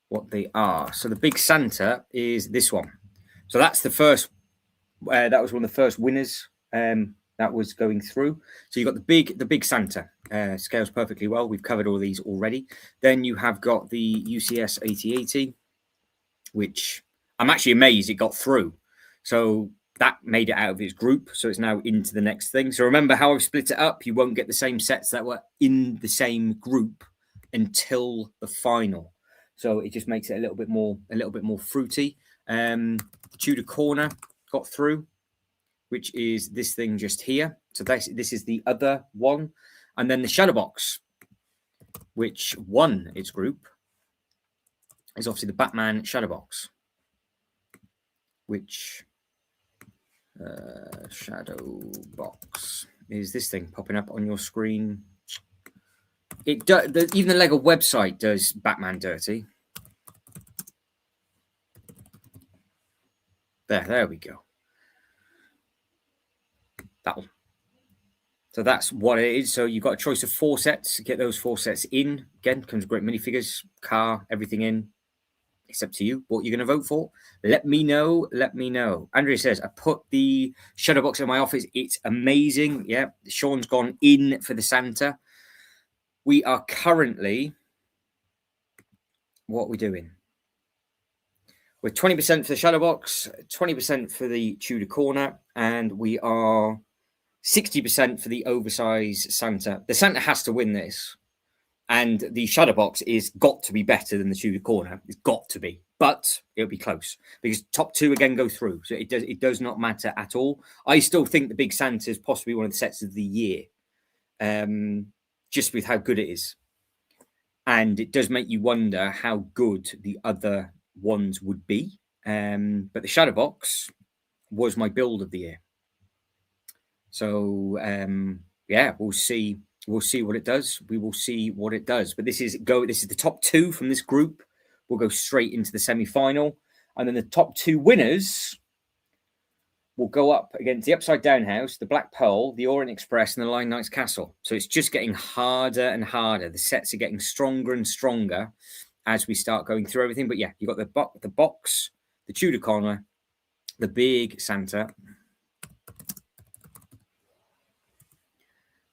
what they are. So the Big Santa is this one. So that's the first, that was one of the first winners that was going through. So you've got the big Santa, scales perfectly well. We've covered all these already. Then you have got the UCS 8080, which I'm actually amazed it got through. So that made it out of its group. So it's now into the next thing. So remember how I've split it up. You won't get the same sets that were in the same group until the final. So it just makes it a little bit more fruity. The Tudor Corner got through, which is this thing just here. So this is the other one. And then the Shadowbox, which won its group, is obviously the Batman Shadowbox, which Shadowbox is this thing popping up on your screen. It even the Lego website does Batman dirty. There we go. That one. So that's what it is. So you've got a choice of 4 sets. Get those 4 sets in. Again, comes with great minifigures, car, everything in. It's up to you what you're going to vote for. Let me know. Let me know. Andrea says, I put the Shadowbox in my office. It's amazing. Yeah. Sean's gone in for the Santa. We are currently, what are we doing? We're 20% for the Shadowbox, 20% for the Tudor Corner, and we are 60% for the oversized Santa. The Santa has to win this. And the Shadowbox is got to be better than the Tudor Corner. It's got to be. But it'll be close. Because top 2 again go through. So it does not matter at all. I still think the Big Santa is possibly one of the sets of the year. Just with how good it is. And it does make you wonder how good the other ones would be. But the Shadowbox was my build of the year. So yeah, we'll see what it does. We will see what it does. But this is the top 2 from this group. We'll go straight into the semi-final. And then the top 2 winners will go up against the Upside Down House, the Black Pearl, the Orient Express, and the Lion Knight's Castle. So it's just getting harder and harder. The sets are getting stronger and stronger as we start going through everything. But yeah, you've got the box, the Tudor Corner, the Big Santa.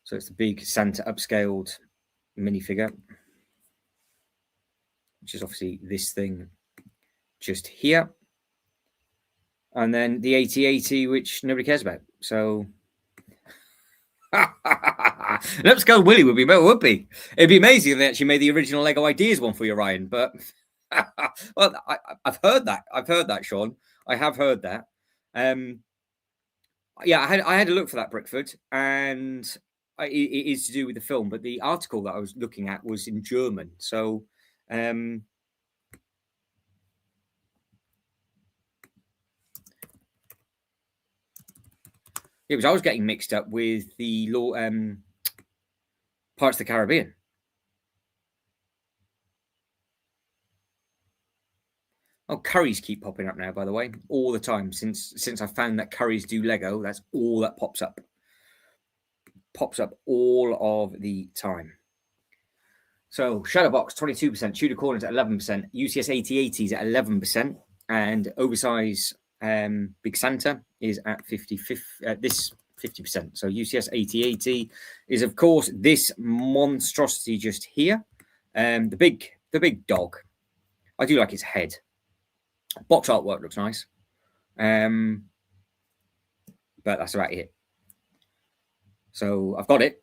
So it's the Big Santa upscaled minifigure, which is obviously this thing just here. And then the 8080, which nobody cares about. So an upscaled Willy would be. It'd be amazing if they actually made the original Lego Ideas one for you, Ryan. But well, I've heard that. I've heard that, Sean. I have heard that. Yeah, I had a look for that, Brickford, and it is to do with the film. But the article that I was looking at was in German, so. It was I was getting mixed up with the Parts of the Caribbean. Oh, curries keep popping up now, by the way, all the time. Since I found that curries do Lego, that's all that pops up. Pops up all of the time. So Shadowbox 22%, Tudor Corners at 11%, UCS 8080s at 11%, and oversize Big Santa is at 50%. So UCS 8080 is, of course, this monstrosity just here. The big dog. I do like its head. Box artwork looks nice. But that's about it. So I've got it.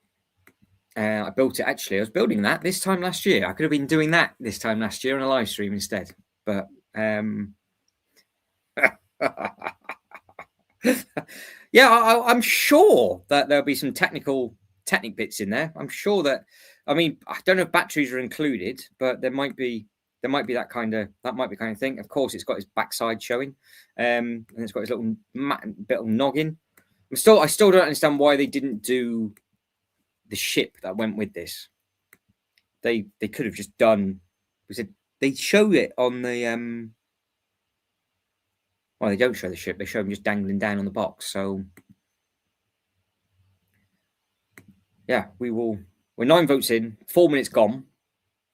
I built it, actually. I was building that this time last year. I could have been doing that this time last year on a live stream instead. But yeah, I'm sure that there'll be some technic bits in there. I'm sure that, I mean, I don't know if batteries are included, but there might be that kind of thing. Of course, it's got his backside showing, and it's got his little noggin. I still don't understand why they didn't do the ship that went with this. They could have just done. They show it on the Well, they don't show the ship. They show them just dangling down on the box. So yeah, we're 9 votes in, 4 minutes gone.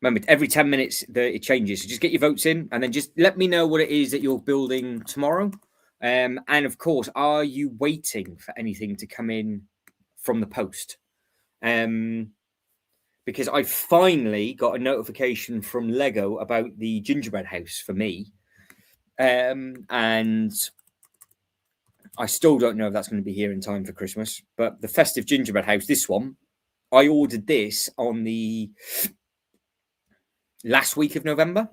Remember, every 10 minutes it changes. So just get your votes in, and then just let me know what it is that you're building tomorrow. And of course, are you waiting for anything to come in from the post? Because I finally got a notification from Lego about the gingerbread house for me. And I still don't know if that's going to be here in time for Christmas. But the festive gingerbread house, this one, I ordered this on the last week of November.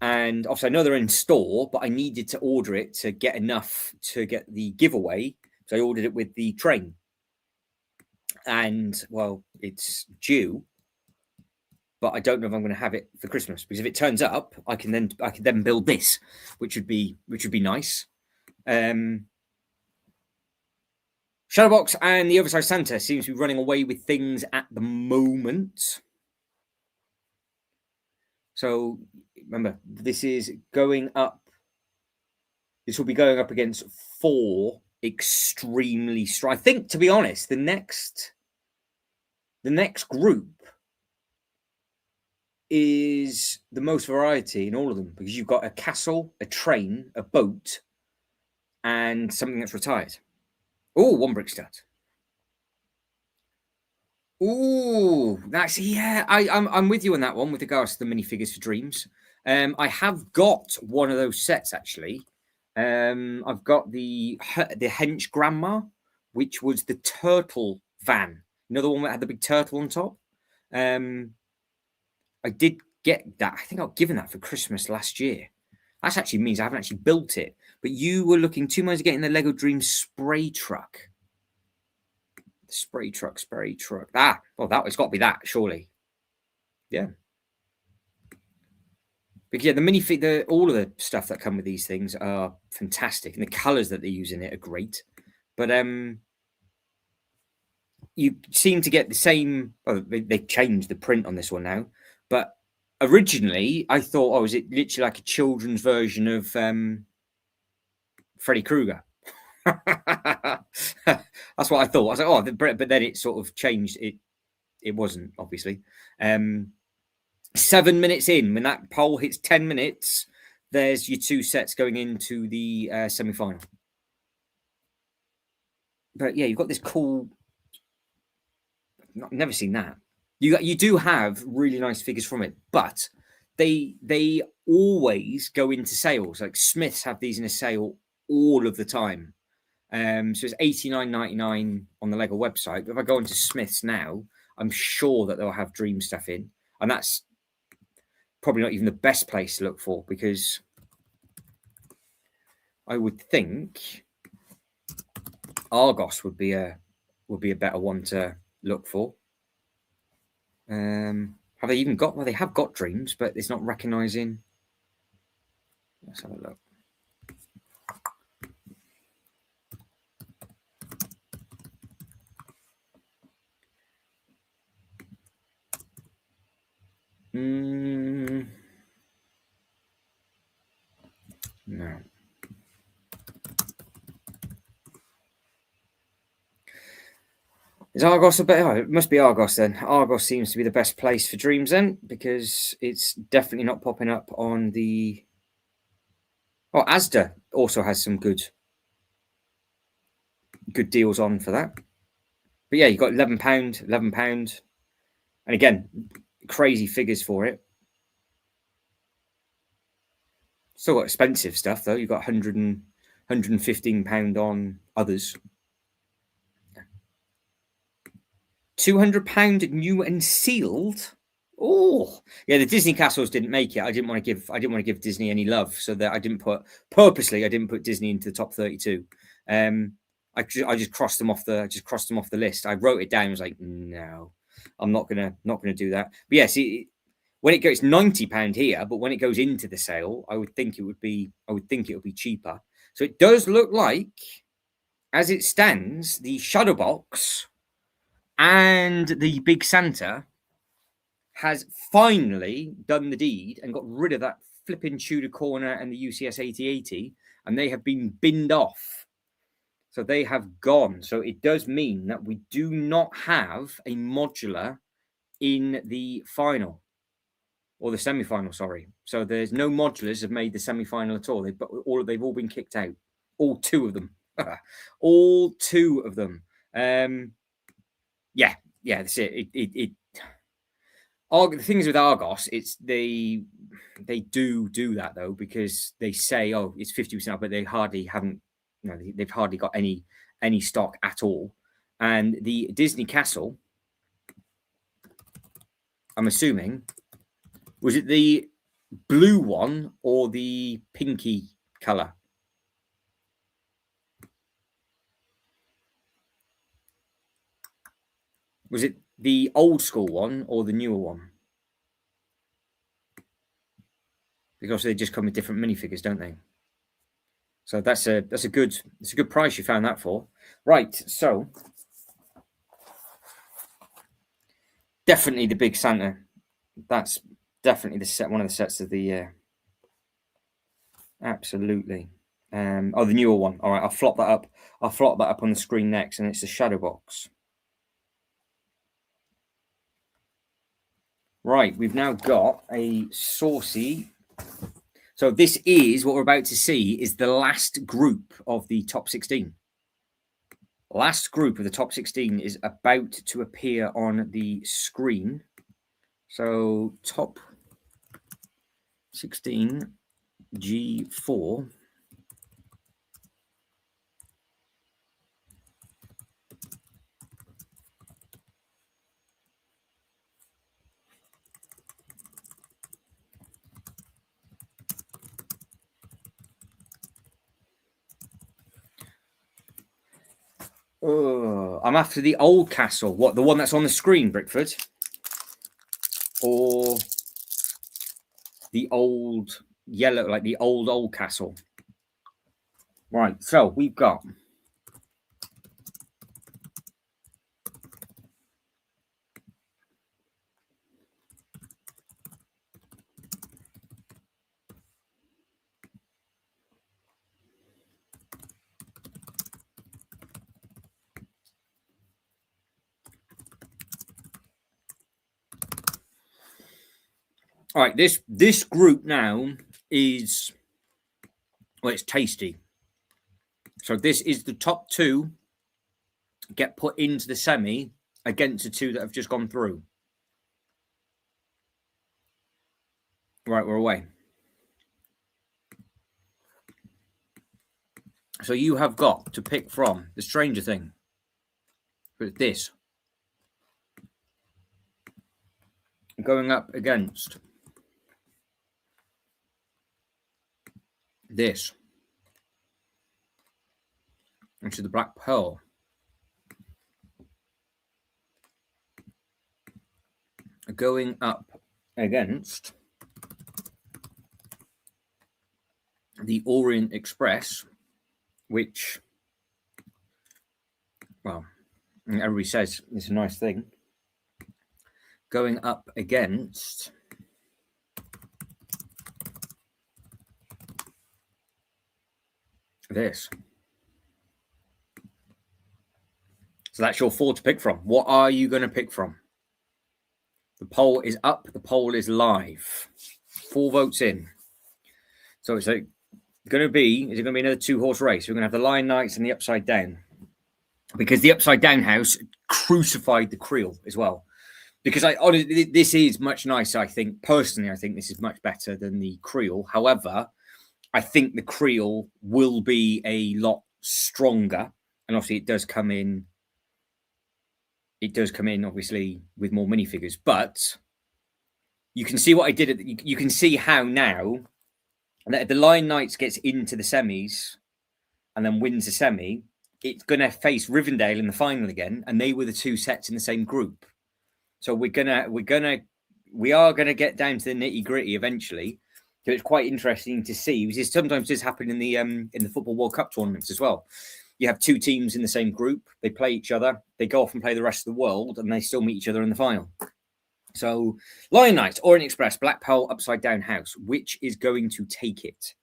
And obviously, I know they're in store, but I needed to order it to get enough to get the giveaway. So I ordered it with the train. And, well, it's due, but I don't know if I'm going to have it for Christmas, because if it turns up, I can then build this, which would be nice. Shadowbox and the Oversized Santa seems to be running away with things at the moment. So remember, this is going up. This will be going up against 4 extremely strong. I think, to be honest, the next group is the most variety in all of them, because you've got a castle, a train, a boat, and something that's retired. Oh, 1 brick stud. Oh, that's, yeah. I'm with you on that one with regards to the minifigures for Dreams. I have got one of those sets actually. I've got the Hench Grandma, which was the turtle van. Another one that had the big turtle on top. I did get that. I think I got given that for Christmas last year. That actually means I haven't actually built it. But you were looking 2 months getting the Lego Dreams spray truck. Spray truck. Well, it's got to be that, surely. Yeah. But yeah, the minifig, all of the stuff that come with these things are fantastic, and the colours that they use in it are great. But you seem to get the same. Well, they changed the print on this one now, but originally I thought, oh, is it literally like a children's version of Freddy Krueger? That's what I thought. I was like, oh, but then it sort of changed. It wasn't, obviously. 7 minutes in, when that poll hits 10 minutes, there's your 2 sets going into the semi-final. But yeah, you've got this cool. Never seen that. You do have really nice figures from it, but they always go into sales. Like Smiths have these in a sale all of the time. So it's $89.99 on the Lego website. But if I go into Smiths now, I'm sure that they'll have Dream stuff in, and that's probably not even the best place to look for, because I would think Argos would be a better one to look for. Have they even got? Well, they have got Dreams, but it's not recognizing. Let's have a look. No. Is Argos a better? Oh, it must be Argos then. Argos seems to be the best place for Dreams then, because it's definitely not popping up on the. Oh, Asda also has some good deals on for that. But yeah, you got £11, and again, crazy figures for it. Still got expensive stuff though. You've got £115 on others. £200 new and sealed. Oh, yeah. The Disney castles didn't make it. I didn't want to give Disney any love, so that I didn't put Disney into the top 32. I just crossed them off the list. I wrote it down. I was like, no, I'm not gonna do that. But yeah, see, when it goes £90 here, but when it goes into the sale, I would think it would be cheaper. So it does look like as it stands, the Shadow Box and the Big Santa has finally done the deed and got rid of that flipping Tudor Corner and the UCS 8080, and they have been binned off. So they have gone. So it does mean that we do not have a modular in the final or the semi-final. Sorry. So there's no modulars have made the semi-final at all. They've all been kicked out. All two of them. All two of them. Yeah, that's it. The thing is with Argos, it's they do that though, because they say, oh, it's 50%, but they hardly haven't. They've hardly got any stock at all. And the Disney Castle, I'm assuming, was it the blue one or the pinky color? Was it the old school one or the newer one? Because they just come with different minifigures, don't they? So that's a good price you found that for. Right, so definitely the Big Santa. That's definitely one of the sets of the year. Absolutely. The newer one. All right, I'll flop that up. I'll flop that up on the screen next, and it's the Shadow Box. Right, we've now got a saucy. So this is what we're about to see is the last group of the top 16. Last group of the top 16 is about to appear on the screen. So top 16 G4. I'm after the old castle. What, the one that's on the screen, Brickford? Or the old yellow, like the old castle? Right, so we've got all right, this group now is, well, it's tasty. So this is the top two get put into the semi against the two that have just gone through. Right, we're away. So you have got to pick from the Stranger Thing. But this going up against this, which is the Black Pearl. Going up against the Orient Express, which, well, everybody says it's a nice thing. Going up against this. So that's your four to pick from. What are you going to pick from? The poll is up. The poll is live. 4 votes in. So it's going to be, is it going to be another 2-horse race? We're going to have the Lion Knights and the Upside Down. Because the Upside Down house crucified the Creel as well. Because honestly, this is much nicer, I think. Personally, I think this is much better than the Creel. However, I think the Creel will be a lot stronger. And obviously it does come in, obviously, with more minifigures. But you can see what I did. You can see how now that if the Lion Knights gets into the semis and then wins the semi, it's going to face Rivendell in the final again. And they were the two sets in the same group. So we are gonna get down to the nitty gritty eventually. So it's quite interesting to see. Because sometimes this happens in the Football World Cup tournaments as well. you have two teams in the same group. They play each other. They go off and play the rest of the world, and they still meet each other in the final. So Lion Knights, Orient Express, Black Pearl, Upside Down House. Which is going to take it?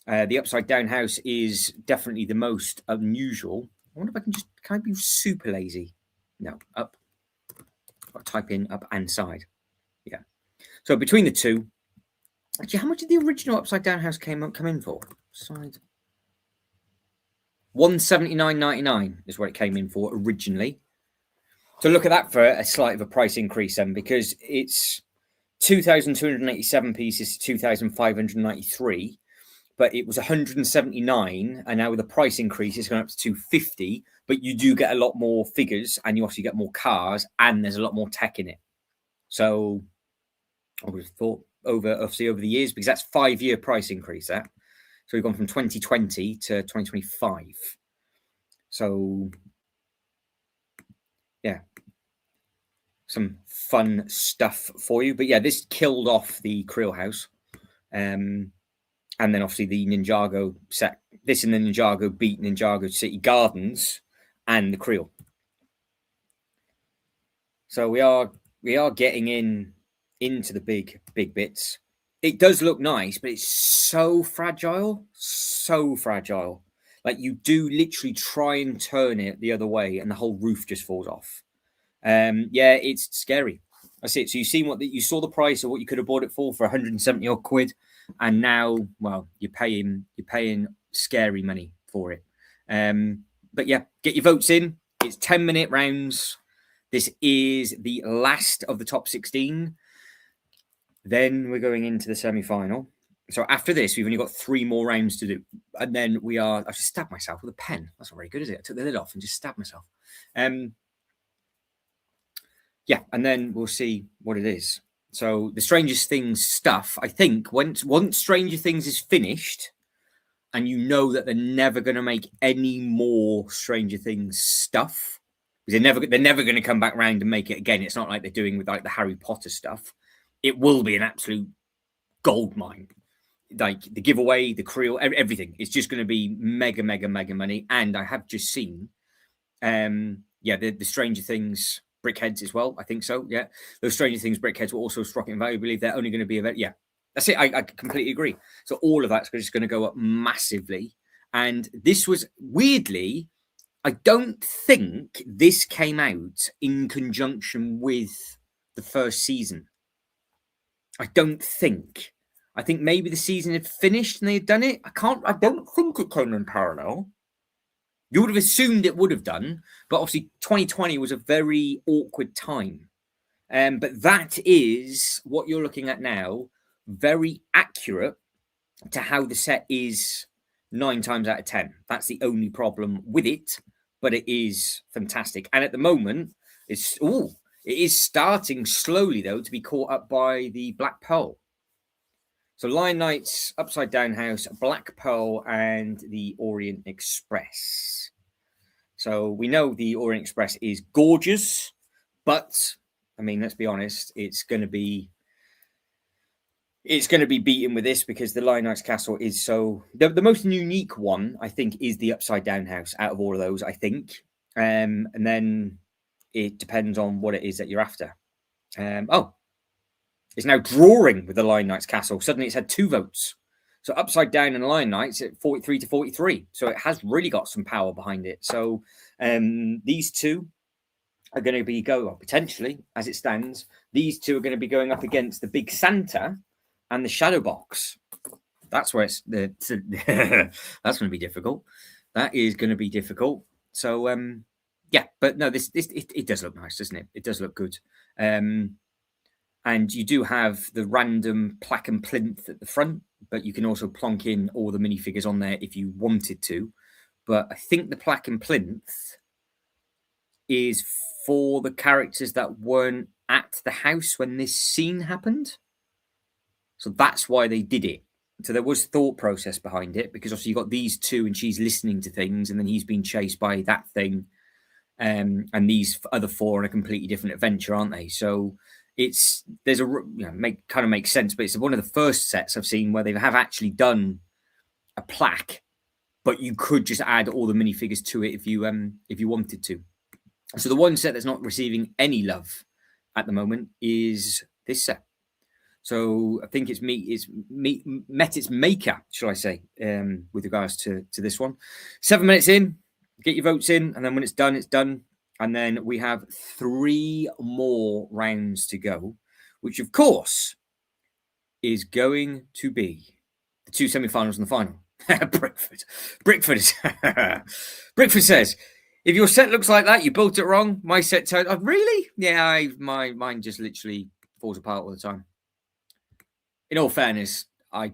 The Upside Down House is definitely the most unusual. I wonder if can I be super lazy? No, up. I'll type in up and side. Yeah. So between the two, actually, how much did the original Upside Down House come in for? Side. $179.99 is what it came in for originally. So look at that for a slight of a price increase then, because it's 2,287 pieces to 2,593, but it was 179, and now with the price increase, it's going up to 250. But you do get a lot more figures, and you also get more cars, and there's a lot more tech in it. So I would have thought over the years, because that's 5-year price increase. That so we've gone from 2020 to 2025. So yeah, some fun stuff for you. But yeah, this killed off the Creel House. And then obviously the Ninjago set. This and the Ninjago beat Ninjago City Gardens and the Creel. So we are getting into the big bits. It does look nice, but it's so fragile. Like you do literally try and turn it the other way, and the whole roof just falls off. Yeah, it's scary. That's it. So you saw the price of what you could have bought it for 170 odd quid, and now, well, you're paying scary money for it. But yeah, get your votes in. It's 10-minute rounds. This is the last of the top 16. Then we're going into the semi-final. So after this, we've only got 3 more rounds to do, and then I just stabbed myself with a pen. That's not very good, is it? I took the lid off and just stabbed myself. Yeah, and then we'll see what it is. So the Stranger Things stuff, I think, once Stranger Things is finished, and you know that they're never going to make any more Stranger Things stuff, because they're never going to come back around and make it again. It's not like they're doing with like the Harry Potter stuff. It will be an absolute gold mine. Like the giveaway, the Creel, everything. It's just going to be mega money. And I have just seen, the Stranger Things brickheads as well. I think so. Yeah, those Stranger Things brickheads were also struck in value. I believe they're only going to be yeah. That's it. I completely agree. So all of that's just going to go up massively. And this was weirdly, I don't think this came out in conjunction with the first season. I don't think. I think maybe the season had finished and they had done it. I don't think it came in parallel. You would have assumed it would have done, but obviously 2020 was a very awkward time. But that is what you're looking at now. Very accurate to how the set is 9 times out of 10. That's the only problem with it, but it is fantastic. And at the moment, it is starting slowly, though, to be caught up by the Black Pearl. So Lion Knights, Upside Down House, Black Pearl, and the Orient Express. So we know the Orient Express is gorgeous, but I mean, let's be honest, it's going to be beaten with this because the Lion Knights Castle is so the most unique one. I think is the Upside Down House out of all of those. I think, and then it depends on what it is that you're after. It's now drawing with the Lion Knights Castle. Suddenly it's had 2 votes. So Upside Down and Lion Knights at 43 to 43. So it has really got some power behind it. So these two are going to be potentially, as it stands, these two are going to be going up against the Big Santa and the Shadow Box. That's where that's going to be difficult. That is going to be difficult. So yeah, but no, it does look nice, doesn't it? It does look good. And you do have the random plaque and plinth at the front, but you can also plonk in all the minifigures on there if you wanted to. But I think the plaque and plinth is for the characters that weren't at the house when this scene happened. So that's why they did it. So there was thought process behind it, because obviously you got these two and she's listening to things, and then he's being chased by that thing. And these other 4 on a completely different adventure, aren't they? So makes sense, but it's one of the first sets I've seen where they have actually done a plaque but you could just add all the minifigures to it if you wanted to. So the one set that's not receiving any love at the moment is this set. So I think it's met its maker, shall I say, with regards to this one. 7 minutes in, get your votes in, and then when it's done, it's done. And then we have 3 more rounds to go, which of course is going to be the 2 semi-finals and the final. Brickford says, if your set looks like that, you built it wrong. My set turned. Oh, really? Yeah, mine just literally falls apart all the time. In all fairness, I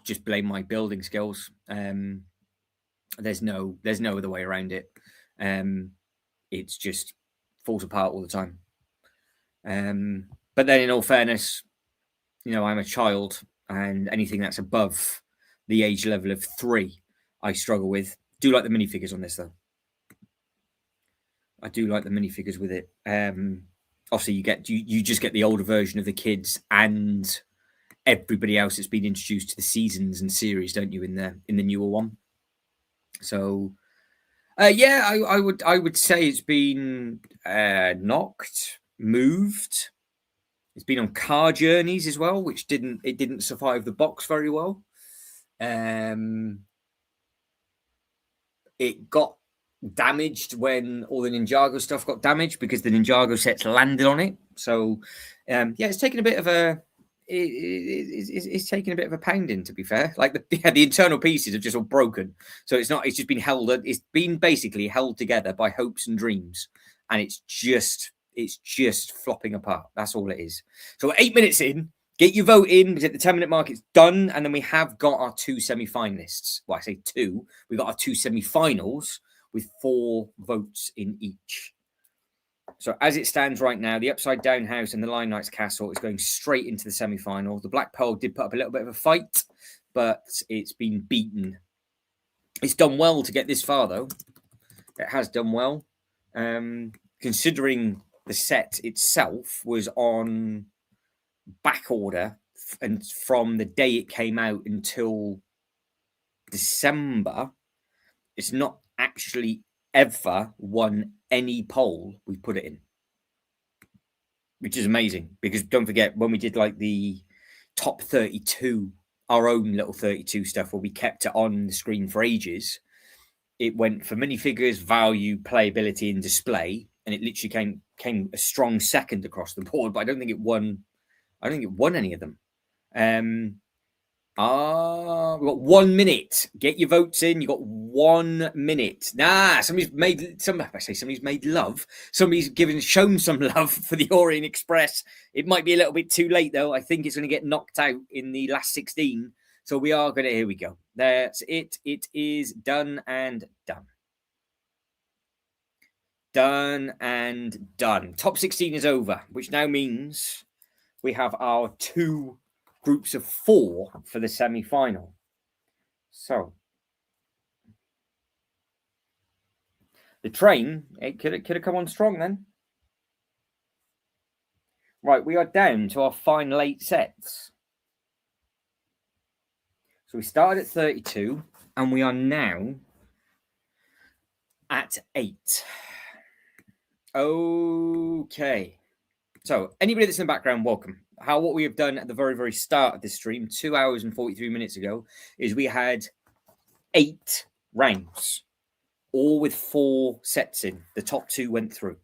just blame my building skills. There's no other way around it. It's just falls apart all the time. But then, in all fairness, I'm a child, and anything that's above the age level of 3, I struggle with. Do like the minifigures on this, though. I do like the minifigures with it. Obviously, you just get the older version of the kids and everybody else that's been introduced to the seasons and series, don't you, in the newer one? So, I would say it's been knocked, moved. It's been on car journeys as well, which didn't survive the box very well. It got damaged when all the Ninjago stuff got damaged because the Ninjago sets landed on it. So, it's taken a bit of a. It's taking a bit of a pounding, to be fair. Like the internal pieces are just all broken, so it's just been held. It's been basically held together by hopes and dreams, and it's just flopping apart. That's all it is. So 8 minutes in, get your vote in. At the 10-minute mark, it's done, and then we have got our 2 semi-finalists. Well, I say 2. We've got our 2 semi-finals with 4 votes in each. So as it stands right now, the Upside Down House and the Lion Knights Castle is going straight into the semi-final. The Black Pearl did put up a little bit of a fight, but it's been beaten. It's done well to get this far, though. It has done well, considering the set itself was on back order, and from the day it came out until December, it's not actually ever won any poll we put it in, which is amazing, because don't forget when we did like the top 32, our own little 32 stuff where we kept it on the screen for ages, it went for minifigures, value, playability, and display, and it literally came a strong second across the board. But I don't think it won any of them. We've got 1 minute. Get your votes in. You got 1 minute. Somebody's made love. Somebody's shown some love for the Orient Express. It might be a little bit too late, though. I think it's going to get knocked out in the last 16. So we are going to, here we go. That's it. It is done and done. Done and done. Top 16 is over, which now means we have our 2 groups of 4 for the semi-final. So the train, it could have come on strong then. Right, we are down to our final 8 sets. So we started at 32 and we are now at 8. Okay. So anybody that's in the background, welcome. What we have done at the very, very start of this stream, 2 hours and 43 minutes ago, is we had 8 rounds, all with 4 sets in. The top 2 went through.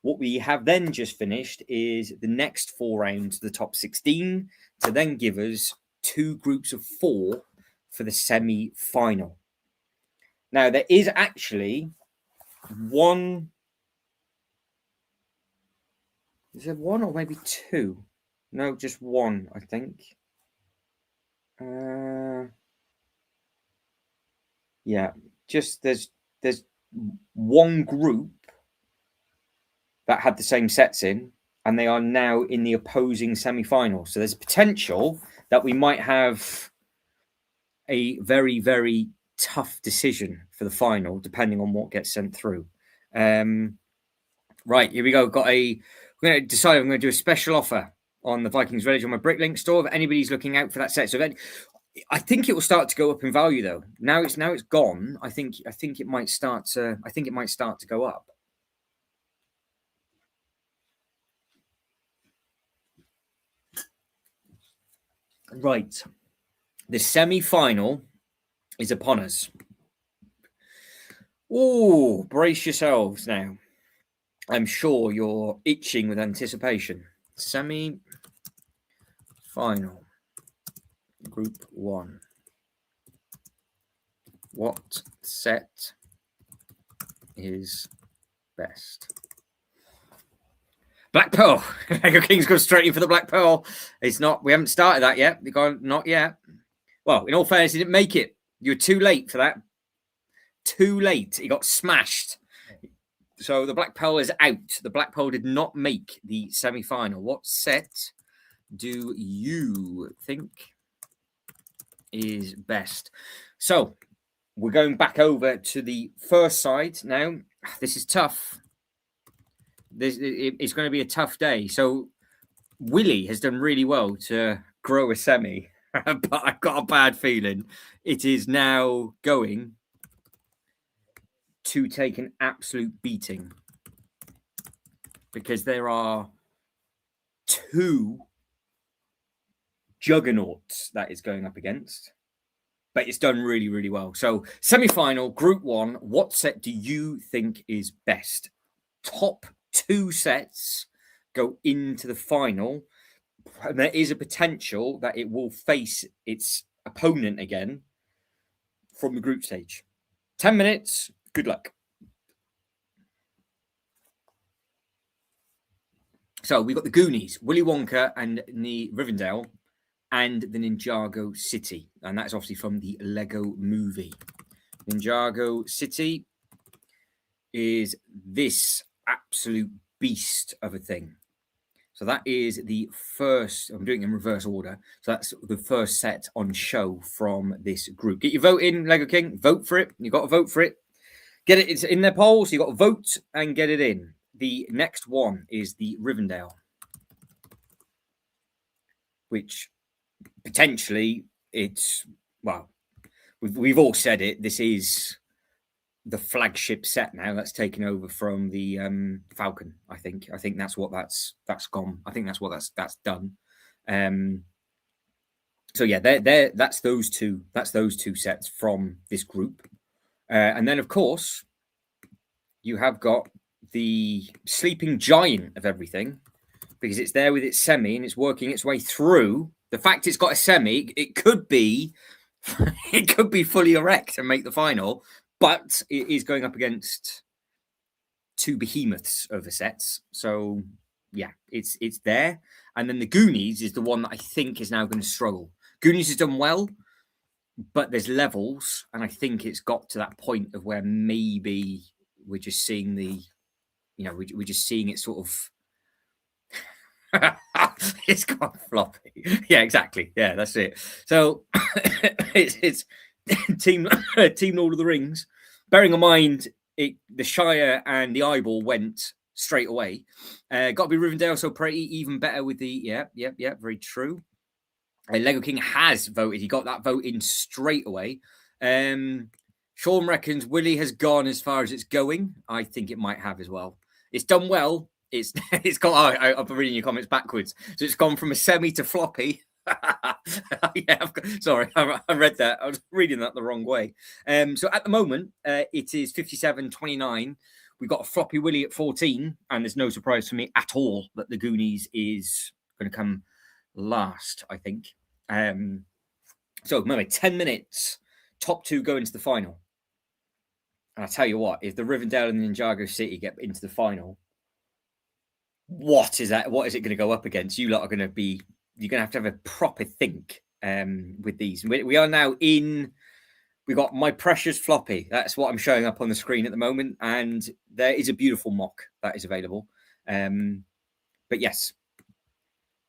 What we have then just finished is the next 4 rounds, the top 16, to then give us 2 groups of 4 for the semi-final. Now, there is actually one. Is there 1 or maybe 2? No, just 1, I think. Yeah, just there's 1 group that had the same sets in, and they are now in the opposing semi-final. So there's a potential that we might have a very, very tough decision for the final, depending on what gets sent through. Right, here we go. We're going to decide I'm going to do a special offer on the Vikings Village on my Bricklink store. If anybody's looking out for that set, so I think it will start to go up in value though. Now it's gone. I think it might start to go up. Right. The semi-final is upon us. Oh, brace yourselves now. I'm sure you're itching with anticipation. Semi-final. Group 1. What set is best? Black Pearl. Lego King's gone straight in for the Black Pearl. It's not. We haven't started that yet. Not yet. Well, in all fairness, he didn't make it. You were too late for that. Too late. He got smashed. So the Black Pearl is out. The Black Pearl did not make the semi-final. What set do you think is best? So we're going back over to the first side now. This is tough. It's going to be a tough day. So Willie has done really well to grow a semi, but I've got a bad feeling it is now going to take an absolute beating because there are 2 juggernauts that is going up against, but it's done really, really well. So semi-final, Group 1, what set do you think is best? Top 2 sets go into the final, and there is a potential that it will face its opponent again from the group stage. 10 minutes. Good luck. So we've got the Goonies, Willy Wonka and the Rivendell, and the Ninjago City. And that's obviously from the Lego movie. Ninjago City is this absolute beast of a thing. So that is the first, I'm doing it in reverse order. So that's the first set on show from this group. Get your vote in, Lego King. Vote for it. You've got to vote for it. Get it. It's in their polls. You've got to vote and get it in. The next one is the Rivendell, which potentially it's, well, we've all said it. This is the flagship set now that's taken over from the Falcon. I think that's what that's gone. I think that's what that's done. So yeah, that's those two sets from this group. And then, of course, you have got the sleeping giant of everything, because it's there with its semi and it's working its way through. The fact it's got a semi, it could be fully erect and make the final, but it is going up against 2 behemoths of the sets. So yeah, it's there. And then the Goonies is the one that I think is now going to struggle. Goonies has done well, but there's levels, and I think it's got to that point of where maybe we're just seeing we're just seeing it sort of. It's gone floppy. Yeah, exactly. Yeah, that's it. So it's team Lord of the Rings. Bearing in mind the Shire and the Eyeball went straight away. Got to be Rivendell, so pretty even better with the yeah, very true. Lego King has voted. He got that vote in straight away. Sean reckons Willie has gone as far as it's going. I think it might have as well. It's done well. It's got. I've been reading your comments backwards. So it's gone from a semi to floppy. Yeah, sorry, I read that. I was reading that the wrong way. So at the moment, it is 57-29. We've got a floppy Willie at 14, and there's no surprise for me at all that the Goonies is going to come last, I think. So remember, 10 minutes, top 2 go into the final. And I tell you what, if the Rivendell and the Ninjago City get into the final, what is that? What is it going to go up against? You lot are going to be, you're going to have a proper think with these. We are now in, we got My Precious Floppy. That's what I'm showing up on the screen at the moment. And there is a beautiful mock that is available. But yes,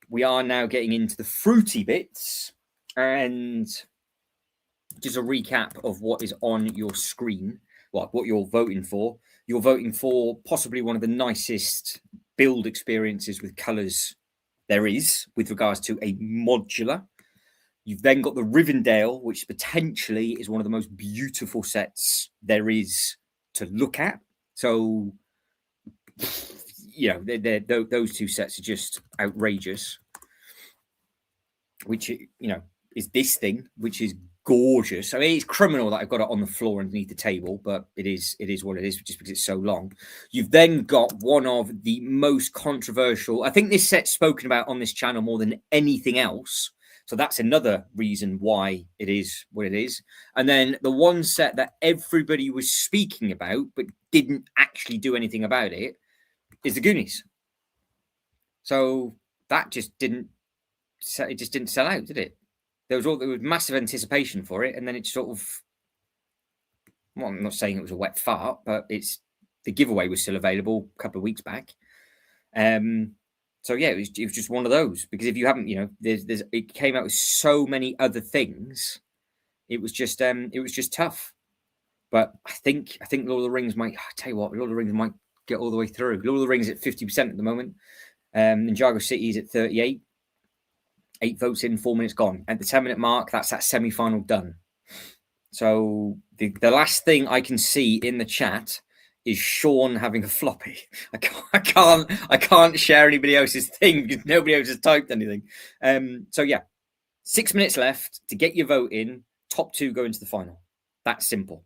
we are now getting into the fruity bits, and just a recap of what is on your screen, what you're voting for. You're voting for possibly one of the nicest build experiences with colours there is with regards to a modular. You've then got the Rivendell, which potentially is one of the most beautiful sets there is to look at. So, you know, those two sets are just outrageous. Which, you know, is this thing, which is gorgeous. I mean, it's criminal that I've got it on the floor underneath the table, but it is what it is, just because it's so long. You've then got one of the most controversial. I think this set's spoken about on this channel more than anything else. So that's another reason why it is what it is. And then the one set that everybody was speaking about but didn't actually do anything about it is the Goonies. So that just didn't sell out, did it? There was massive anticipation for it, and then it sort of, well, I'm not saying it was a wet fart, but the giveaway was still available a couple of weeks back. So yeah, it was just one of those, because if you haven't, you know, it came out with so many other things. It was just tough. But I think Lord of the Rings might. I tell you what, Lord of the Rings might get all the way through. Lord of the Rings at 50% at the moment. Ninjago City is at 38. 8 votes in, 4 minutes gone. At the 10-minute mark, that's that semi-final done. So the last thing I can see in the chat is Sean having a floppy. I can't share anybody else's thing because nobody else has typed anything. So yeah, 6 minutes left to get your vote in. Top 2 go into the final. That's simple.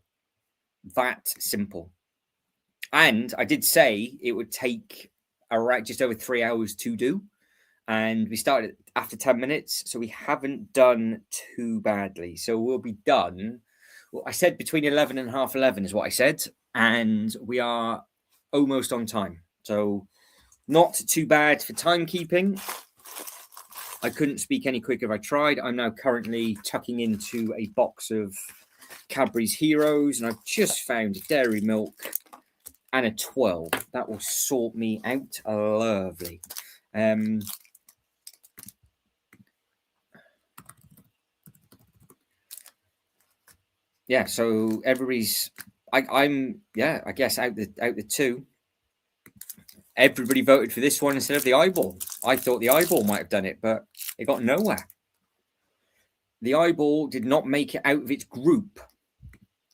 And I did say it would take around just over 3 hours to do. And we started after 10 minutes, so we haven't done too badly. So we'll be done. Well, I said between 11 and half 11 is what I said. And we are almost on time. So not too bad for timekeeping. I couldn't speak any quicker if I tried. I'm now currently tucking into a box of Cadbury's Heroes. And I've just found a dairy milk and a 12. That will sort me out lovely. Yeah, so everybody's. I guess out the 2. Everybody voted for this one instead of the eyeball. I thought the eyeball might have done it, but it got nowhere. The eyeball did not make it out of its group,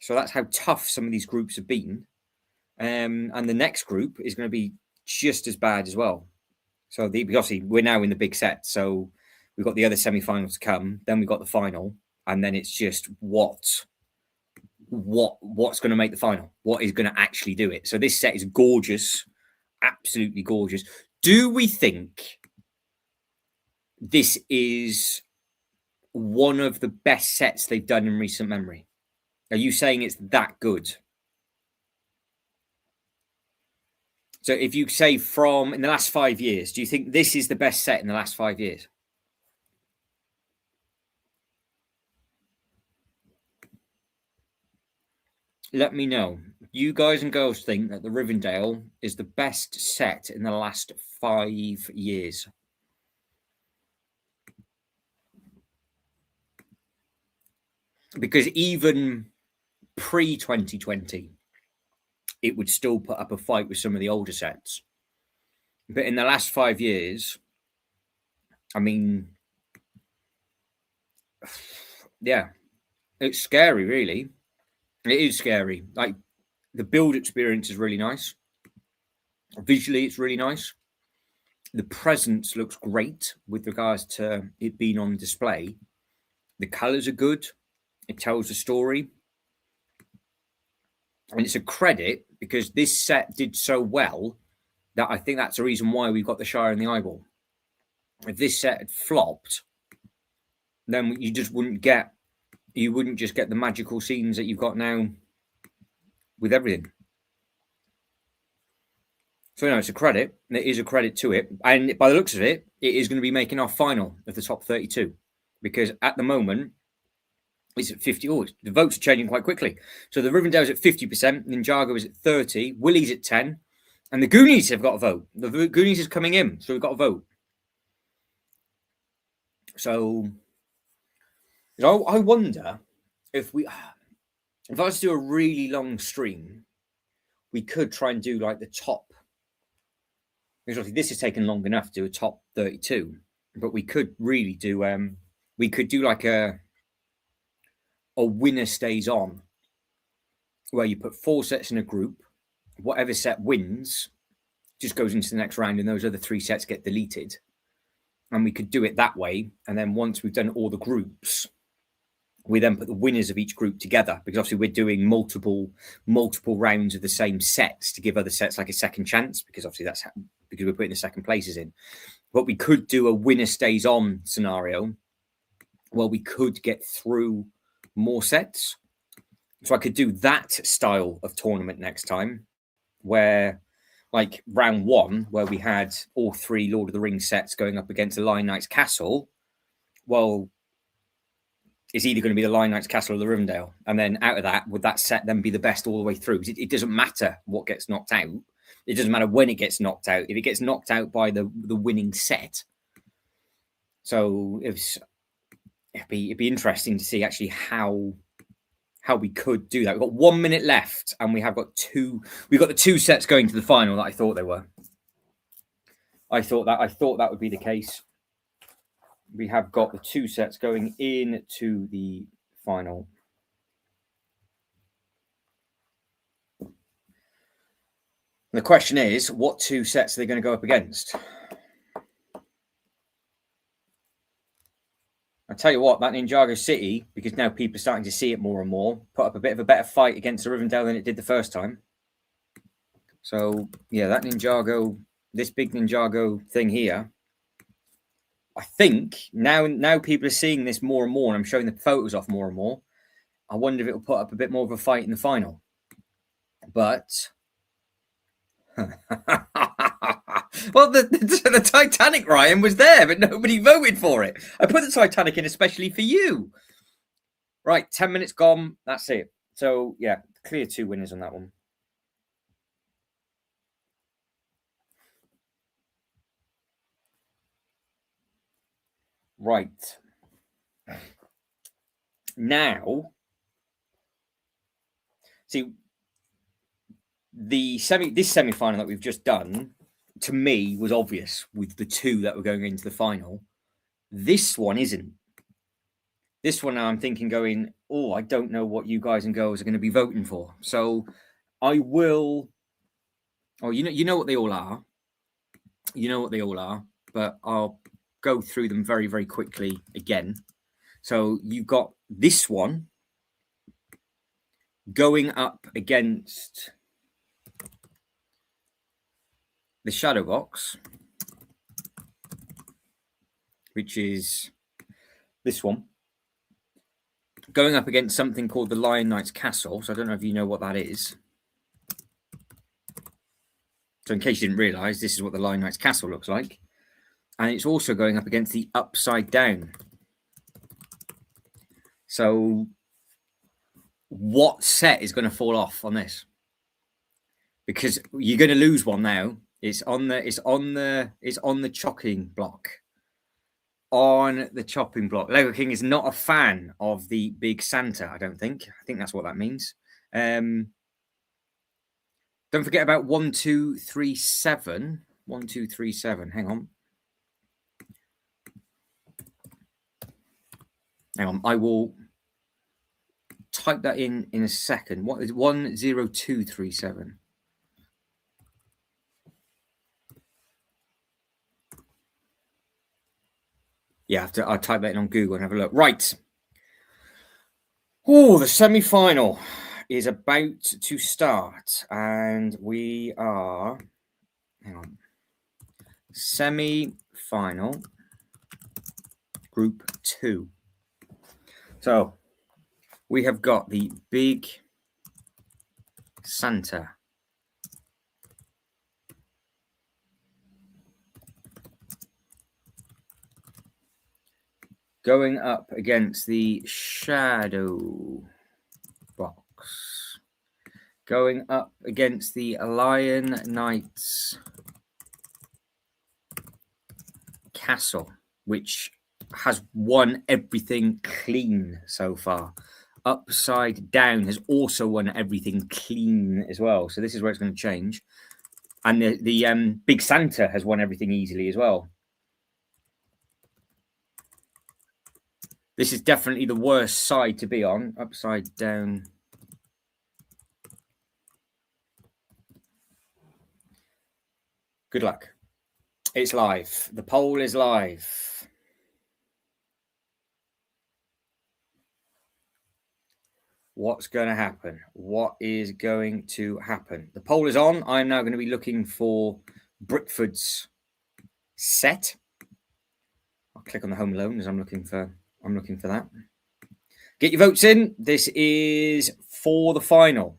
so that's how tough some of these groups have been. And the next group is going to be just as bad as well. So obviously we're now in the big set, so we've got the other semi-finals to come. Then we've got the final, and then it's just what's going to make the final, what is going to actually do it. So this set is gorgeous, absolutely gorgeous. Do we think this is one of the best sets they've done in recent memory? Are you saying it's that good? So if you say from in the last 5 years, do you think this is the best set in the last 5 years? Let me know. You guys and girls think that the Rivendell is the best set in the last 5 years? Because even pre-2020, it would still put up a fight with some of the older sets. But in the last 5 years, I mean, yeah, it's scary, really. It is scary. Like, the build experience is really nice. Visually, it's really nice. The presence looks great with regards to it being on display. The colors are good. It tells a story. And it's a credit because this set did so well that I think that's the reason why we've got the Shire and the Eyeball. If this set had flopped, then you wouldn't just get the magical scenes that you've got now with everything. So, it's a credit. It is a credit to it. And by the looks of it, it is going to be making our final of the top 32. Because at the moment, it's at 50. Oh, the votes are changing quite quickly. So the Rivendell's at 50%, Ninjago is at 30, Willie's at 10, and the Goonies have got a vote. The Goonies is coming in, so we've got a vote. So I wonder if I was to do a really long stream, we could try and do like the top. Because obviously this has taken long enough to do a top 32, but we could really do we could do like a winner stays on, where you put 4 sets in a group. Whatever set wins just goes into the next round, and those other 3 sets get deleted. And we could do it that way. And then once we've done all the groups, we then put the winners of each group together, because obviously we're doing multiple rounds of the same sets to give other sets like a second chance, because obviously because we're putting the second places in. But we could do a winner stays on scenario where we could get through more sets. So I could do that style of tournament next time, where like round 1, where we had all 3 Lord of the Rings sets going up against the Lion Knight's Castle. Well, it's either going to be the Lion Knight's Castle or the Rivendell. And then out of that, would that set then be the best all the way through? It doesn't matter what gets knocked out. It doesn't matter when it gets knocked out. If it gets knocked out by the winning set. So it'd be interesting to see actually how we could do that. We've got 1 minute left, and we've got the 2 sets going to the final that I thought they were. I thought that would be the case. We have got the 2 sets going into the final. The question is, what 2 sets are they going to go up against? I tell you what, that Ninjago City, because now people are starting to see it more and more, put up a bit of a better fight against the Rivendell than it did the first time. So, yeah, that Ninjago, this big Ninjago thing here, I think now people are seeing this more and more, and I'm showing the photos off more and more. I wonder if it'll put up a bit more of a fight in the final. But well, the Titanic, Ryan, was there, but nobody voted for it. I put the Titanic in especially for you. Right, 10 minutes gone. That's it. So, yeah, clear 2 winners on that one. Right. Now, see, this semi-final that we've just done, to me, was obvious with the 2 that were going into the final. This one isn't. This one now I'm thinking going, oh, I don't know what you guys and girls are going to be voting for. So I will. Oh, you know what they all are. You know what they all are, but I'll go through them very, very quickly again. So you've got this one going up against the Shadow Box, which is this one, going up against something called the Lion Knight's Castle. So I don't know if you know what that is. So in case you didn't realise, this is what the Lion Knight's Castle looks like. And it's also going up against the Upside Down. So what set is going to fall off on this? Because you're going to lose one now. It's on the chopping block. On the chopping block. Lego King is not a fan of the big Santa, I don't think. I think that's what that means. Don't forget about 1237. 1237. Hang on. I will type that in a second. What is 10237? Yeah, I'll type that in on Google and have a look. Right. Oh, the semi-final is about to start, and we are. Hang on. Semi-final, Group 2. So we have got the big Santa. Going up against the Shadow Box. Going up against the Lion Knight's Castle, which has won everything clean so far. Upside Down has also won everything clean as well. So this is where it's going to change. And the Big Santa has won everything easily as well. This is definitely the worst side to be on. Upside down. Good luck. It's live. The poll is live. What's going to happen? What is going to happen? The poll is on. I'm now going to be looking for Brickford's set. I'll click on the Home Alone as I'm looking for that. Get your votes in. This is for the final.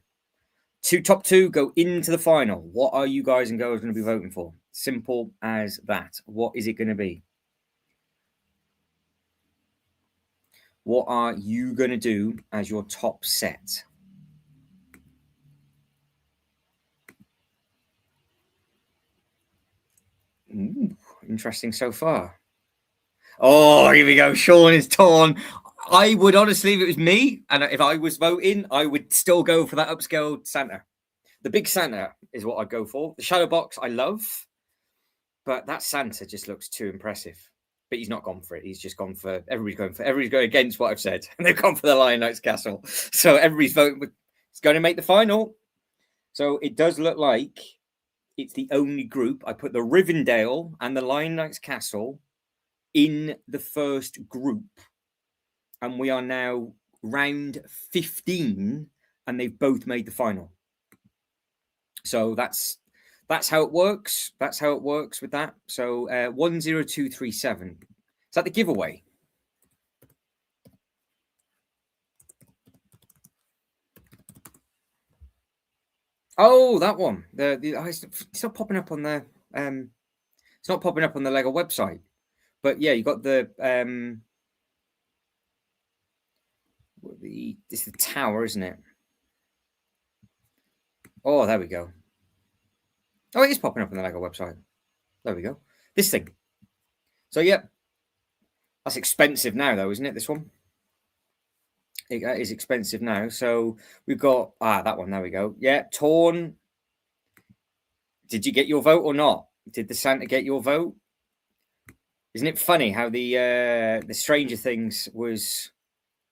Top two go into the final. What are you guys and girls going to be voting for? Simple as that. What is it going to be? What are you going to do as your top set? Ooh, interesting so far. Oh, here we go. Sean is torn. I would honestly, if it was me, and if I was voting, I would still go for that upscale Santa. The big Santa is what I'd go for. The shadow box I love, but that Santa just looks too impressive. But he's not gone for it. He's just gone for everybody's going against what I've said, and they've gone for the Lion Knights Castle. So everybody's voting. It's going to make the final. So it does look like it's the only group. I put the Rivendell and the Lion Knights Castle in the first group, and we are now round 15, and they've both made the final. So that's how it works. That's how it works with that. So 10237. Is that the giveaway? Oh, that one. It's not popping up on the it's not popping up on the Lego website. But yeah, you got the it's the tower, isn't it? Oh, there we go. Oh, it is popping up on the Lego website. There we go. This thing. So yeah, that's expensive now, though, isn't it? This one. It is expensive now. So we've got that one. There we go. Yeah, torn. Did you get your vote or not? Did the Santa get your vote? Isn't it funny how the Stranger Things was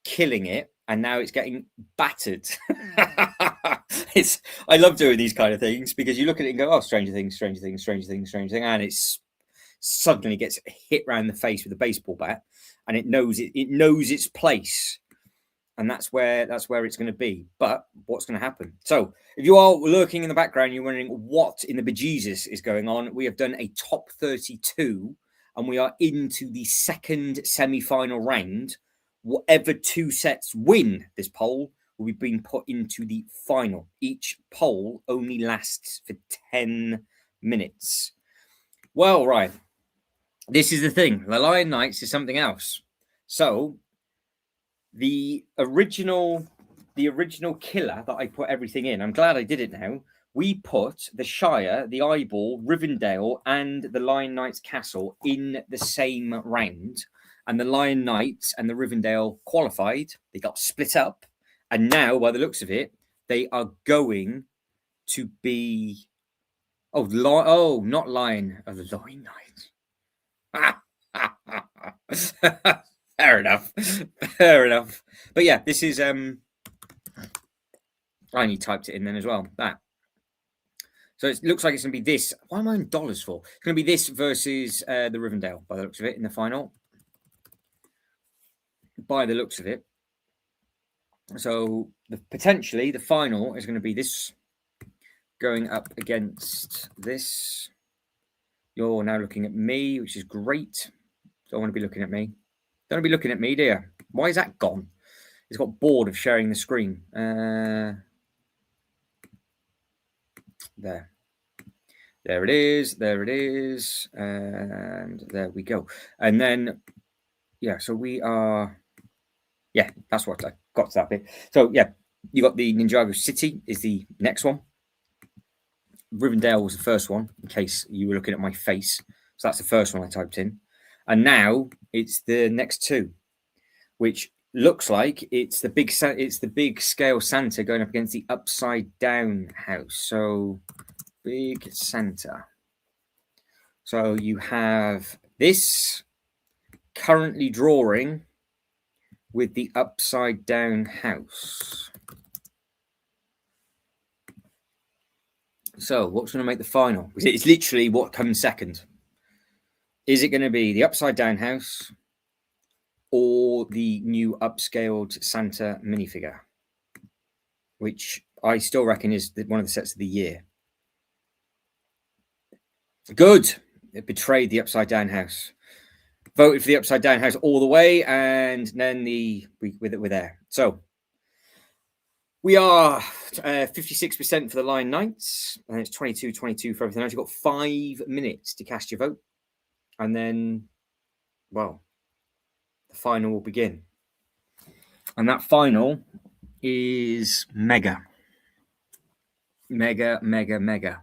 killing it, and now it's getting battered? I love doing these kind of things because you look at it and go, "Oh, Stranger Things," and it's suddenly gets hit round the face with a baseball bat, and it knows its place, and that's where it's going to be. But what's going to happen? So, if you are lurking in the background, you're wondering what in the bejesus is going on. We have done a top 32, and we are into the second semi-final round. Whatever two sets win this poll will be being put into the final. Each poll only lasts for 10 minutes. Well, right. This is the thing. The Lion Knights is something else. So the original killer that I put everything in, I'm glad I did it now. We put the Shire, the Eyeball, Rivendell, and the Lion Knights Castle in the same round. And the Lion Knights and the Rivendell qualified. They got split up. And now, by the looks of it, they are going to be... not Lion. Oh, the Lion Knights. Fair enough. But yeah, this is... I only typed it in then as well. That. So it looks like it's going to be this. Why am I in dollars for? It's going to be this versus the Rivendell, by the looks of it, in the final. By the looks of it. So potentially the final is going to be this going up against this. You're now looking at me, which is great. Don't want to be looking at me. Don't want to be looking at me, dear. Why is that gone? It's got bored of sharing the screen. There it is. And there we go. And then, yeah, so we are... Yeah, that's what I got to that bit. So, yeah, you got the Ninjago City is the next one. Rivendell was the first one, in case you were looking at my face. So that's the first one I typed in. And now it's the next two, which looks like it's the big scale Santa going up against the upside down house. So, big Santa. So you have this currently drawing with the upside down house. So what's going to make the final? It's literally what comes second. Is it going to be the upside down house or the new upscaled Santa minifigure, which I still reckon is one of the sets of the year? Good. It betrayed the upside down house. Voted for the upside down house all the way, and then we're there. So we are 56% for the Lion Knights, and it's 22-22 for everything else. You've got 5 minutes to cast your vote, and then, well, the final will begin. And that final is mega. Mega, mega, mega.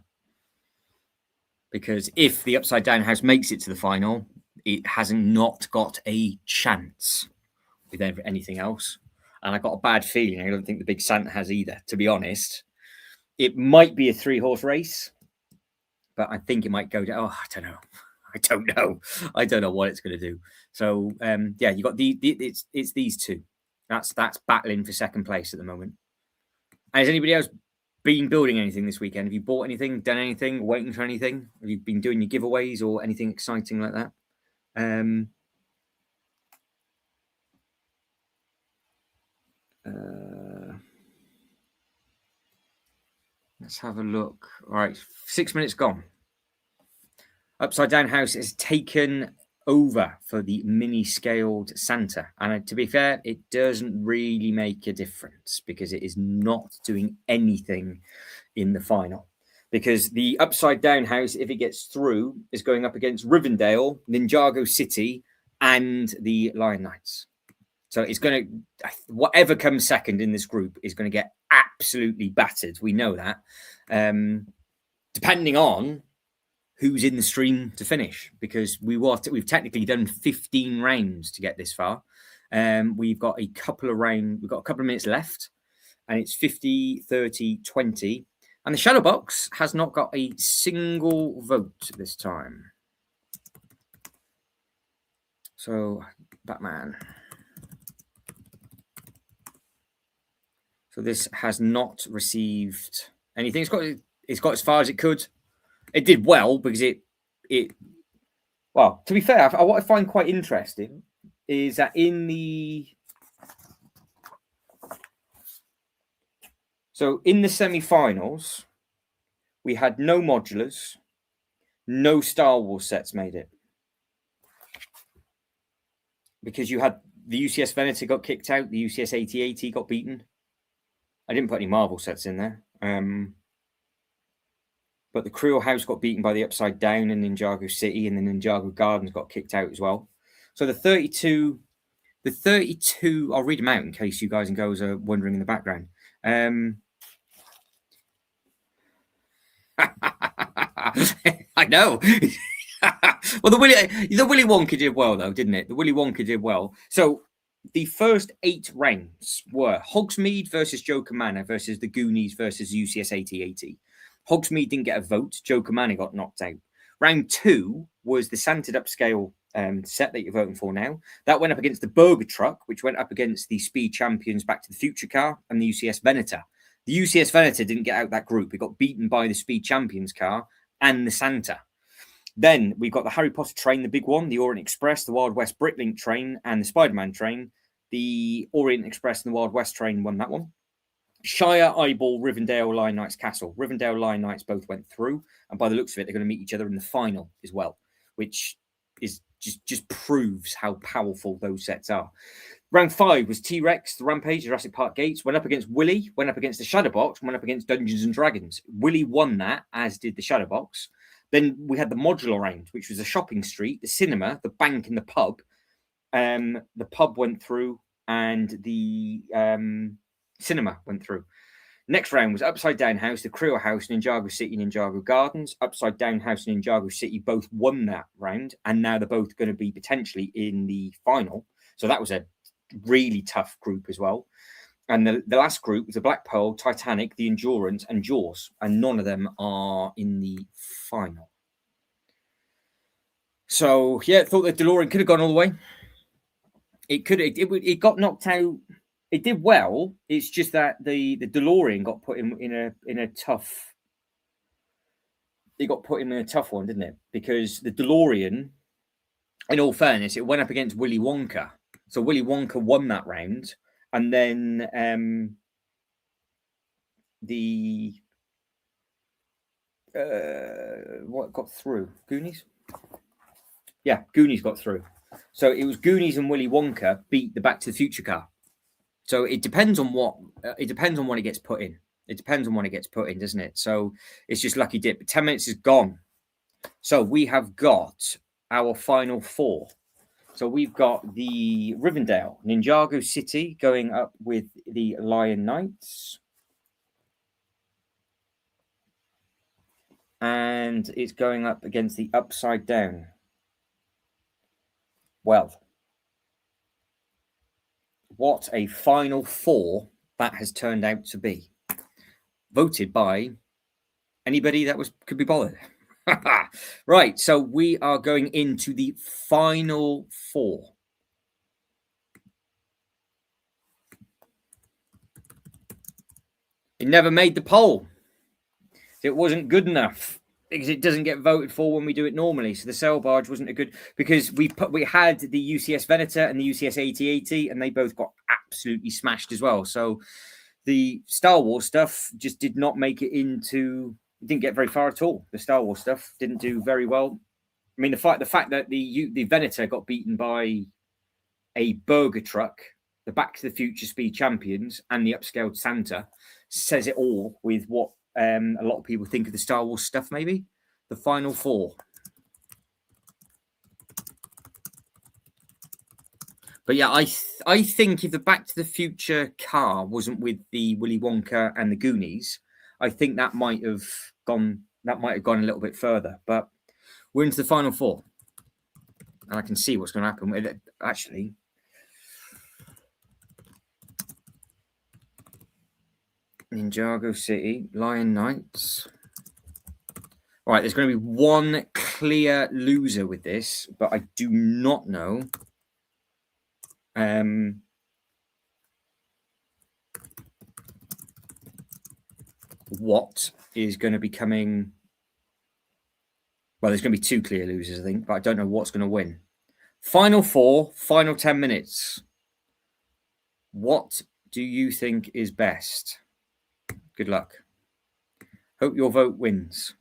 Because if the upside down house makes it to the final, it hasn't not got a chance with anything else. And I got a bad feeling. I don't think the Big Santa has either, to be honest. It might be a 3-horse race, but I think it might go down. Oh, I don't know what it's going to do. So, yeah, you got it's these two. That's battling for second place at the moment. And has anybody else been building anything this weekend? Have you bought anything, done anything, waiting for anything? Have you been doing your giveaways or anything exciting like that? Let's have a look. All right, 6 minutes gone. Upside Down House is taken over for the mini scaled Santa. And to be fair, it doesn't really make a difference because it is not doing anything in the final. Because the Upside Down House, if it gets through, is going up against Rivendell, Ninjago City, and the Lion Knights. So it's going to, whatever comes second in this group is going to get absolutely battered. We know that. Depending on who's in the stream to finish, because we've technically done 15 rounds to get this far. We've got a couple of minutes left, and it's 50, 30, 20. And the Shadow Box has not got a single vote this time. So, Batman. So this has not received anything. It's got as far as it could. It did well because well, to be fair, what I find quite interesting is that in the semi-finals, we had no modulars, no Star Wars sets made it. Because you had the UCS Venator got kicked out, the UCS AT-AT got beaten. I didn't put any Marvel sets in there. But the Creel House got beaten by the Upside Down in Ninjago City, and the Ninjago Gardens got kicked out as well. So the 32, I'll read them out in case you guys and girls are wondering in the background. I know. Well, the Willy Wonka did well, though, didn't it? The Willy Wonka did well. So the first 8 rounds were Hogsmeade versus Joker Manor versus the Goonies versus UCS AT-AT. Hogsmeade didn't get a vote. Joker Manor got knocked out. Round 2 was the Santa upscale set that you're voting for now. That went up against the Burger Truck, which went up against the Speed Champions Back to the Future car and the UCS Venator. The UCS Venator didn't get out that group. It got beaten by the Speed Champions car and the Santa. Then we've got the Harry Potter train, the big one, the Orient Express, the Wild West Bricklink train, and the Spider-Man train. The Orient Express and the Wild West train won that one. Shire, Eyeball, Rivendell, Lion Knights, Castle. Rivendell, Lion Knights both went through. And by the looks of it, they're going to meet each other in the final as well, which is just proves how powerful those sets are. Round 5 was T-Rex, the Rampage, Jurassic Park Gates, went up against Willy, went up against the Shadowbox, went up against Dungeons and Dragons. Willy won that, as did the Shadowbox. Then we had the modular round, which was the shopping street, the cinema, the bank, and the pub. The pub went through, and the cinema went through. Next round was Upside Down House, the Creel House, Ninjago City, Ninjago Gardens. Upside Down House and Ninjago City both won that round, and now they're both going to be potentially in the final. So that was a really tough group as well. And the last group was the Black Pearl, Titanic, the Endurance, and Jaws. And none of them are in the final. So, yeah, thought that DeLorean could have gone all the way. It could. It got knocked out. It did well. It's just that the DeLorean got put in a tough. It got put in a tough one, didn't it? Because the DeLorean, in all fairness, it went up against Willy Wonka. So Willy Wonka won that round, and then what got through? Goonies? Yeah, Goonies got through. So it was Goonies and Willy Wonka beat the Back to the Future car. So it depends on what it gets put in. It depends on when it gets put in, doesn't it? So it's just lucky dip. 10 minutes is gone. So we have got our final four. So we've got the Rivendell, Ninjago City going up with the Lion Knights. And it's going up against the Upside Down. Well, what a final four that has turned out to be. Voted by anybody that could be bothered. Right, so we are going into the final four. It never made the poll. It wasn't good enough because it doesn't get voted for when we do it normally. So the sail barge wasn't a good, because we had the UCS Venator and the UCS 8080, and they both got absolutely smashed as well. So the Star Wars stuff just did not make it into. It didn't get very far at all. The Star Wars stuff didn't do very well. I mean, the fact that the Venator got beaten by a burger truck, the Back to the Future Speed Champions, and the upscaled Santa says it all with what a lot of people think of the Star Wars stuff. Maybe the final four. But yeah, I think if the Back to the Future car wasn't with the Willy Wonka and the Goonies, I think that might have gone a little bit further. But we're into the final four, and I can see what's going to happen with it. Actually, Ninjago City, Lion Knights. All right, there's going to be one clear loser with this, but I do not know. What is going to be coming? Well, there's going to be two clear losers, I think, but I don't know what's going to win. Final four, final 10 minutes. What do you think is best? Good luck. Hope your vote wins.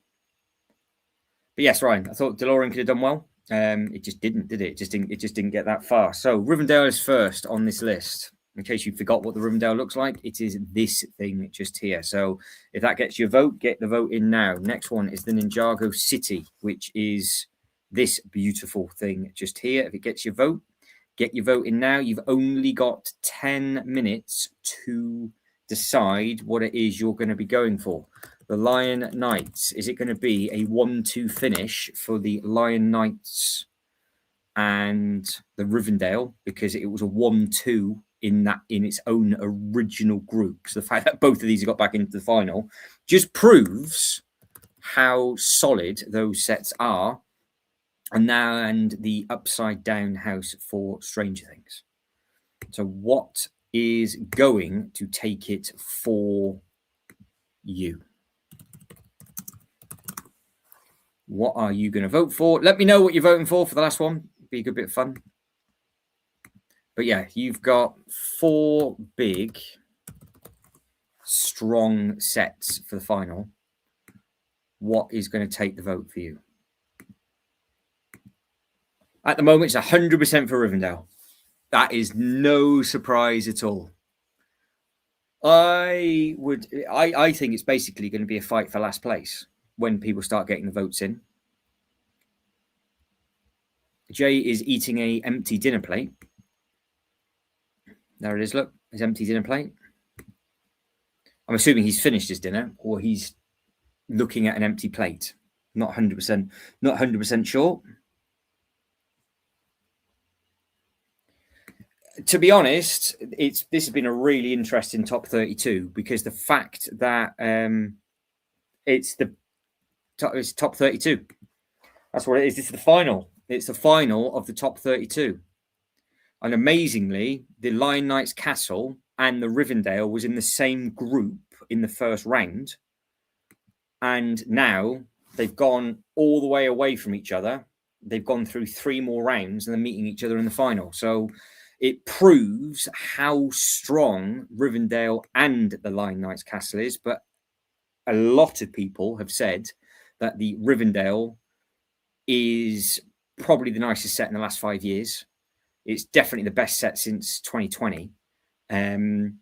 But yes, Ryan, I thought DeLorean could have done well. It just didn't, did it? It just didn't get that far. So Rivendell is first on this list. In case you forgot what the Rivendell looks like, it is this thing just here. So if that gets your vote, get the vote in now. Next one is the Ninjago City, which is this beautiful thing just here. If it gets your vote, get your vote in now. You've only got 10 minutes to decide what it is you're going to be going for. The Lion Knights. Is it going to be a 1-2 finish for the Lion Knights and the Rivendell? Because it was a 1-2 in its own original group. So the fact that both of these have got back into the final just proves how solid those sets are. And the Upside Down house for Stranger Things. So what is going to take it for you? What are you going to vote for? Let me know what you're voting for the last one. Be a good bit of fun. But yeah, you've got 4 big, strong sets for the final. What is going to take the vote for you? At the moment, it's 100% for Rivendell. That is no surprise at all. I think it's basically going to be a fight for last place when people start getting the votes in. Jay is eating an empty dinner plate. There it is. Look, his empty dinner plate. I'm assuming he's finished his dinner, or he's looking at an empty plate. Not 100% sure. To be honest, this has been a really interesting top 32 because the fact that it's top 32. That's what it is. This is the final. It's the final of the top 32. And amazingly, the Lion Knights Castle and the Rivendell was in the same group in the first round. And now they've gone all the way away from each other. They've gone through 3 more rounds and they're meeting each other in the final. So it proves how strong Rivendell and the Lion Knights Castle is. But a lot of people have said that the Rivendell is probably the nicest set in the last 5 years. It's definitely the best set since 2020. And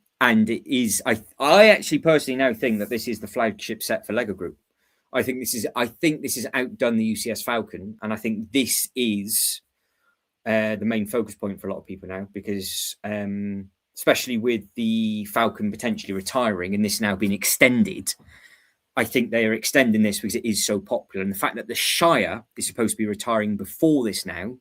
it is, I actually personally now think that this is the flagship set for Lego Group. I think this has outdone the UCS Falcon, and I think this is the main focus point for a lot of people now, because especially with the Falcon potentially retiring and this now being extended, I think they are extending this because it is so popular. And the fact that the Shire is supposed to be retiring before this now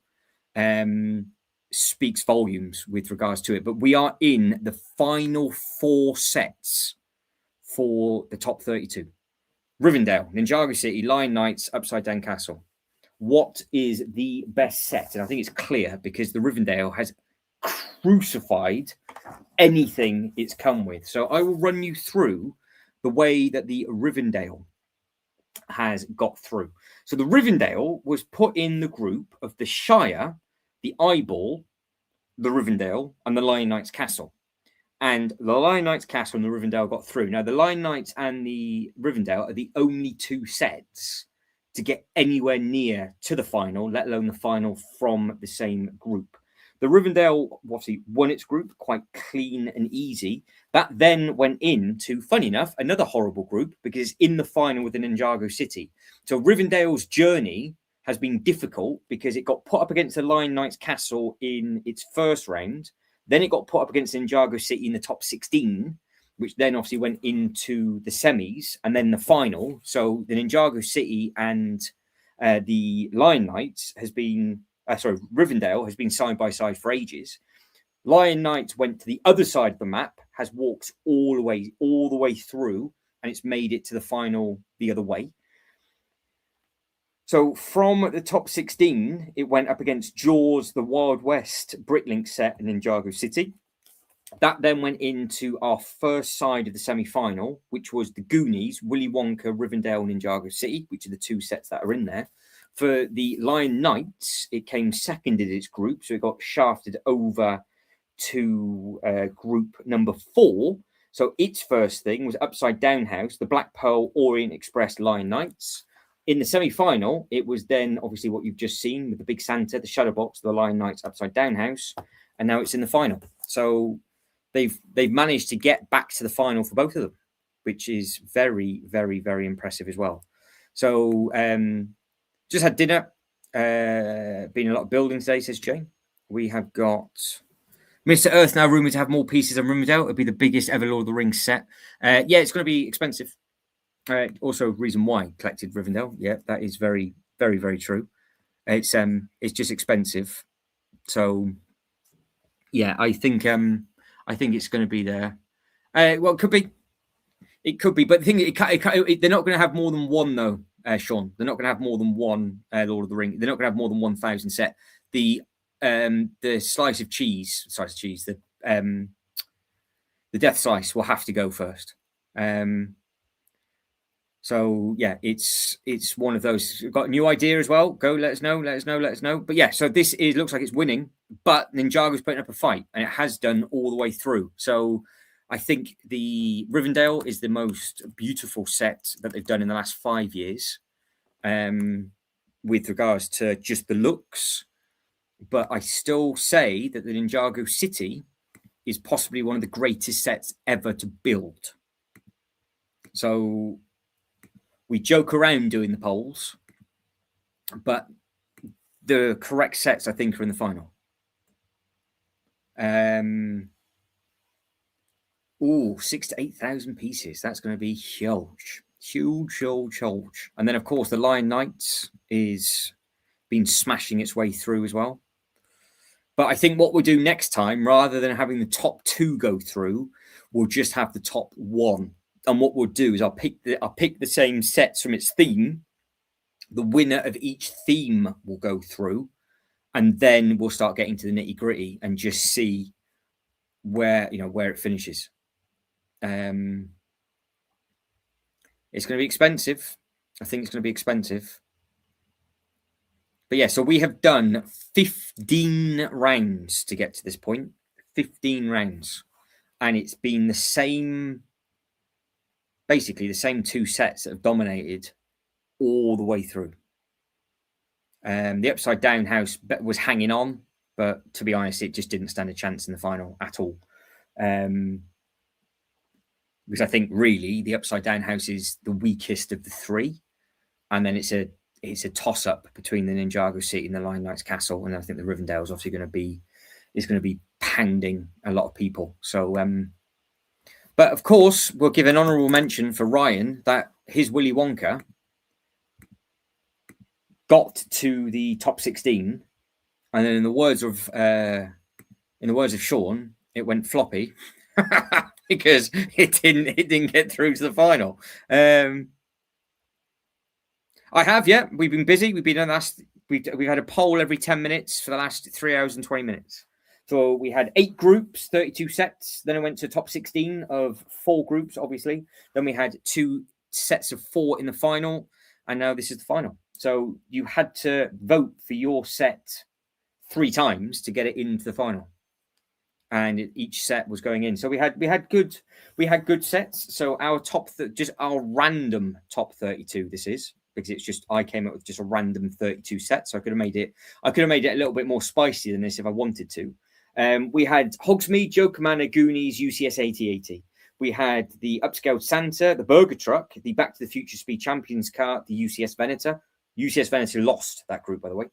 speaks volumes with regards to it. But we are in the final 4 sets for the top 32. Rivendell, Ninjago City, Lion Knights, Upside Down Castle. What is the best set? And I think it's clear, because the Rivendell has crucified anything it's come with. So I will run you through the way that the Rivendell has got through. So the Rivendell was put in the group of the Shire, the Eyeball, the Rivendell, and the Lion Knights Castle. And the Lion Knights Castle and the Rivendell got through. Now, the Lion Knights and the Rivendell are the only 2 sets to get anywhere near to the final, let alone the final from the same group. The Rivendell obviously won its group quite clean and easy. That then went into, funny enough, another horrible group, because in the final with the Ninjago City. So Rivendell's journey has been difficult because it got put up against the Lion Knights Castle in its first round. Then it got put up against Ninjago City in the top 16, which then obviously went into the semis and then the final. So the Ninjago City and the Lion Knights Rivendell has been side by side for ages. Lion Knights went to the other side of the map, has walked all the way through, and it's made it to the final the other way. So from the top 16, it went up against Jaws, the Wild West Bricklink set in Ninjago City. That then went into our first side of the semi-final, which was the Goonies, Willy Wonka, Rivendell, Ninjago City, which are the 2 sets that are in there. For the Lion Knights, it came second in its group, so it got shafted over to group number 4. So its first thing was Upside Down House, the Black Pearl, Orient Express, Lion Knights. In the semi-final, it was then obviously what you've just seen with the Big Santa, the Shadow Box, the Lion Knights, Upside Down House, and now it's in the final. So they've managed to get back to the final for both of them, which is very, very, very impressive as well. So just had dinner. Been a lot of building today, says Jay. We have got Mr. Earth now rumoured to have more pieces than Rivendell. It'll be the biggest ever Lord of the Rings set. Yeah, it's going to be expensive. Also, reason why I collected Rivendell. Yeah, that is very, very, very true. It's just expensive. So yeah, I think it's going to be there. Well, it could be. It could be, but the thing they're not going to have more than one though, Sean. They're not going to have more than one Lord of the Rings. They're not going to have more than 1,000 set. The slice of cheese, the Death Slice will have to go first. So yeah, it's one of those. We've got a new idea as well. Go, let us know. But yeah, so this looks like it's winning, but Ninjago's putting up a fight, and it has done all the way through. So I think the Rivendell is the most beautiful set that they've done in the last 5 years, with regards to just the looks. But I still say that the Ninjago City is possibly one of the greatest sets ever to build. So we joke around doing the polls, but the correct sets, I think, are in the final. 6,000 to 8,000 pieces. That's going to be huge. And then, of course, the Lion Knights is been smashing its way through as well. But I think what we'll do next time, rather than having the top 2 go through, we'll just have the top 1. And what we'll do is I'll pick the same sets from its theme. The winner of each theme will go through, and then we'll start getting to the nitty gritty and just see where it finishes. It's going to be expensive. I think it's going to be expensive. But yeah, so we have done 15 rounds to get to this point. 15 rounds. And it's been the same, basically the same two sets that have dominated all the way through. The Upside Down House was hanging on, but to be honest, it just didn't stand a chance in the final at all. Because I think really the Upside Down House is the weakest of the three. And then it's a toss-up between the Ninjago City and the Lion Knights Castle. And I think the Rivendell is obviously going to be pounding a lot of people. So, but of course, we'll give an honourable mention for Ryan that his Willy Wonka got to the top 16, and then in the words of Sean, it went floppy because it didn't get through to the final. I have, yeah. We've been busy. We've had a poll every 10 minutes for the last 3 hours and 20 minutes. So we had 8 groups, 32 sets. Then I went to top 16 of 4 groups, obviously. Then we had 2 sets of 4 in the final, and now this is the final. So you had to vote for your set 3 times to get it into the final, and each set was going in. So we had good sets. So our just our random top 32. This is because it's just I came up with just a random 32 sets. So I could have made it a little bit more spicy than this if I wanted to. We had Hogsmeade, Joker Manor, Goonies, UCS 8080. We had the Upscaled Santa, the Burger Truck, the Back to the Future Speed Champions car, the UCS Venator. UCS Venator lost that group, by the way.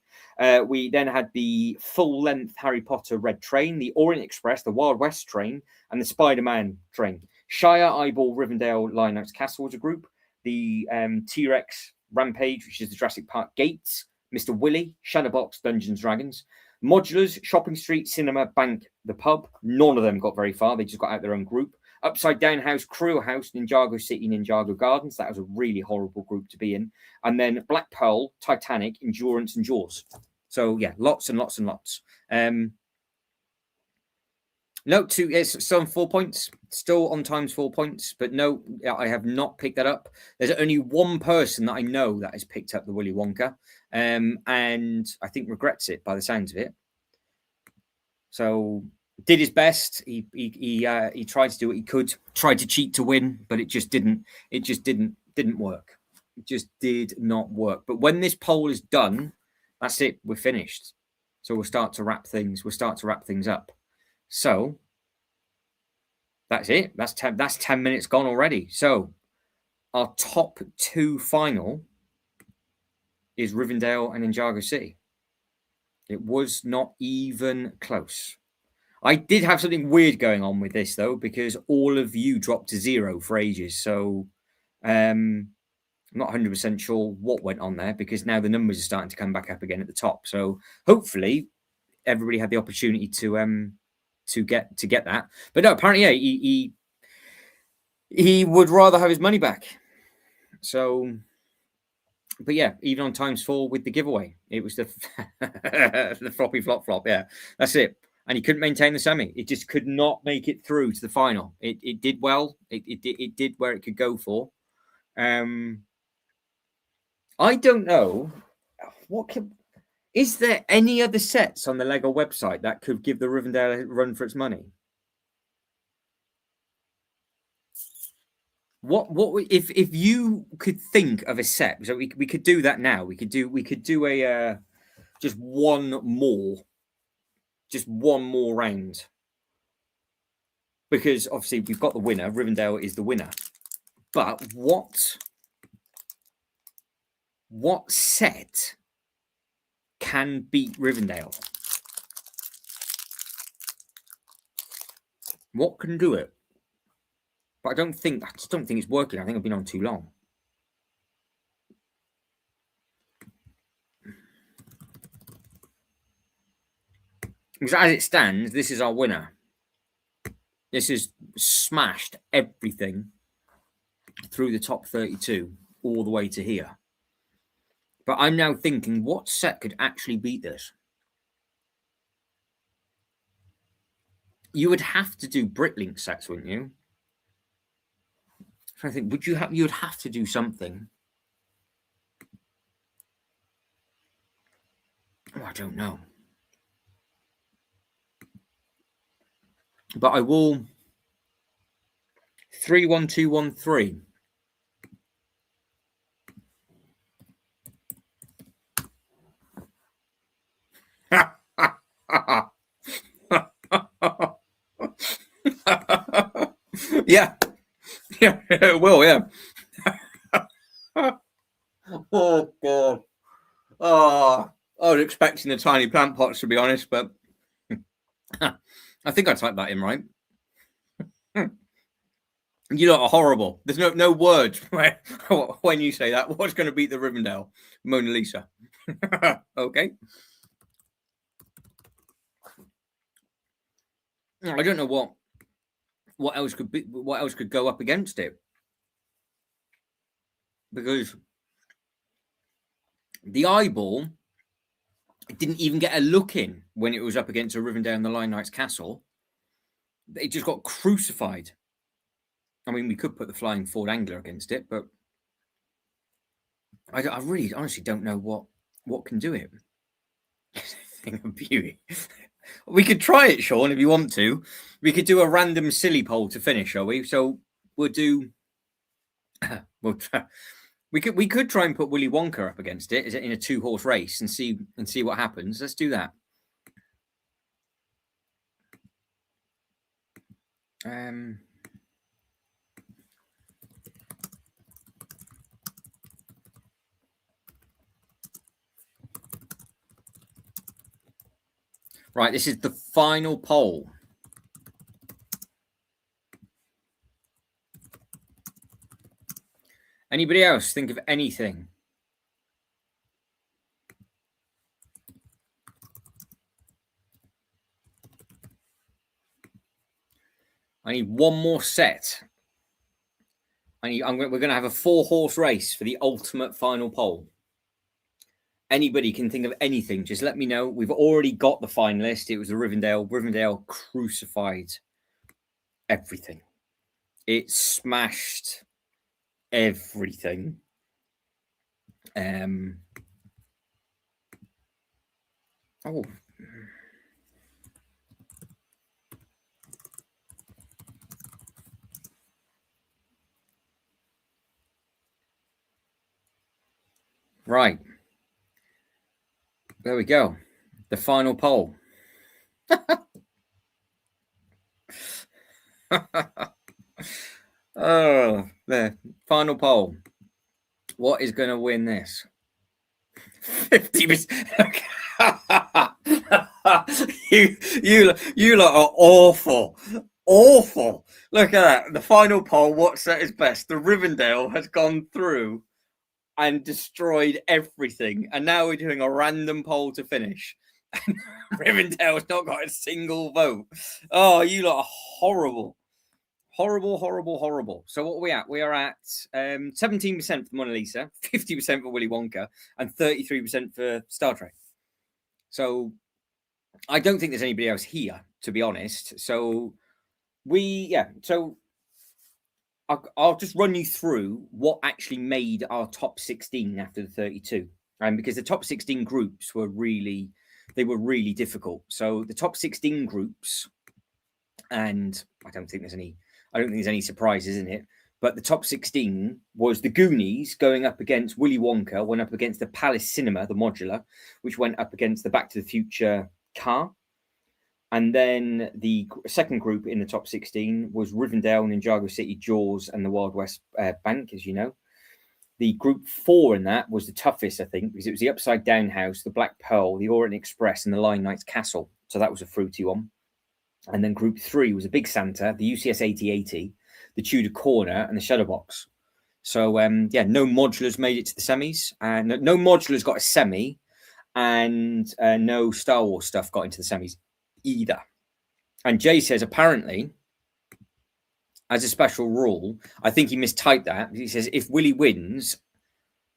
We then had the full-length Harry Potter Red Train, the Orient Express, the Wild West Train, and the Spider-Man Train. Shire, Eyeball, Rivendell, Lion Knights Castle was a group. The T-Rex Rampage, which is the Jurassic Park Gates, Mr. Willy, Shadowbox, Dungeons Dragons. Modulars, Shopping Street, Cinema, Bank, the Pub. None of them got very far. They just got out their own group. Upside Down House, Creel House, Ninjago City, Ninjago Gardens. That was a really horrible group to be in. And then Black Pearl, Titanic, Endurance, and Jaws. So, yeah, lots and lots and lots. Note 2 is still on 4 points. Still on times 4 points. But no, I have not picked that up. There's only one person that I know that has picked up the Willy Wonka. And I think regrets it by the sounds of it. So did his best. He tried to do what he could. Tried to cheat to win, but it just didn't work. It just did not work. But when this poll is done, that's it. We're finished. So we'll start to wrap things. We'll start to wrap things up. So that's it. That's 10 minutes gone already. So our top 2 final is Rivendell and Ninjago City. It was not even close. I did have something weird going on with this, though, because all of you dropped to 0 for ages. So I'm not 100% sure what went on there, because now the numbers are starting to come back up again at the top. So hopefully everybody had the opportunity to get that. But no, apparently, yeah, he would rather have his money back. So... But yeah, even on times 4 with the giveaway, it was the floppy flop. Yeah, that's it. And he couldn't maintain the semi. It just could not make it through to the final. It did well. It did where it could go for. I don't know is there any other sets on the Lego website that could give the Rivendell a run for its money? What if you could think of a set? So we could do that now. We could do a just one more round, because obviously we've got the winner. Rivendell is the winner. But what set can beat Rivendell? What can do it? But I just don't think it's working. I think I've been on too long. Because as it stands, this is our winner. This has smashed everything through the top 32 all the way to here. But I'm now thinking, what set could actually beat this? You would have to do Britlink sets, wouldn't you? I think you'd have to do something. Oh, I don't know. But I will 3-1-2-1-3. Yeah. Yeah, it will, yeah. Oh god. Oh, I was expecting the tiny plant pots, to be honest, but I think I typed that in right. You lot are horrible. There's no words when you say that. What's going to beat the Rivendell? Mona Lisa. Okay. I don't know what else could go up against it, because the eyeball didn't even get a look in when it was up against a Rivendell and the Lion Knight's castle. It just got crucified. I mean, we could put the Flying Ford Angler against it, but I really honestly don't know what can do it. Thing of beauty. We could try it, Sean, if you want to. We could do a random silly poll to finish, shall we? So we'll do. We could try and put Willy Wonka up against it in a 2-horse race and see what happens. Let's do that. Right, this is the final poll. Anybody else think of anything? I need one more set. We're going to have a 4-horse race for the ultimate final poll. Anybody can think of anything, just let me know. We've already got the finalist. It was the Rivendell. Rivendell crucified everything. It smashed everything. Oh. Right. There we go. The final poll. Oh, the final poll. What is going to win this? 50%. you lot are awful. Awful. Look at that. The final poll, what set is best? The Rivendell has gone through and destroyed everything. And now we're doing a random poll to finish. Rivendell's not got a single vote. Oh, you lot are horrible. Horrible, horrible, horrible. So what are we at? We are at 17% for Mona Lisa, 50% for Willy Wonka, and 33% for Star Trek. So I don't think there's anybody else here, to be honest. So I'll just run you through what actually made our top 16 after the 32. Because the top 16 groups were really difficult. So the top 16 groups, and I don't think there's any surprises in it. But the top 16 was the Goonies going up against Willy Wonka, went up against the Palace Cinema, the modular, which went up against the Back to the Future car. And then the second group in the top 16 was Rivendell, Ninjago City, Jaws, and the Wild West Bank, as you know. The group 4 in that was the toughest, I think, because it was the Upside Down House, the Black Pearl, the Orient Express, and the Lion Knight's Castle. So that was a fruity one. And then group 3 was a Big Santa, the UCS 8080, the Tudor Corner, and the Shadowbox. So, no modulars made it to the semis. And no modulars got a semi, and no Star Wars stuff got into the semis either. And Jay says, apparently, as a special rule, I think he mistyped that. He says, if Willy wins,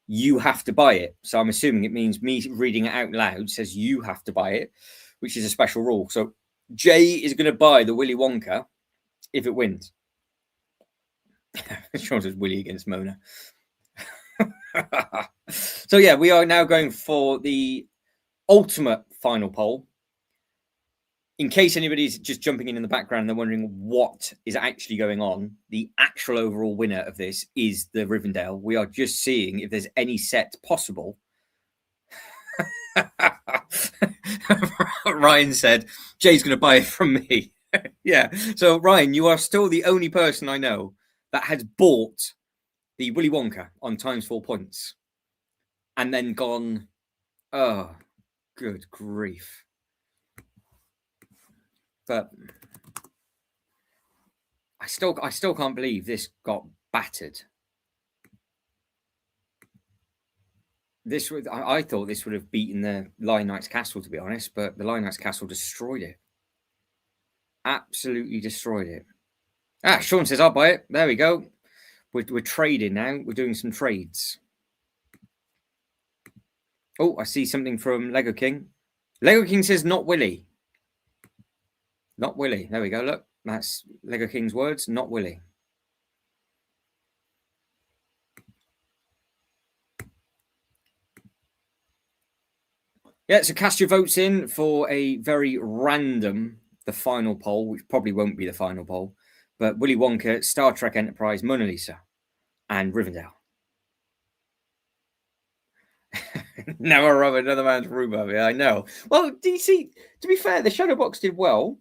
you have to buy it. So I'm assuming it means me reading it out loud says you have to buy it, which is a special rule. So Jay is going to buy the Willy Wonka if it wins. Sean says Willy against Mona. So yeah, we are now going for the ultimate final poll. In case anybody's just jumping in the background and they're wondering what is actually going on, the actual overall winner of this is the Rivendell. We are just seeing if there's any set possible. Ryan said, Jay's going to buy it from me. Yeah. So, Ryan, you are still the only person I know that has bought the Willy Wonka on times 4 points and then gone, oh, good grief. But I still can't believe this got battered. I thought this would have beaten the Lion Knight's Castle, to be honest, but the Lion Knight's Castle destroyed it. Absolutely destroyed it. Sean says, I'll buy it. There we go. We're trading now. We're doing some trades. Oh, I see something from Lego King. Lego King says, not Willy. Not Willy. There we go. Look, that's Lego King's words. Not Willy. Yeah, so cast your votes in for a very random, the final poll, which probably won't be the final poll, but Willy Wonka, Star Trek Enterprise, Mona Lisa, and Rivendell. Never rub another man's rhubarb. Yeah, I know. Well, DC, to be fair, the Shadow Box did well,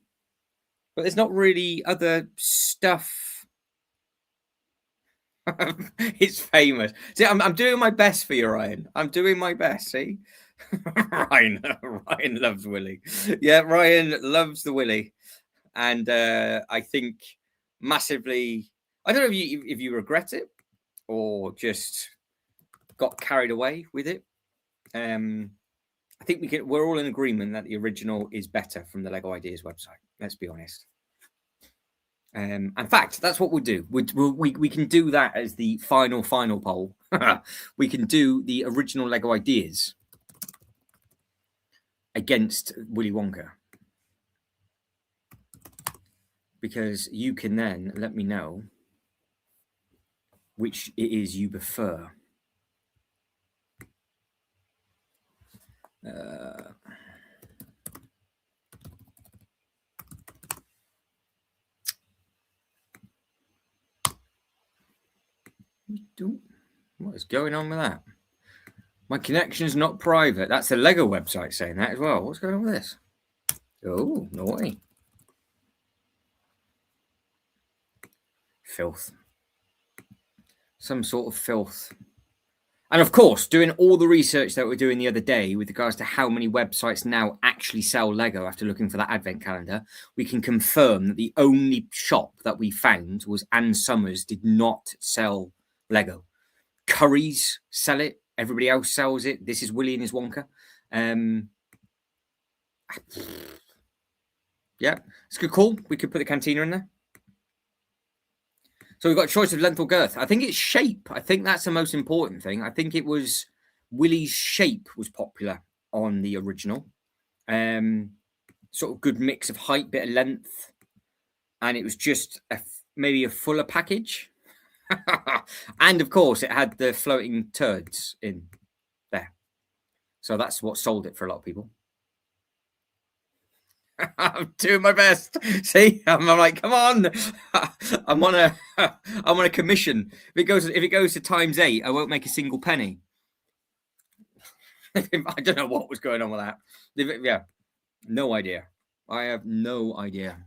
but there's not really other stuff. It's famous. See, I'm doing my best for you, Ryan. I'm doing my best. See, Ryan loves Willy. Yeah, Ryan loves the Willy, and I think massively. I don't know if you regret it or just got carried away with it. I think we're all in agreement that the original is better from the Lego Ideas website. Let's be honest. In fact, that's what we'll do. We can do that as the final poll. We can do the original Lego Ideas against Willy Wonka, because you can then let me know which it is you prefer. What is going on with that? My connection is not private. That's the Lego website saying that as well. What's going on with this? Oh, naughty. Filth. Some sort of filth. And of course, doing all the research that we're doing the other day with regards to how many websites now actually sell Lego after looking for that advent calendar, we can confirm that the only shop that we found was Ann Summers did not sell Lego. Curry's sell it. Everybody else sells it. This is Willy and his Wonka. Yeah, it's a good call. We could put the cantina in there. So we've got a choice of length or girth. I think it's shape. I think that's the most important thing. I think it was Willy's shape was popular on the original. Sort of good mix of height, bit of length. And it was just maybe a fuller package. And of course, it had the floating turds in there. So that's what sold it for a lot of people. I'm doing my best. See, I'm like, come on. I'm on a commission. If it goes to times 8, I won't make a single penny. I don't know what was going on with that. Yeah, no idea. I have no idea.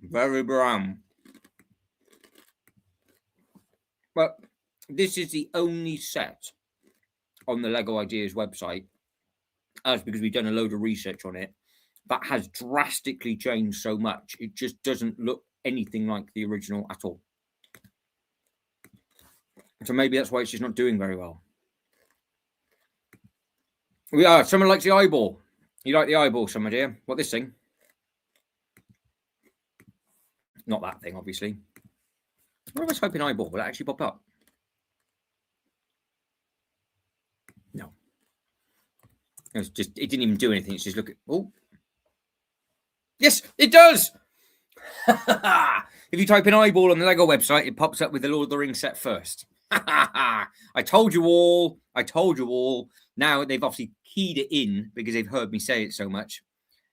Very brown. But this is the only set on the Lego Ideas website, as because we've done a load of research on it, that has drastically changed so much. It just doesn't look anything like the original at all. So maybe that's why it's just not doing very well. Someone likes the eyeball. You like the eyeball, someone, dear? What, this thing? Not that thing, obviously. What if I type in eyeball? Will it actually pop up? No. It didn't even do anything. It's just look at, oh, yes, it does. If you type in eyeball on the Lego website, it pops up with the Lord of the Rings set first. I told you all. I told you all. Now they've obviously keyed it in because they've heard me say it so much.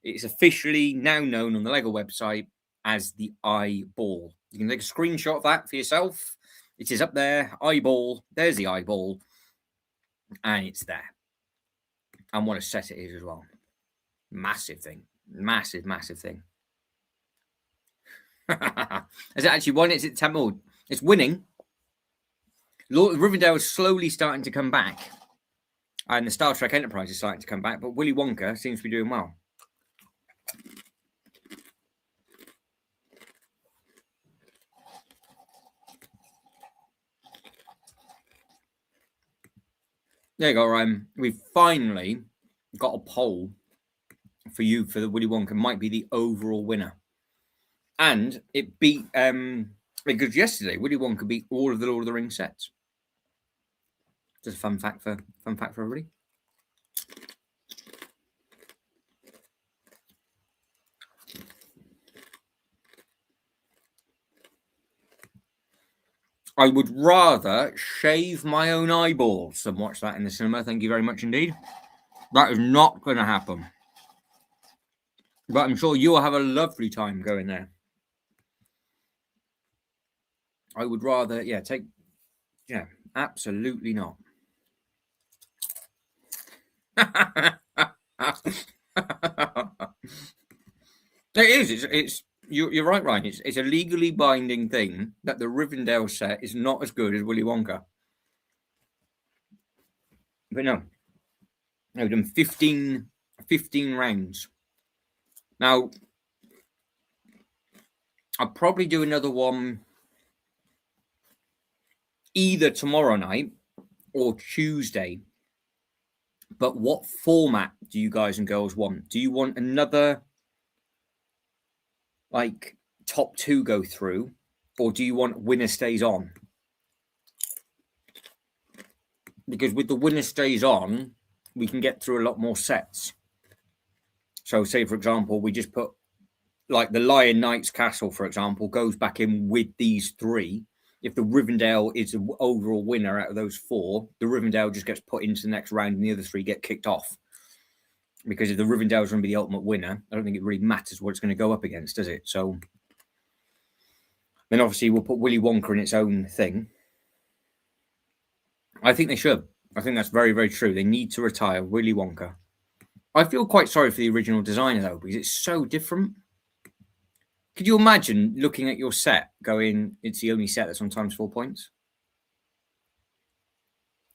It's officially now known on the Lego website as the eyeball. You can take a screenshot of that for yourself. It is up there. Eyeball. There's the eyeball. And it's there. And what a set it is as well. Massive thing. Massive, massive thing. Has it actually won? Is it Tamil? It's winning. Rivendell is slowly starting to come back. And the Star Trek Enterprise is starting to come back. But Willy Wonka seems to be doing well. There you go, Ryan. We've finally got a poll for you for the Willy Wonka. Might be the overall winner. And it beat, because yesterday, Willy Wonka beat all of the Lord of the Rings sets. Just a fun fact for everybody. I would rather shave my own eyeballs than watch that in the cinema. Thank you very much indeed. That is not going to happen. But I'm sure you'll have a lovely time going there. I would rather, absolutely not. It is. It's you're right, Ryan. It's a legally binding thing that the Rivendell set is not as good as Willy Wonka. But no, they've done 15 rounds. Now, I'll probably do another one either tomorrow night or Tuesday. But what format do you guys and girls want? Do you want another like top 2 go through, or do you want winner stays on? Because with the winner stays on, we can get through a lot more sets. So say, for example, we just put like the Lion Knight's Castle, for example, goes back in with these 3. If the Rivendell is the overall winner out of those 4, the Rivendell just gets put into the next round and the other 3 get kicked off. Because if the Rivendell is going to be the ultimate winner, I don't think it really matters what it's going to go up against, does it? So then obviously we'll put Willy Wonka in its own thing. I think they should. I think that's very, very true. They need to retire Willy Wonka. I feel quite sorry for the original designer, though, because it's so different. Could you imagine looking at your set going, it's the only set that's on times 4 points?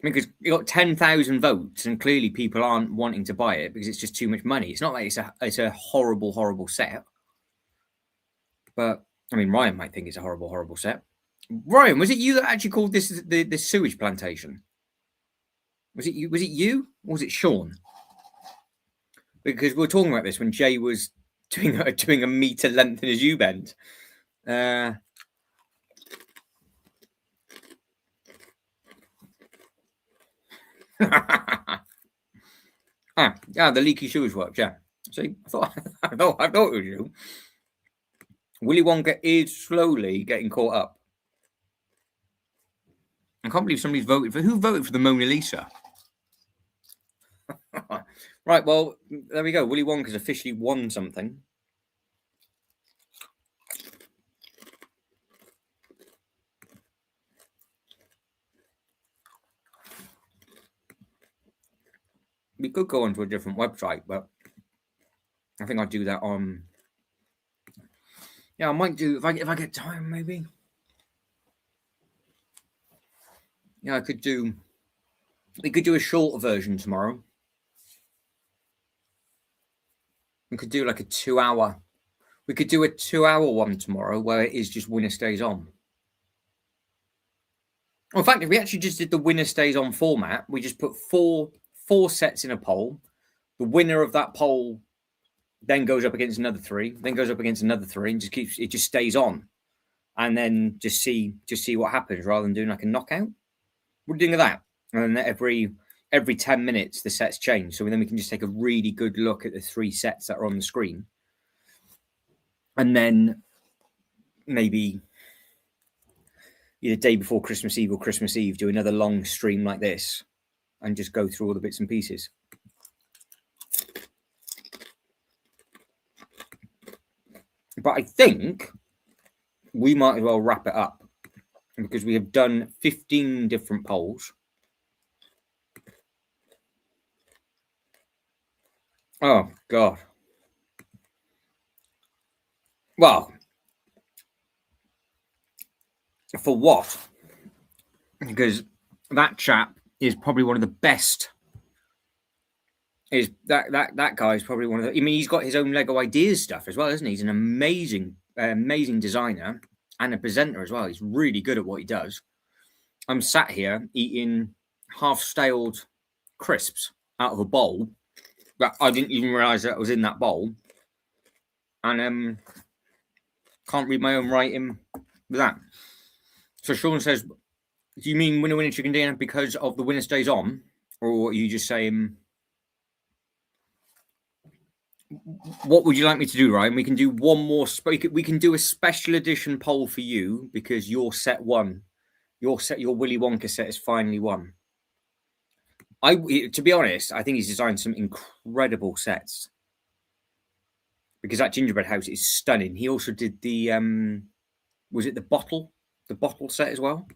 I mean, because you got 10,000 votes and clearly people aren't wanting to buy it because it's just too much money. It's not like it's a horrible, horrible set. But, I mean, Ryan might think it's a horrible, horrible set. Ryan, was it you that actually called this the sewage plantation? Was it you? Or was it Sean? Because we were talking about this when Jay was doing a meter length in his U-bend. The leaky sewage works, yeah. See, I thought it was you. Willy Wonka is slowly getting caught up. I can't believe somebody's voted for... Who voted for the Mona Lisa? Right, well, there we go. Willy Wonka's officially won something. We could go onto a different website, but I think I'll do that on... Yeah, I might do... If I get time, maybe. Yeah, we could do a shorter version tomorrow. We could do like a 2-hour. We could do a 2-hour one tomorrow where it is just winner stays on. Well, in fact, if we actually just did the winner stays on format, we just put four sets in a poll. The winner of that poll then goes up against another 3, then goes up against another 3, and just stays on. And then just see what happens rather than doing like a knockout. What do you think of that? And then every 10 minutes the sets change. So then we can just take a really good look at the 3 sets that are on the screen. And then maybe either day before Christmas Eve or Christmas Eve, do another long stream like this and just go through all the bits and pieces. But I think we might as well wrap it up because we have done 15 different polls. Oh, God. Well, for what? Because that chap is probably one of the best. Is that guy is probably one of the. I mean, he's got his own Lego Ideas stuff as well, isn't he? He's an amazing designer and a presenter as well. He's really good at what he does. I'm sat here eating half-staled crisps out of a bowl that I didn't even realise that was in that bowl, and can't read my own writing with that. So Sean says, "Do you mean winner chicken dinner because of the winner stays on, or are you just saying?" What would you like me to do, Ryan? We can do one more. We can do a special edition poll for you because your set won. Your Willy Wonka set is finally won. To be honest, I think he's designed some incredible sets because that gingerbread house is stunning. He also did the was it the bottle set as well?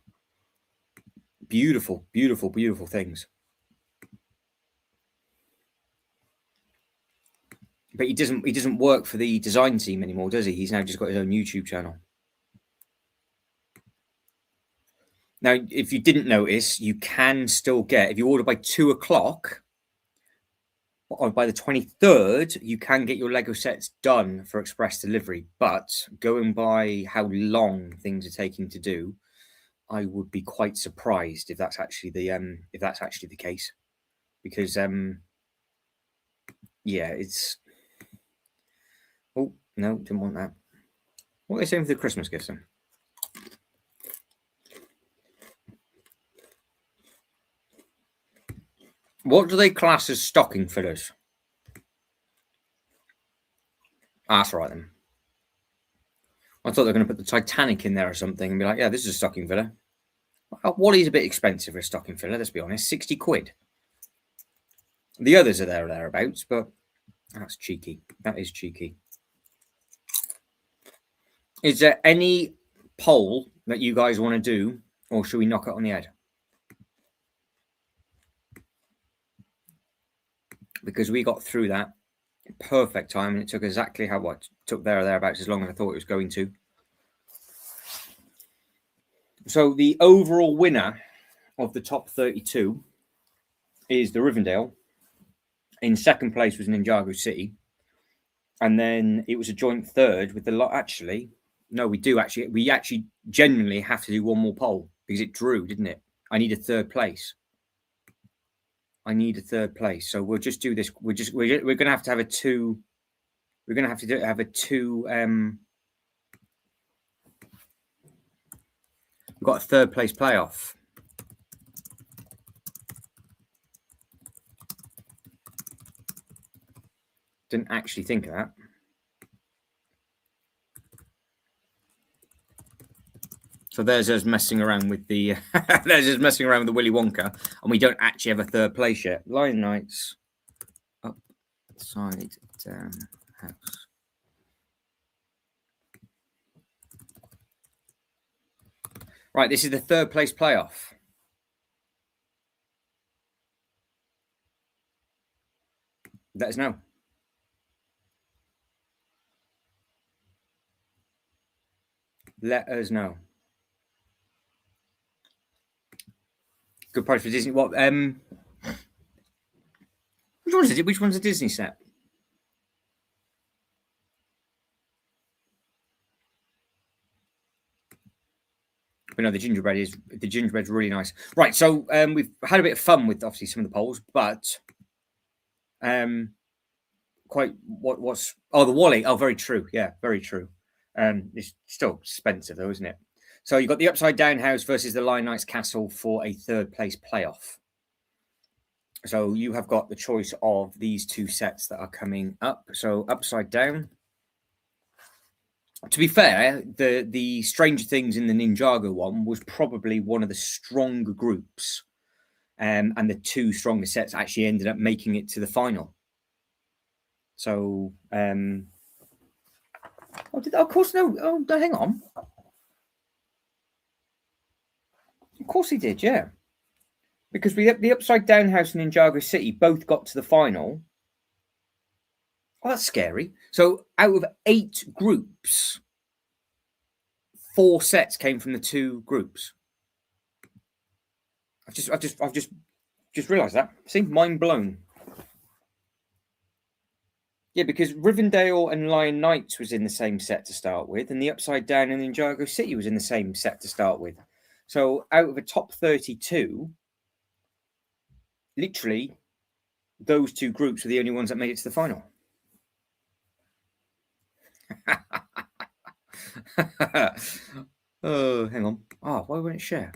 Beautiful, beautiful, beautiful things. But he doesn't work for the design team anymore, does he? He's now just got his own YouTube channel. Now, if you didn't notice, you can still get, if you order by 2 o'clock, or by the 23rd, you can get your Lego sets done for express delivery. But going by how long things are taking to do, I would be quite surprised if that's actually the case, because yeah, it's. Oh no, didn't want that. What are they saying for the Christmas gifts then? What do they class as stocking fillers? That's right then. I thought they were going to put the Titanic in there or something and be like, yeah, this is a stocking filler. Wally's a bit expensive for a stocking filler, let's be honest. 60 quid. The others are there or thereabouts, but that's cheeky. That is cheeky. Is there any poll that you guys want to do, or should we knock it on the head? Because we got through that perfect time, and it took exactly how what took there or thereabouts as long as I thought it was going to. So the overall winner of the top 32 is the Rivendell. In second place was Ninjago City, and then it was a joint third with the lot. Actually, no, we actually genuinely have to do one more poll because it drew, didn't it? I need a third place. So we'll just do this. We're going to have to have a two. We're going to have to have a two. We've got a third place playoff. Didn't actually think of that. So there's us messing around with the Willy Wonka, and we don't actually have a third place yet. Lion Knights, upside down house. Right, this is the third place playoff. Let us know. Let us know. Good price for Disney. What? Which one's a Disney set? But no, the gingerbread's really nice. Right, so we've had a bit of fun with obviously some of the polls, but the Wally. Oh, very true. Yeah, very true. It's still expensive though, isn't it? So you've got the Upside Down House versus the Lion Knights Castle for a third place playoff. So you have got the choice of these two sets that are coming up. So upside down. To be fair, the Stranger Things in the Ninjago one was probably one of the stronger groups. And the two strongest sets actually ended up making it to the final. So, of course, no. Oh, hang on. Of course he did, yeah. Because we the Upside Down House and Ninjago City both got to the final. Oh, that's scary. So out of 8 groups, 4 sets came from the 2 groups. I've just realised that. See, mind blown. Yeah, because Rivendell and Lion Knights was in the same set to start with, and the Upside Down and Ninjago City was in the same set to start with. So out of a top 32, literally, those 2 groups were the only ones that made it to the final. Oh, hang on. Oh, why won't it share?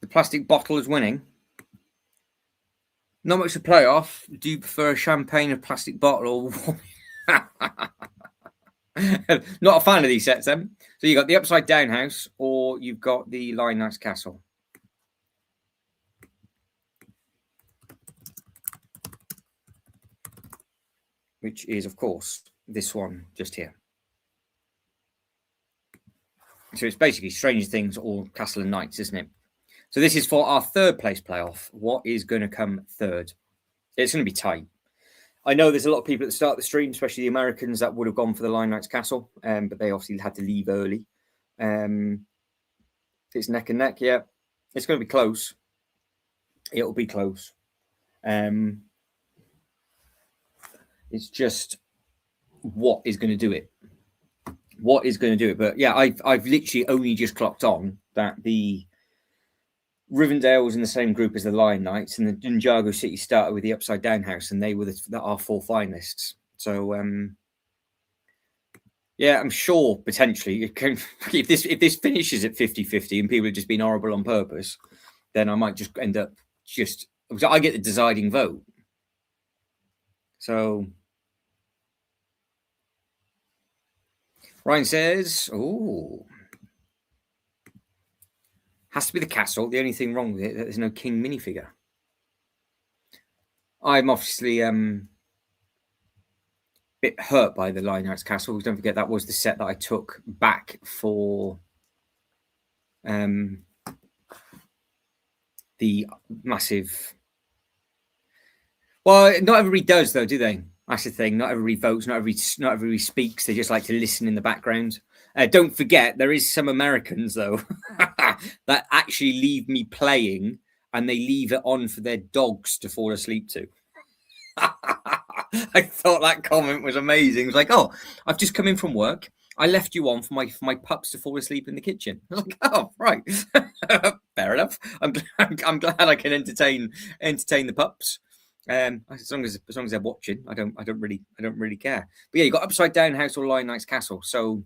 The plastic bottle is winning. Not much to play off. Do you prefer a champagne or plastic bottle? Not a fan of these sets then. So you got the Upside Down House or you've got the Lion Knights Castle. Which is, of course, this one just here. So it's basically Stranger Things or Castle and Knights, isn't it? So this is for our 3rd place playoff. What is going to come 3rd? It's going to be tight. I know there's a lot of people at the start of the stream, especially the Americans, that would have gone for the Lion Knights Castle, but they obviously had to leave early. It's neck and neck, yeah. It's going to be close. It'll be close. It's just what is going to do it. What is going to do it? But yeah, I've literally only just clocked on that the Rivendell was in the same group as the Lion Knights, and the Ninjago City started with the Upside Down House, and they were our 4 finalists. So yeah, I'm sure potentially it can, if this finishes at 50-50 and people have just been horrible on purpose, then I might just end up I get the deciding vote. So Ryan says, oh, has to be the castle. The only thing wrong with it, there's no king minifigure. I'm obviously bit hurt by the Lion Knights Castle. Don't forget that was the set that I took back for the massive. Well, not everybody does though, do they? That's the thing. Not everybody votes. Not everybody speaks. They just like to listen in the background. Don't forget, there is some Americans though that actually leave me playing, and they leave it on for their dogs to fall asleep to. I thought that comment was amazing. It was like, oh, I've just come in from work. I left you on for my pups to fall asleep in the kitchen. I was like, oh, right, fair enough. I'm glad I can entertain the pups. As long as they're watching, I don't really care. But yeah, you got Upside Down House or Lion Knights Castle. So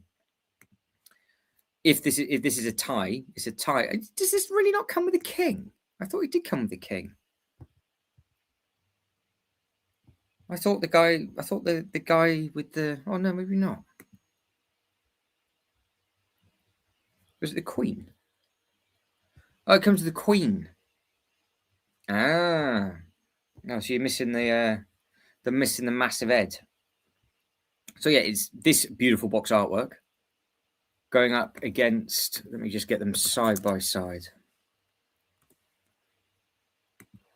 if this is a tie, it's a tie. Does this really not come with a king? I thought it did come with a king. I thought the guy with the. Oh no, maybe not. Was it the Queen? Oh, it comes with the Queen. Ah, no. So you're missing the massive head. So yeah, it's this beautiful box artwork going up against. Let me just get them side by side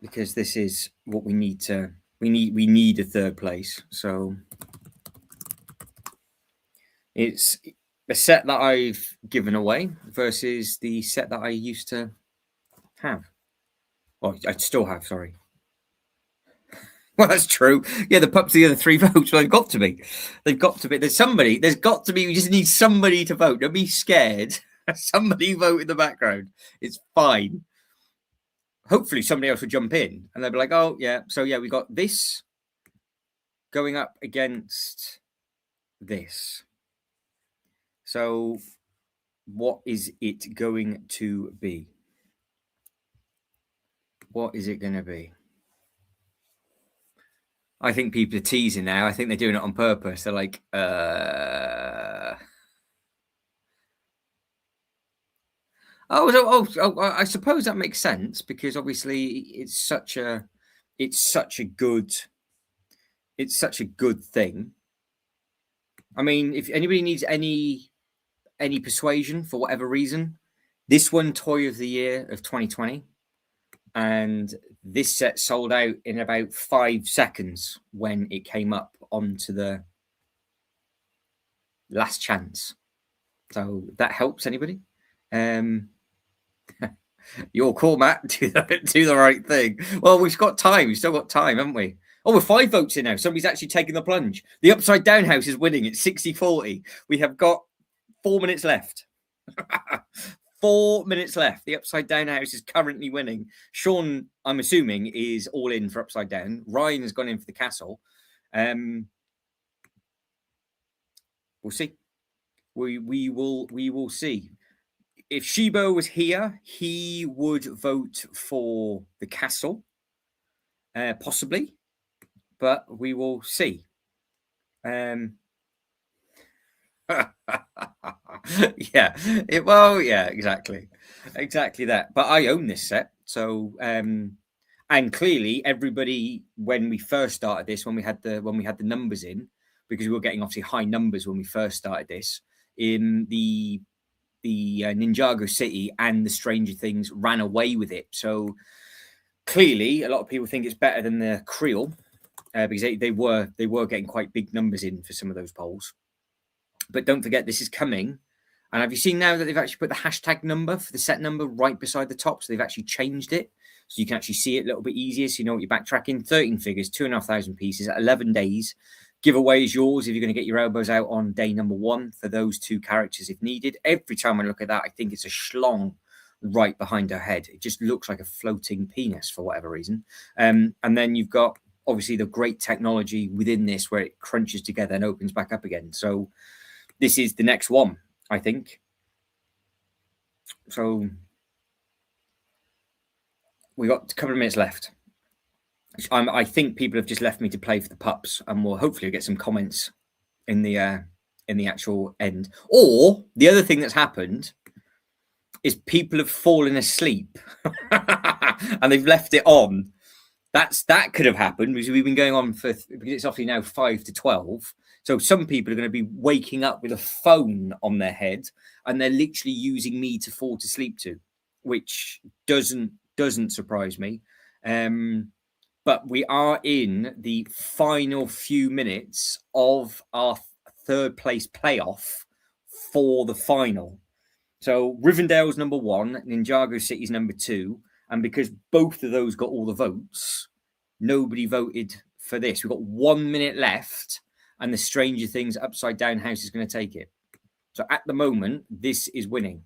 because this is what we need to. We need a 3rd place. So it's the set that I've given away versus the set that I used to have. Well, I still have, sorry. Well, that's true. Yeah, the pups are the other 3 votes. Well, they've got to be. They've got to be. There's got to be. We just need somebody to vote. Don't be scared. Somebody vote in the background. It's fine. Hopefully somebody else will jump in and they'll be like, oh, yeah. So, yeah, we got this going up against this. So what is it going to be? What is it going to be? I think people are teasing now. I think they're doing it on purpose. They're like, I suppose that makes sense because obviously it's such a good thing. I mean, if anybody needs any persuasion for whatever reason, this won Toy of the Year of 2020, and this set sold out in about 5 seconds when it came up onto the last chance. So that helps anybody. Your call, Matt. Do the right thing. Well, we've got time. We've still got time, haven't we? Oh, we're 5 votes in now. Somebody's actually taking the plunge. The Upside Down House is winning. It's 60-40. We have got 4 minutes left. 4 minutes left. The Upside Down House is currently winning. Sean, I'm assuming, is all in for Upside Down. Ryan has gone in for the Castle. We'll see. We will see. If Shibo was here, he would vote for the Castle, possibly, but we will see. Yeah, exactly that. But I own this set, so and clearly everybody, when we first started this, when we had the numbers in, because we were getting obviously high numbers when we first started this, in the Ninjago City and the Stranger Things ran away with it. So clearly, a lot of people think it's better than the Creel because they were getting quite big numbers in for some of those polls. But don't forget, this is coming. And have you seen now that they've actually put the hashtag number for the set number right beside the top? So they've actually changed it. So you can actually see it a little bit easier. So you know what you're backtracking. 13 figures, 2,500 pieces, 11 days. Giveaway is yours if you're going to get your elbows out on day number 1 for those 2 characters if needed. Every time I look at that, I think it's a schlong right behind her head. It just looks like a floating penis for whatever reason. And then you've got, obviously, the great technology within this where it crunches together and opens back up again. So this is the next one, I think. So we got a couple of minutes left. I think people have just left me to play for the pups, and we'll hopefully get some comments in the actual end. Or the other thing that's happened is people have fallen asleep and they've left it on. That could have happened because we've been going on because it's obviously now 5 to 12. So some people are going to be waking up with a phone on their head and they're literally using me to fall to sleep to, which doesn't surprise me. But we are in the final few minutes of our 3rd place playoff for the final. So Rivendell's number 1, Ninjago City's number 2. And because both of those got all the votes, nobody voted for this. We've got 1 minute left, and the Stranger Things Upside Down House is going to take it. So at the moment, this is winning.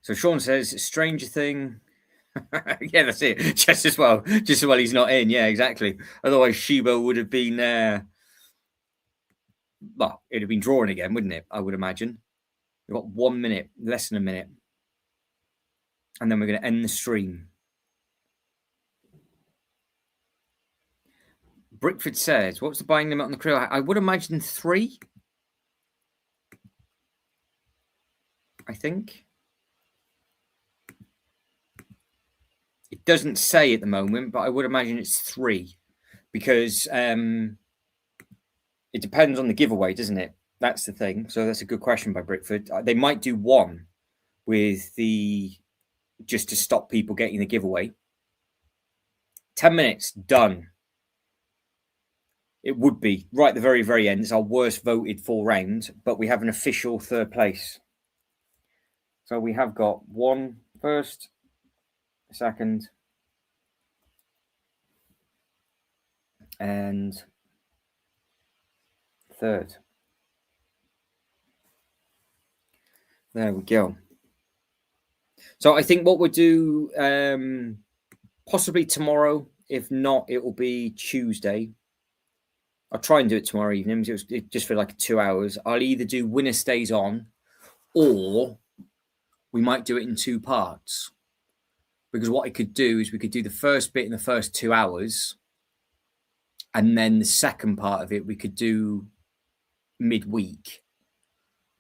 So Sean says, Stranger Thing... yeah, that's it. Just as well he's not in. Yeah, exactly. Otherwise, Shibo would have been well, it'd have been drawn again, wouldn't it? I would imagine. We've got 1 minute, less than a minute. And then we're going to end the stream. Brickford says, what's the buying limit on the Creel? I would imagine 3. I think. It doesn't say at the moment, but I would imagine it's 3 because it depends on the giveaway, doesn't it? That's the thing. So that's a good question by Brickford. They might do 1 with just to stop people getting the giveaway. 10 minutes, done. It would be right at the very, very end. It's our worst voted for round, but we have an official 3rd place. So we have got 1 first, 2nd, and 3rd. There we go. So I think what we'll do, possibly tomorrow. If not, it will be Tuesday. I'll try and do it tomorrow evening. Just for like 2 hours. I'll either do Winner Stays On, or we might do it in 2 parts. because what I could do is we could do the first bit in the first 2 hours, and then the second part of it we could do midweek,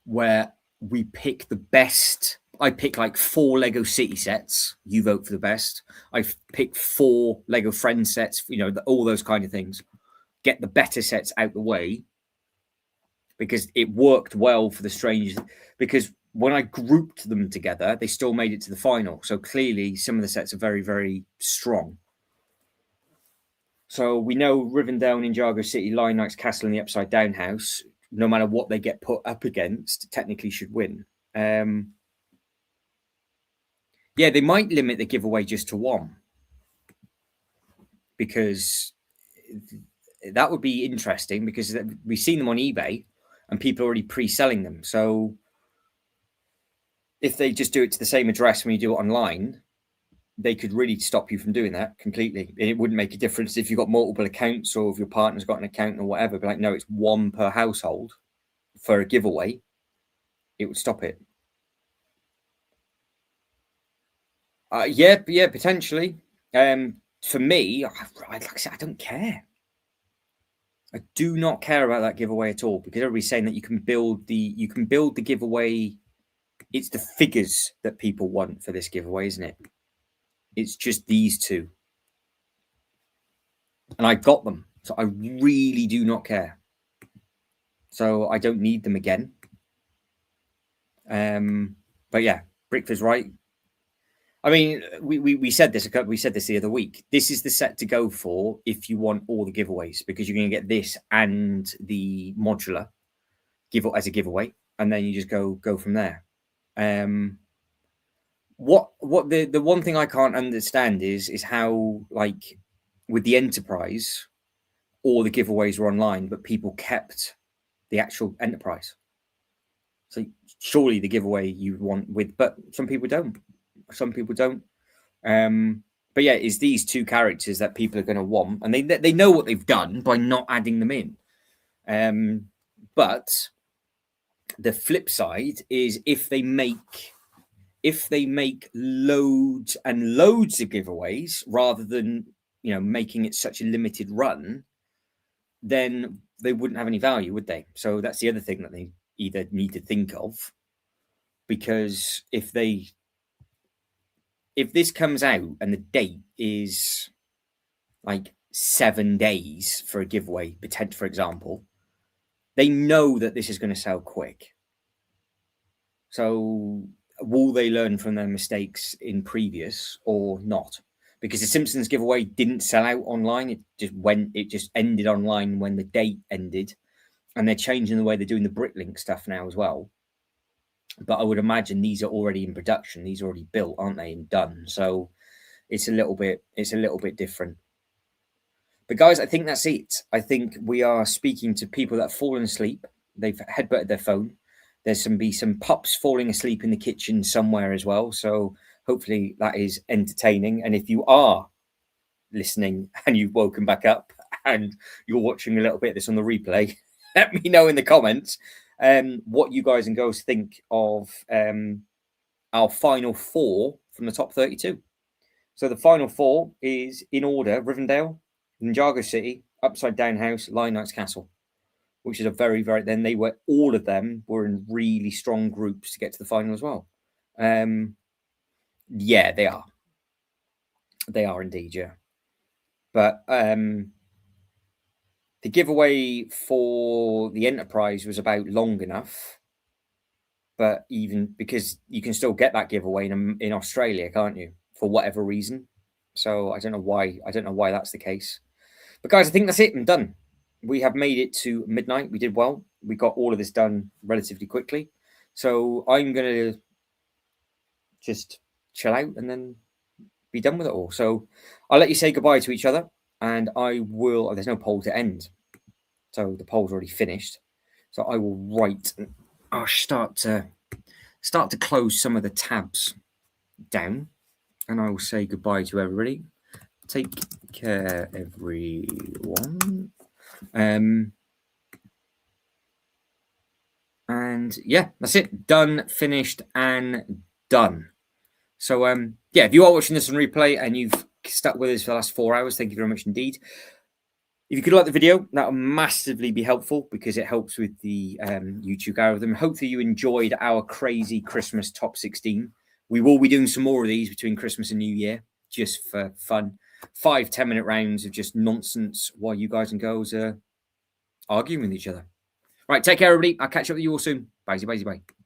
where we pick the best. I pick like 4 Lego City sets. You vote for the best. I pick 4 Lego Friends sets. All those kind of things. Get the better sets out the way, because it worked well for the Strangers. Because when I grouped them together, they still made it to the final. So clearly, some of the sets are very, very strong. So we know Rivendell, Ninjago City, Lion Knight's Castle, and the Upside Down House, no matter what they get put up against, technically should win. Yeah, they might limit the giveaway just to 1, because that would be interesting, because we've seen them on eBay and people are already pre-selling them. So if they just do it to the same address when you do it online, they could really stop you from doing that completely. It wouldn't make a difference if you've got multiple accounts, or if your partner's got an account or whatever. But no, it's 1 per household for a giveaway. It would stop it. Yeah, potentially. For me, like I said, I don't care. I do not care about that giveaway at all, because everybody's saying that you can build the giveaway. It's the figures that people want for this giveaway, isn't it? It's just these 2. And I got them. So I really do not care. So I don't need them again. But yeah, Brickford's right. I mean, we said this the other week. This is the set to go for if you want all the giveaways, because you're going to get this and the modular as a giveaway, and then you just go from there. What the one thing I can't understand is how, like, with the Enterprise, all the giveaways were online, but people kept the actual Enterprise. So surely the giveaway you want but some people don't. But yeah, it's these 2 characters that people are going to want, and they know what they've done by not adding them in. But the flip side is, if they make loads and loads of giveaways rather than making it such a limited run, then they wouldn't have any value, would they? So that's the other thing that they either need to think of, because if this comes out and the date is like 7 days for a giveaway, for example, they know that this is going to sell quick. So will they learn from their mistakes in previous or not? Because the Simpsons giveaway didn't sell out online. It just ended online when the date ended. And they're changing the way they're doing the Bricklink stuff now as well. But I would imagine these are already in production. These are already built, aren't they, and done. So it's a little bit different. But guys, I think that's it. I think we are speaking to people that have fallen asleep. They've headbutted their phone. There's some pups falling asleep in the kitchen somewhere as well. So hopefully that is entertaining. And if you are listening and you've woken back up and you're watching a little bit of this on the replay, let me know in the comments what you guys and girls think of our final 4 from the top 32. So the final 4 is, in order, Rivendell, Ninjago City, Upside Down House, Lion Knight's Castle, which is a very, very... Then all of them were in really strong groups to get to the final as well. Yeah, they are. They are indeed, yeah. But the giveaway for the Enterprise was about long enough. But even because you can still get that giveaway in Australia, can't you? For whatever reason. So I don't know why. That's the case. But guys, I think that's it. I'm done. We have made it to midnight. We did well. We got all of this done relatively quickly. So I'm going to just chill out and then be done with it all. So I'll let you say goodbye to each other, and I will... Oh, there's no poll to end. So the poll's already finished. So I will write... I'll start to close some of the tabs down, and I will say goodbye to everybody. Take care, everyone. And yeah, that's it. Done, finished, and done. So yeah, if you are watching this on replay and you've stuck with us for the last 4 hours, thank you very much indeed. If you could like the video, that would massively be helpful because it helps with the YouTube algorithm. Hopefully you enjoyed our crazy Christmas top 16. We will be doing some more of these between Christmas and New Year, just for fun. 5-10 minute rounds of just nonsense while you guys and girls are arguing with each other. Right, take care, everybody. I'll catch up with you all soon. Bye, bye, bye.